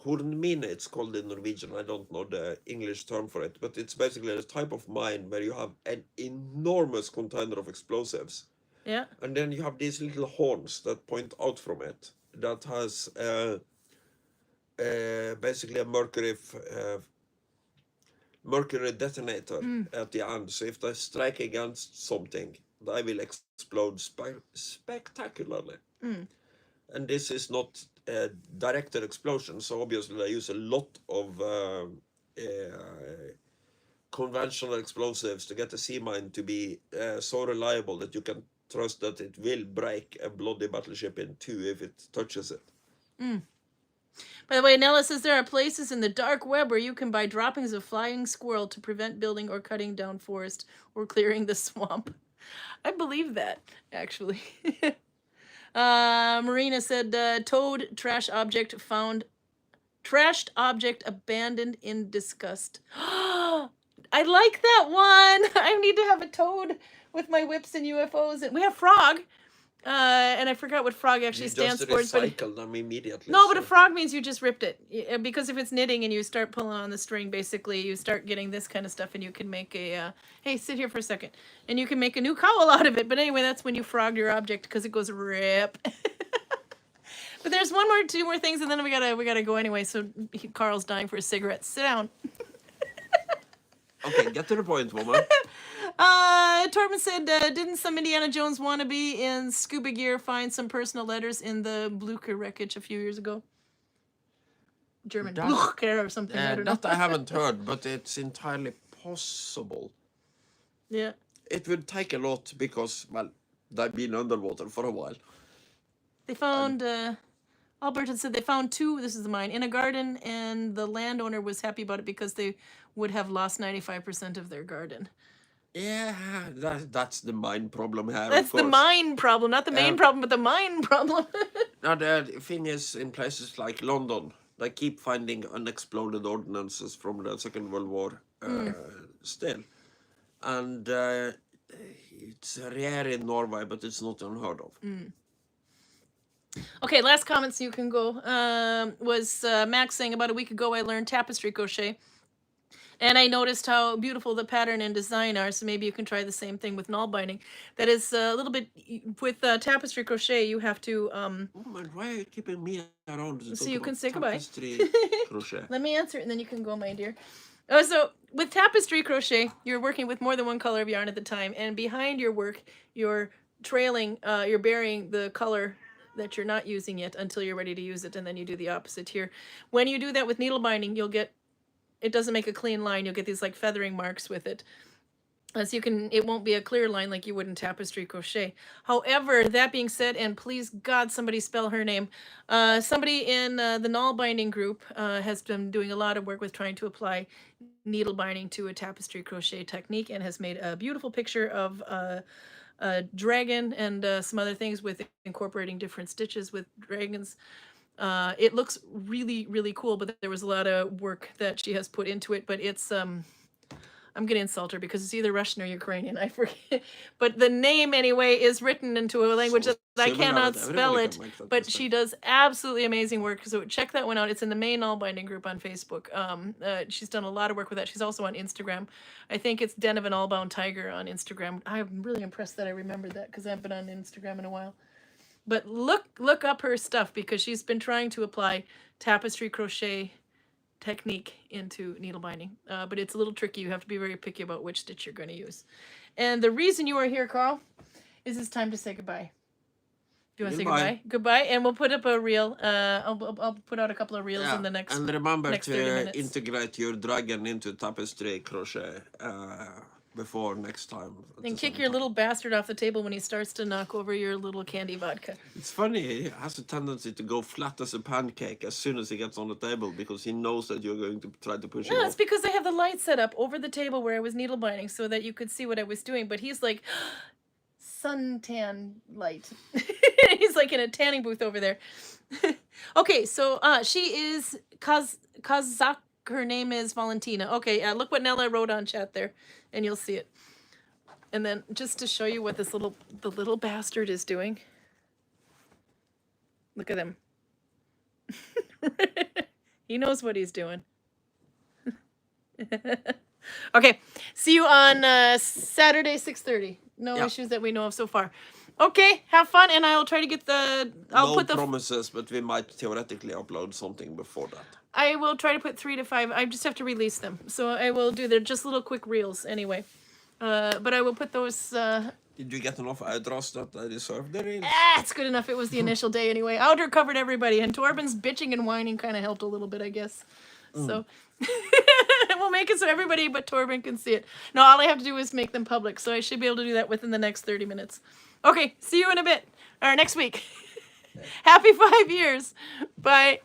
[SPEAKER 2] Hornmine, it's called in Norwegian. I don't know the English term for it, but it's basically a type of mine where you have an enormous container of explosives.
[SPEAKER 1] Yeah.
[SPEAKER 2] And then you have these little horns that point out from it that has basically a mercury detonator at the end. So if they strike against something, they will explode spectacularly. And this is not a directed explosion, so obviously they use a lot of conventional explosives to get a sea mine to be so reliable that you can trust that it will break a bloody battleship in 2 if it touches it.
[SPEAKER 1] By the way, Nella says there are places in the dark web where you can buy droppings of flying squirrel to prevent building or cutting down forest or clearing the swamp. I believe that, actually. Marina said, towed trashed object abandoned in disgust. I like that one. I need to have a toad with my whips and UFOs. And we have frog. And I forgot what frog actually stands for.
[SPEAKER 2] You just recycle them immediately.
[SPEAKER 1] No, but a frog means you just ripped it. Because if it's knitting and you start pulling on the string, basically you start getting this kind of stuff, and you can make a, hey, sit here for a second. And you can make a new cowl out of it. But anyway, that's when you frogged your object, because it goes rip. But there's 2 more things, and then we gotta go anyway. So Carl's dying for a cigarette. Sit down.
[SPEAKER 2] Okay, get to the point, woman.
[SPEAKER 1] Torben said, didn't some Indiana Jones wannabe in scuba gear find some personal letters in the Blucher wreckage a few years ago? German Blucher or something. I don't know.
[SPEAKER 2] That I haven't heard, but it's entirely possible.
[SPEAKER 1] Yeah.
[SPEAKER 2] It would take a lot because, well, they've been underwater for a while.
[SPEAKER 1] They found, Albert had said they found 2, this is mine, in a garden, and the landowner was happy about it because they would have lost 95% of their garden.
[SPEAKER 2] Yeah, that's the mine problem here.
[SPEAKER 1] That's the mine problem, not the main problem, but the mine problem.
[SPEAKER 2] Now, the thing is, in places like London, they keep finding unexploded ordnances from the Second World War still. And it's rare in Norway, but it's not unheard of.
[SPEAKER 1] Okay, last comments, you can go. Was Max saying, about a week ago I learned tapestry crochet. And I noticed how beautiful the pattern and design are, so maybe you can try the same thing with Nalbinding. That is a little bit, with tapestry crochet, you have to...
[SPEAKER 2] Oh man, why are you keeping me around?
[SPEAKER 1] So you can say goodbye.
[SPEAKER 2] Tapestry crochet.
[SPEAKER 1] Let me answer it, and then you can go, my dear. Oh, so with tapestry crochet, you're working with more than one color of yarn at the time, and behind your work, you're trailing, you're burying the color that you're not using yet until you're ready to use it, and then you do the opposite here. When you do that with needle binding, you'll get, it doesn't make a clean line. You'll get these like feathering marks with it. So you can, it won't be a clear line like you would in tapestry crochet. However, that being said, and please God, somebody spell her name. Somebody in the Nalbinding group has been doing a lot of work with trying to apply needle binding to a tapestry crochet technique, and has made a beautiful picture of a dragon and some other things with incorporating different stitches with dragons. It looks really, really cool, but there was a lot of work that she has put into it. But it's I'm gonna insult her because it's either Russian or Ukrainian. I forget, but the name anyway is written into a language that I cannot spell it. But she does absolutely amazing work. So check that one out. It's in the main Nalbinding group on Facebook. She's done a lot of work with that. She's also on Instagram. I think it's Den of an Allbound Tiger on Instagram. I'm really impressed that I remembered that because I haven't been on Instagram in a while. But look up her stuff because she's been trying to apply tapestry crochet technique into needle binding. But it's a little tricky. You have to be very picky about which stitch you're going to use. And the reason you are here, Karl, is it's time to say goodbye. Do you want to say goodbye? Goodbye, and we'll put up a reel. I'll put out a couple of reels in the next.
[SPEAKER 2] And remember
[SPEAKER 1] next 30
[SPEAKER 2] to
[SPEAKER 1] minutes.
[SPEAKER 2] integrate your dragon into tapestry crochet before next time.
[SPEAKER 1] And kick your little bastard off the table when he starts to knock over your little candy vodka.
[SPEAKER 2] It's funny, he has a tendency to go flat as a pancake as soon as he gets on the table because he knows that you're going to try to push him
[SPEAKER 1] No,
[SPEAKER 2] off.
[SPEAKER 1] it's because I have the light set up over the table where I was needle binding so that you could see what I was doing. But he's like, suntan light. He's like in a tanning booth over there. Okay, so she is Kazakh. Her name is Valentina. Okay, look what Nella wrote on chat there, and you'll see it. And then just to show you what the little bastard is doing. Look at him. He knows what he's doing. Okay, see you on Saturday, 6:30. No issues that we know of so far. Okay, have fun, and I'll try to get the. I'll put the
[SPEAKER 2] promises, but we might theoretically upload something before that.
[SPEAKER 1] I will try to put 3 to 5. I just have to release them, so I will do. They're just little quick reels anyway. But I will put those.
[SPEAKER 2] Did you get enough outdraws that I deserve the reels?
[SPEAKER 1] It's good enough. It was the initial day anyway. Outer covered everybody, and Torben's bitching and whining kind of helped a little bit, I guess. So we'll make it so everybody but Torben can see it. No, all I have to do is make them public, so I should be able to do that within the next 30 minutes. Okay, see you in a bit, or next week. Happy 5 years. Bye.